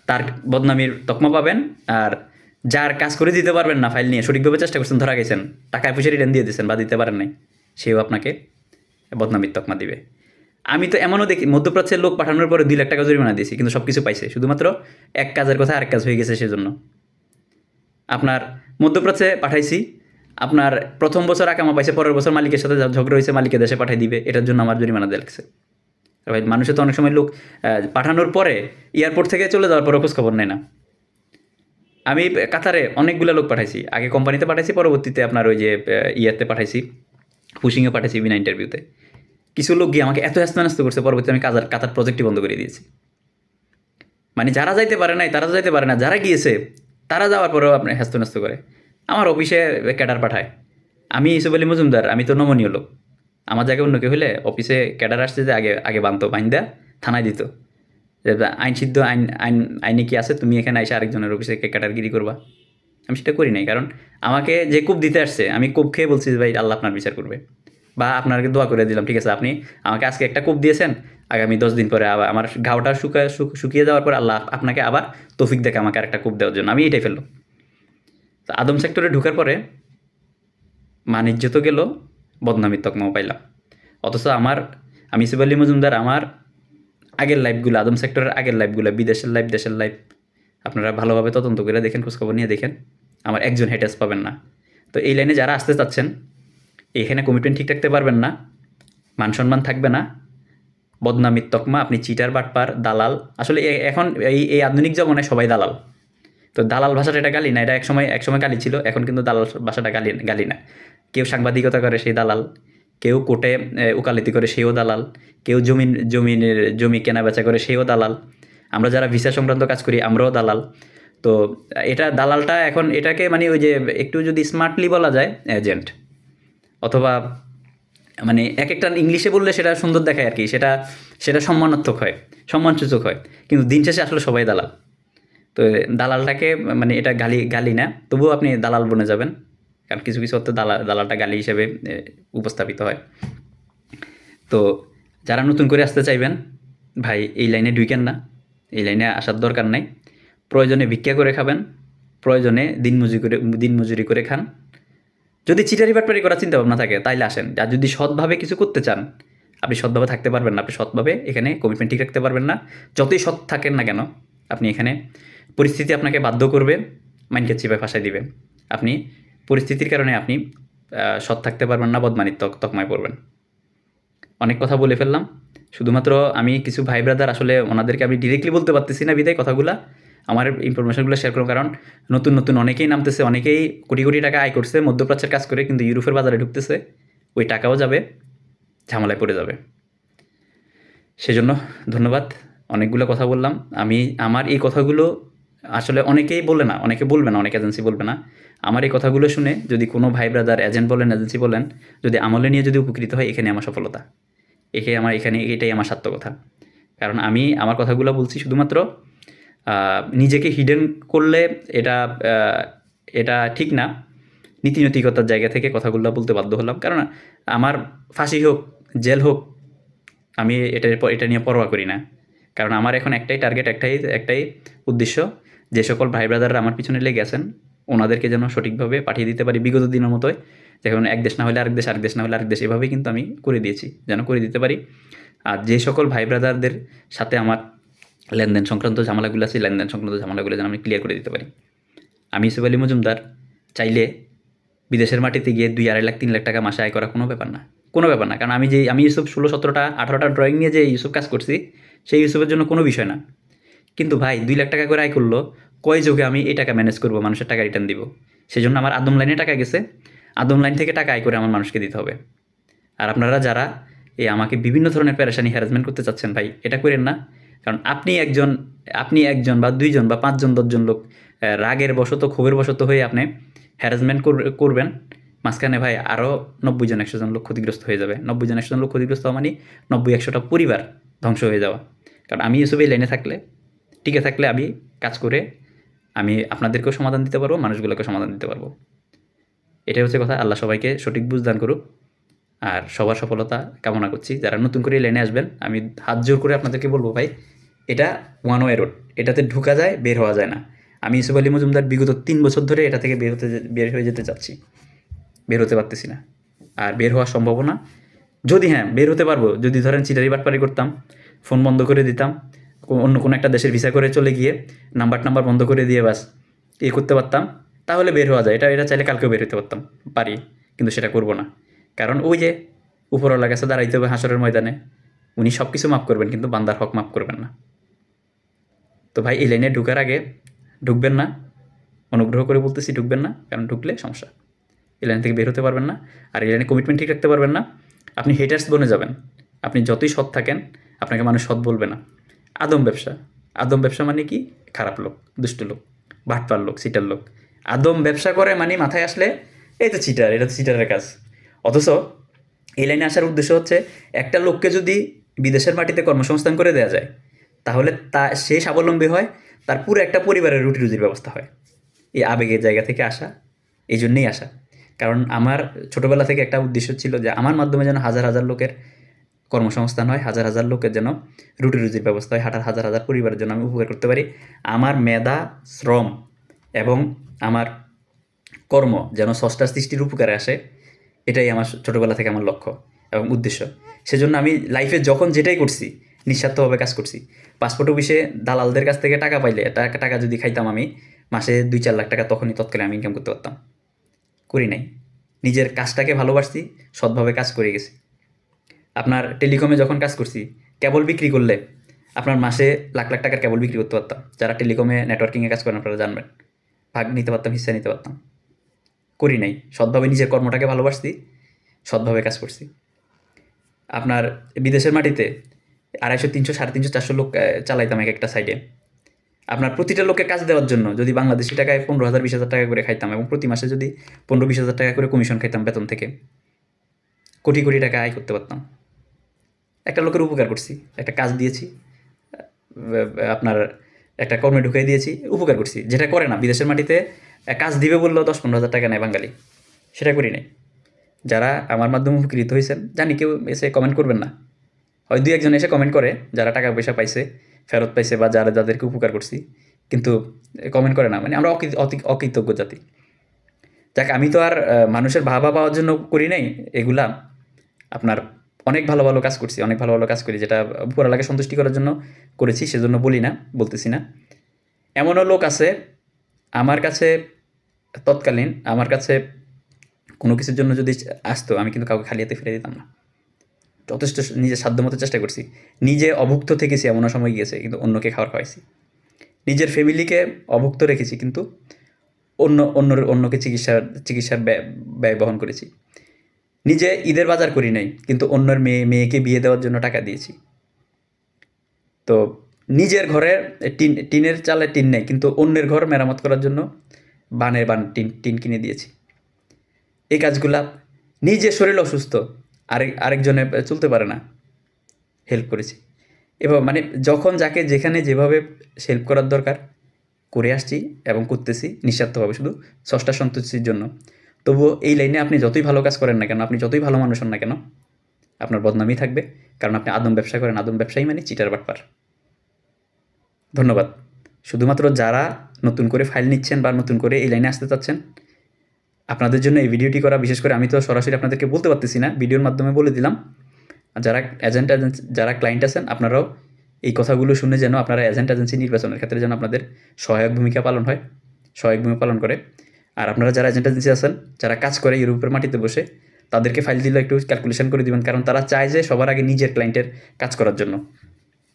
তার বদনামির তকমা পাবেন, আর যার কাজ করে দিতে পারবেন না, ফাইল নিয়ে সঠিকভাবে চেষ্টা করছেন, ধরা গেছেন, টাকায় পয়সা রিটার্ন দিয়ে দিয়েছেন বা দিতে পারেন নাই, সেও আপনাকে বদনামির তকমা দিবে। আমি তো এমনও দেখি, মধ্যপ্রাচ্যের লোক পাঠানোর পরে 2 লাখ টাকা জরিমানা দিয়েছি, কিন্তু সব কিছু পাইছে, শুধুমাত্র এক কাজের কথা আরেক কাজ হয়ে গেছে সেজন্য। আপনার মধ্যপ্রাচ্যে পাঠাইছি, আপনার প্রথম বছর আকামা পাইছে, পরের বছর মালিকের সাথে ঝগড়া হয়েছে, মালিকের দেশে পাঠিয়ে দিবে, এটার জন্য আমার জরিমানা দেওয়া লাগছে। ভাই, মানুষের তো অনেক সময় লোক পাঠানোর পরে এয়ারপোর্ট থেকে চলে যাওয়ার পরে খোঁজখবর নেয় না। আমি কাতারে অনেকগুলো লোক পাঠাইছি, আগে কোম্পানিতে পাঠাইছি, পরবর্তীতে আপনার ওই যে ইয়াতে পাঠাইছি, পুশিংয়ে পাঠাইছি বিনা ইন্টারভিউতে। কিছু লোক গিয়ে আমাকে এত হ্যাস্ত করছে, পরবর্তীতে আমি কাতার প্রজেক্টই বন্ধ করে দিয়েছি। মানে যারা যাইতে পারে নাই তারা তো যাইতে পারে না, যারা গিয়েছে তারা যাওয়ার পরেও আপনি হ্যাস্ত করে আমার অফিসে ক্যাডার পাঠায়। আমি ইউসুফ আলী মজুমদার, আমি তো নমনীয় লোক, আমার জায়গায় অন্য কেউ হলে অফিসে ক্যাডার আসছে যে আগে বানতো, বাইন্দা থানায় দিত, যে আইন সিদ্ধ আইনে কি আছে, তুমি এখানে এসে আরেকজনের অফিসে ক্যাডারগিরি করবা। আমি সেটা করি নাই, কারণ আমাকে যে কূপ দিতে আসছে, আমি কূপ খেয়ে বলছি ভাই আল্লাহ আপনার বিচার করবে, বা আপনাকে দোয়া করে দিলাম, ঠিক আছে আপনি আমাকে আজকে একটা কূপ দিয়েছেন, আগামী 10 দিন পরে আবার আমার ঘাওটা শুকিয়ে যাওয়ার পর আল্লাহ আপনাকে আবার তৌফিক দেখে আমাকে আরেকটা কূপ দেওয়ার জন্য, আমি এটাই ফেললো। তো আদম সেক্টরে ঢোকার পরে মানিজ্য তো গেল, বদনামির তকমাও পাইলাম। অথচ আমি ইউসুফ আলী মজুমদার, আমার আগের লাইফগুলো, আদম সেক্টরের আগের লাইফগুলো, বিদেশের লাইফ, দেশের লাইফ, আপনারা ভালোভাবে তদন্ত করে দেখেন, খোঁজখবর নিয়ে দেখেন, আমার একজন হেটার্স পাবেন না। তো এই লাইনে যারা আসতে চাচ্ছেন, এখানে কমিটমেন্ট ঠিক রাখতে পারবেন না, মান সম্মান থাকবে না, বদনামির তকমা, আপনি চিটার বাটপার দালাল। আসলে এখন এই আধুনিক জমানে সবাই দালাল। তো দালাল ভাষাটা এটা গালি না, এটা একসময় গালি ছিল, এখন কিন্তু দালাল ভাষাটা গালি না। কেউ সাংবাদিকতা করে সেই দালাল, কেউ কোর্টে ওকালতি করে সেও দালাল, কেউ জমি কেনা বেচা করে সেও দালাল, আমরা যারা ভিসা সংক্রান্ত কাজ করি আমরাও দালাল। তো এটা দালালটা এখন এটাকে মানে ওই যে একটু যদি স্মার্টলি বলা যায় এজেন্ট, অথবা মানে এক একটা ইংলিশে বললে সেটা সুন্দর দেখায় আর কি, সেটা সেটা সম্মানার্থক হয়, সম্মানসূচক হয়, কিন্তু দিন শেষে আসলে সবাই দালাল। তো দালালটাকে মানে এটা গালি গালি না, তবুও আপনি দালাল বনে যাবেন, কারণ কিছু কিছু অর্থে দালালটা গালি হিসেবে উপস্থাপিত হয়। তো যারা নতুন করে আসতে চাইবেন ভাই এই লাইনে ঢুকেন না, এই লাইনে আসার দরকার নাই। প্রয়োজনে ভিক্ষা করে খাবেন, প্রয়োজনে দিনমজুরি করে খান। যদি চিটারি বাটপারি করার চিন্তা ভাবনা থাকে তাইলে আসেন। আর যদি সৎভাবে কিছু করতে চান, আপনি সৎভাবে থাকতে পারবেন না, আপনি সৎভাবে এখানে কমিটমেন্ট ঠিক রাখতে পারবেন না। যতই সৎ থাকেন না কেন, আপনি এখানে পরিস্থিতি আপনাকে বাধ্য করবে, মাইনকে চিপে ফাঁসাই দিবে। আপনি পরিস্থিতির কারণে আপনি সৎ থাকতে পারবেন না, বদমানির তকমায় পড়বেন। অনেক কথা বলে ফেললাম। শুধুমাত্র আমি কিছু ভাই ব্রাদার আসলে ওনাদেরকে আমি ডিরেক্টলি বলতে পারতেছি না বিদায় কথাগুলা, আমার ইনফরমেশনগুলো শেয়ার করব, কারণ নতুন নতুন অনেকেই নামতেছে, অনেকেই কোটি কোটি টাকা আয় করছে মধ্যপ্রাচ্যের কাজ করে, কিন্তু ইউরোপের বাজারে ঢুকতেছে, ওই টাকাও যাবে, ঝামেলায় পড়ে যাবে। সেজন্য ধন্যবাদ, অনেকগুলো কথা বললাম। আমি আমার এই কথাগুলো আসলে অনেকেই বলে না, অনেকে বলবে না, অনেক এজেন্সি বলবে না। আমার এই কথাগুলো শুনে যদি কোনো ভাই ব্রাদার এজেন্ট বলেন, এজেন্সি বলেন, যদি আমলে নিয়ে যদি উপকৃত হয়, এখানে আমার সফলতা, এটাই আমার সার্থকতা। কারণ আমি আমার কথাগুলো বলছি শুধুমাত্র নিজেকে হিডেন করলে এটা এটা ঠিক না। নীতিনৈতিকতার জায়গা থেকে কথাগুলো বলতে বাধ্য হলাম, কারণ আমার ফাঁসি হোক, জেল হোক, আমি এটা নিয়ে পরোয়া করি না। কারণ আমার এখন একটাই টার্গেট, একটাই উদ্দেশ্য, যে সকল ভাই ব্রাদাররা আমার পিছনে লেগে আছেন ওনাদেরকে যেন সঠিকভাবে পাঠিয়ে দিতে পারি বিগত দিনের মতোই। যেমন এক দেশ না হলে আরেক দেশ, আরেক দেশ না হলে আরেক দেশ, এভাবেই কিন্তু আমি করে দিয়েছি, যেন করে দিতে পারি। আর যে সকল ভাই ব্রাদারদের সাথে আমার লেনদেন সংক্রান্ত ঝামেলাগুলো আছে, লেনদেন সংক্রান্ত ঝামেলাগুলো যেন আমি ক্লিয়ার করে দিতে পারি। আমি ইউসুফ আলী মজুমদার চাইলে বিদেশের মাটিতে গিয়ে 2-2.5 লাখ 3 লাখ টাকা মাসে আয় করা কোনো ব্যাপার না, কোনো ব্যাপার না। কারণ আমি ইউসুফ 16-17টা 18টা ড্রয়িং নিয়ে যে ইউসুফ কাজ করছি, সেই ইউসুফের জন্য কোনো বিষয় না। কিন্তু ভাই 2 লাখ টাকা করে আয় করলো, কয় যোগে আমি এই টাকা ম্যানেজ করবো, মানুষের টাকা রিটার্ন দিব? সেই জন্য আমার আদম লাইনে টাকা গেছে, আদম লাইন থেকে টাকা আয় করে আমার মানুষকে দিতে হবে। আর আপনারা যারা আমাকে বিভিন্ন ধরনের প্যারেশানি হ্যারাসমেন্ট করতে চাচ্ছেন, ভাই এটা করেন না। কারণ আপনি একজন বা 2জন বা 5জন 10জন লোক রাগের বশত, ক্ষোভের বশত হয়ে আপনি হ্যারাসমেন্ট করবেন, মাঝখানে ভাই আরও 90জন 100জন লোক ক্ষতিগ্রস্ত হয়ে যাবে। 90জন 100জন লোক ক্ষতিগ্রস্ত হওয়া মানে 90-100টা পরিবার ধ্বংস হয়ে যাওয়া। কারণ আমি এসব এই লাইনে থাকলে, টিকে থাকলে, আমি কাজ করে আমি আপনাদেরকেও সমাধান দিতে পারবো, মানুষগুলোকেও সমাধান দিতে পারবো। এটাই হচ্ছে কথা। আল্লাহ সবাইকে সঠিক বুঝ দান করুক, আর সবার সফলতা কামনা করছি। যারা নতুন করে এই লাইনে আসবেন, আমি হাত জোর করে আপনাদেরকে বলবো ভাই, এটা ওয়ান ওয়ে রোড, এটাতে ঢোকা যায়, বের হওয়া যায় না। আমি ইউসুফ আলী মজুমদার বিগত 3 বছর ধরে এটা থেকে বের হয়ে যেতে চাচ্ছি, বের হতে পারতেছি না। আর বের হওয়ার সম্ভাবনা, যদি হ্যাঁ বের হতে পারবো, যদি ধরেন চিটারি বাটপারি করতাম, ফোন বন্ধ করে দিতাম, অন্য কোনো একটা দেশের ভিসা করে চলে গিয়ে নাম্বার বন্ধ করে দিয়ে বাস করতে পারতাম, তাহলে বের হওয়া যায়। এটা চাইলে কালকেও বের হতে পারি, কিন্তু সেটা করব না। কারণ ওই যে উপরওয়ালার কাছে দাঁড়াইতে হবে হাসরের ময়দানে, উনি সব কিছু মাফ করবেন, কিন্তু বান্দার হক মাফ করবেন না। তো ভাই এই লাইনে ঢুকার আগে ঢুকবেন না, অনুগ্রহ করে বলতেছি ঢুকবেন না, কারণ ঢুকলে সমস্যা, এই লাইন থেকে বের হতে পারবেন না। আর এই লাইনে কমিটমেন্ট ঠিক রাখতে পারবেন না, আপনি হেটার্স বনে যাবেন। আপনি যতই সৎ থাকেন, আপনাকে মানুষ সৎ বলবে না। আদম ব্যবসা মানে কি? খারাপ লোক, দুষ্ট লোক, বাটপার লোক, চিটার লোক। আদম ব্যবসা করে মানে মাথায় আসলে এই তো চিটার, এটা তো চিটারের কাজ। অথচ এই লাইনে আসার উদ্দেশ্য হচ্ছে, একটা লোককে যদি বিদেশের মাটিতে কর্মসংস্থান করে দেওয়া যায়, তাহলে সে স্বাবলম্বী হয়, তার পুরো একটা পরিবারের রুটি রুজির ব্যবস্থা হয়। এই আবেগের জায়গা থেকে আসা, এই জন্যেই আসা। কারণ আমার ছোটোবেলা থেকে একটা উদ্দেশ্য ছিল যে আমার মাধ্যমে যেন হাজার হাজার লোকের কর্মসংস্থান হয়, হাজার হাজার লোকের যেন রুটি রুজির ব্যবস্থা হয়, হাজার হাজার পরিবারের জন্য আমি উপকার করতে পারি। আমার মেধা, শ্রম এবং আমার কর্ম যেন স্রষ্টার সৃষ্টির উপকারে আসে, এটাই আমার ছোটোবেলা থেকে আমার লক্ষ্য এবং উদ্দেশ্য। সেজন্য আমি লাইফে যখন যেটাই করছি, নিঃস্বার্থভাবে কাজ করছি। পাসপোর্ট অফিসে দালালদের কাছ থেকে টাকা পাইলে, টাকা যদি খাইতাম আমি, মাসে 2-4 লাখ টাকা তৎকালে আমি ইনকাম করতে পারতাম। করি নাই। নিজের কাজটাকে ভালোবাসছি, সৎভাবে কাজ করে গেছি। আপনার টেলিকমে যখন কাজ করছি, কেবল বিক্রি করলে আপনার মাসে লাখ লাখ টাকার কেবল বিক্রি করতে পারতাম। যারা টেলিকমে নেটওয়ার্কিংয়ে কাজ করেন আপনারা জানবেন, ভাগ নিতে পারতাম, হিস্সা নিতে পারতাম। করি নাই। সৎভাবে নিজের কর্মটাকে ভালোবাসছি, সৎভাবে কাজ করছি। আপনার বিদেশের মাটিতে 250, 300, 350, 400 লোক চালাইতাম এক একটা সাইডে। আপনার প্রতিটা লোককে কাজ দেওয়ার জন্য যদি বাংলাদেশি টাকায় 15,000 20,000 টাকা করে খাইতাম এবং প্রতি মাসে যদি 15-20,000 টাকা করে কমিশন খাইতাম বেতন থেকে, কোটি কোটি টাকা আয় করতে পারতাম। একটা লোকের উপকার করছি, একটা কাজ দিয়েছি, আপনার একটা কর্মে ঢুকিয়ে দিয়েছি, উপকার করছি। যেটা করে না বিদেশের মাটিতে, কাজ দিবে বললেও 10-15,000 টাকা নেয় বাঙালি, সেটা করি নাই। যারা আমার মাধ্যমে উপকৃত হয়েছেন, জানি কেউ এসে কমেন্ট করবেন না, হয় 2-1 জন এসে কমেন্ট করে যারা টাকা পয়সা পাইছে, ফেরত পাইছে, বা যারা যাদেরকে উপকার করছি, কিন্তু কমেন্ট করে না। মানে আমরা অকৃতজ্ঞ জাতি। যাক, আমি তো আর মানুষের ভাবা পাওয়ার জন্য করি নাই এগুলা। আপনার অনেক ভালো ভালো কাজ করছি, অনেক ভালো ভালো কাজ করি, যেটা উপরওয়ালাকে সন্তুষ্টি করার জন্য করেছি, সেজন্য বলি না, বলতেছি না। এমনও লোক আছে আমার কাছে, তৎকালীন আমার কাছে কোনো কিছুর জন্য যদি আসতো, আমি কিন্তু কাউকে খালি হাতে ফিরে দিতাম না। যথেষ্ট নিজের সাধ্যমতো চেষ্টা করছি। নিজে অভুক্ত থেকেছি, এমনও সময় গিয়েছে কিন্তু অন্যকে খাবার খাওয়াইছি। নিজের ফ্যামিলিকে অভুক্ত রেখেছি, কিন্তু অন্যকে চিকিৎসার ব্যয় বহন করেছি। নিজে ঈদের বাজার করি নাই, কিন্তু অন্যের মেয়েকে বিয়ে দেওয়ার জন্য টাকা দিয়েছি। তো নিজের ঘরে টিনের চালে টিন নেই, কিন্তু অন্যের ঘর মেরামত করার জন্য বানের টিন কিনে দিয়েছি। এই কাজগুলা, নিজের শরীর অসুস্থ, আরেকজনে চলতে পারে না, হেল্প করেছি। এবার মানে যখন যাকে যেখানে যেভাবে হেল্প করার দরকার করে আসছি এবং করতেছি, নিঃস্বার্থভাবে, শুধু স্রষ্টার সন্তুষ্টির জন্য। তবুও এই লাইনে আপনি যতই ভালো কাজ করেন না কেন, আপনি যতই ভালো মানুষ হন না কেন, আপনার বদনামই থাকবে, কারণ আপনি আদম ব্যবসা করেন। আদম ব্যবসায়ী মানে চিটার বাটপার। ধন্যবাদ। শুধুমাত্র যারা নতুন করে ফাইল নিচ্ছেন বা নতুন করে এই লাইনে আসতে চাচ্ছেন, আপনাদের জন্য এই ভিডিওটি করা। বিশেষ করে আমি তো সরাসরি আপনাদেরকে বলতে পারতেছি না, ভিডিওর মাধ্যমে বলে দিলাম। যারা এজেন্সি, যারা ক্লায়েন্ট আছেন, আপনারাও এই কথাগুলো শুনে যেন আপনারা এজেন্সি নির্বাচনের ক্ষেত্রে যেন আপনাদের সহায়ক ভূমিকা পালন করে। আর আপনারা যারা এজেন্সি আছেন, যারা কাজ করে ইউরোপের মাটিতে বসে, তাদেরকে ফাইল দিলে একটু ক্যালকুলেশন করে দিবেন, কারণ তারা চায় যে সবার আগে নিজের ক্লায়েন্টের কাজ করার জন্য।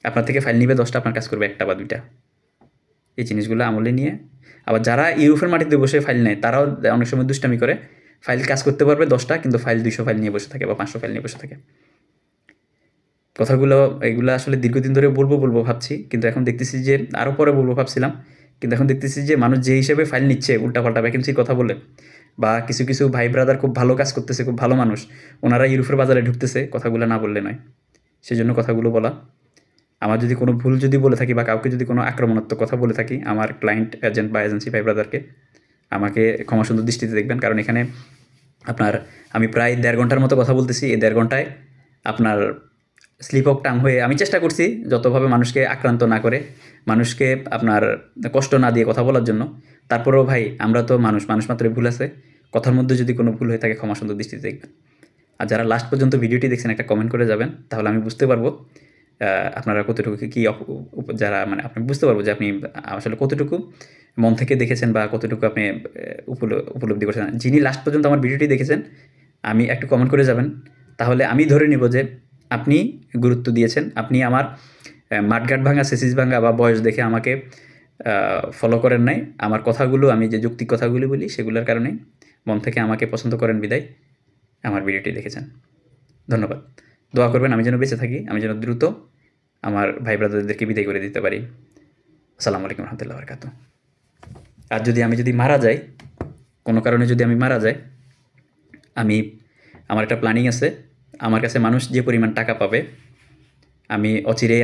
আপনার থেকে ফাইল নিবে 10টা, আপনার কাজ করবে 1টা বা 2টা। এই জিনিসগুলো আমলে নিয়ে, আবার যারা ইউরোপের মাটিতে বসে ফাইল নেয়, তারাও অনেক সময় দুষ্টামি করে, ফাইল কাজ করতে পারবে 10টা, কিন্তু ফাইল 200 ফাইল নিয়ে বসে থাকে বা 500 ফাইল নিয়ে বসে থাকে। কথাগুলো এগুলো আসলে দীর্ঘদিন ধরে বলবো ভাবছি, কিন্তু এখন দেখতেছি যে আরও পরে বলবো ভাবছিলাম, কিন্তু এখন দেখতেছি যে মানুষ যে হিসেবে ফাইল নিচ্ছে উল্টাপাল্টা ভ্যাকেন্সির কথা বলে, বা কিছু ভাই ব্রাদার খুব ভালো কাজ করতেছে, খুব ভালো মানুষ, ওনারা ইউরোপের বাজারে ঢুকতেছে, কথাগুলো না বললে নয়। সেজন্য কথাগুলো বলা। আমার যদি কোনো ভুল যদি বলে থাকি, বা কাউকে যদি কোনো আক্রমণাত্মক কথা বলে থাকি, আমার ক্লায়েন্ট, এজেন্ট বা এজেন্সি ভাই ব্রাদারকে, আমাকে ক্ষমাসুন্দর দৃষ্টিতে দেখবেন। কারণ এখানে আপনার আমি প্রায় 1.5 ঘন্টার মতো কথা বলতেছি। এই 1.5 ঘন্টায় আপনার স্লিপ অফ টাং হয়ে আমি চেষ্টা করছি যতভাবে মানুষকে আক্রান্ত না করে, মানুষকে আপনার কষ্ট না দিয়ে কথা বলার জন্য। তারপরেও ভাই, আমরা তো মানুষ মাত্রই ভুল আছে। কথার মধ্যে যদি কোনো ভুল হয়ে থাকে, ক্ষমাসুন্দর দৃষ্টিতে দেখবেন। আর যারা লাস্ট পর্যন্ত ভিডিওটি দেখছেন, একটা কমেন্ট করে যাবেন, তাহলে আমি বুঝতে পারবো আপনারা কতটুকু কী যারা মানে আপনি বুঝতে পারবো যে আপনি আসলে কতটুকু মন থেকে দেখেছেন, বা কতটুকু আপনি উপলব্ধি করেছেন। যিনি লাস্ট পর্যন্ত আমার ভিডিওটি দেখেছেন, আমি একটু কমেন্ট করে যাবেন, তাহলে আমি ধরে নিব যে আপনি গুরুত্ব দিয়েছেন। আপনি আমার মাঠঘাট ভাঙা, সেসিস ভাঙা বা বয়স দেখে আমাকে ফলো করেন নাই। আমার কথাগুলো, আমি যে যৌক্তিক কথাগুলি বলি, সেগুলোর কারণে মন থেকে আমাকে পছন্দ করেন বিদায় আমার ভিডিওটি দেখেছেন। ধন্যবাদ। দোয়া করবেন আমি যেন বেঁচে থাকি, আমি যেন দ্রুত আমার ভাই ব্রাদারদেরকে বিদায় করে দিতে পারি। আসসালামু আলাইকুম রহমতুল্লাহ বরকাতুহ। আর আমি যদি মারা যাই, কোনো কারণে যদি আমি মারা যাই, আমার একটা প্ল্যানিং আছে। আমার কাছে মানুষ যে পরিমাণ টাকা পাবে, আমি অচিরেই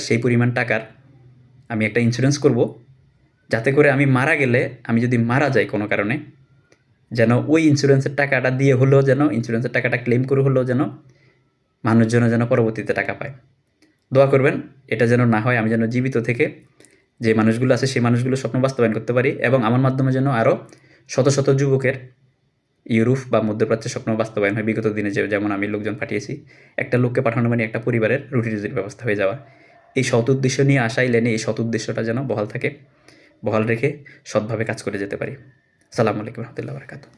সেই পরিমাণ টাকার আমি একটা ইন্স্যুরেন্স করব, যাতে করে আমি মারা গেলে, আমি যদি মারা যাই কোনো কারণে, যেন ওই ইন্স্যুরেন্সের টাকাটা দিয়ে হলেও, যেন ইন্স্যুরেন্সের টাকাটা ক্লেম করে হলেও যেন মানুষজন যেন পরবর্তীতে টাকা পায়। দোয়া করবেন এটা যেন না হয়। আমি যেন জীবিত থেকে যে মানুষগুলো আছে, সেই মানুষগুলো স্বপ্ন বাস্তবায়ন করতে পারি, এবং আমার মাধ্যমে যেন আরও শত শত যুবকের ইউরোপ বা মধ্যপ্রাচ্যের স্বপ্ন বাস্তবায়ন হয়। বিগত দিনে যেমন আমি লোকজন পাঠিয়েছি, একটা লোককে পাঠানো মানে একটা পরিবারের রুটি রুজির ব্যবস্থা হয়ে যাওয়া। এই সৎ উদ্দেশ্য নিয়ে আসা এলেনে এই সৎ উদ্দেশ্যটা যেন বহাল থাকে, বহাল রেখে সৎভাবে কাজ করে যেতে পারি। আসসালামু আলাইকুম রহমতুল্লাহ বরকাতুহ।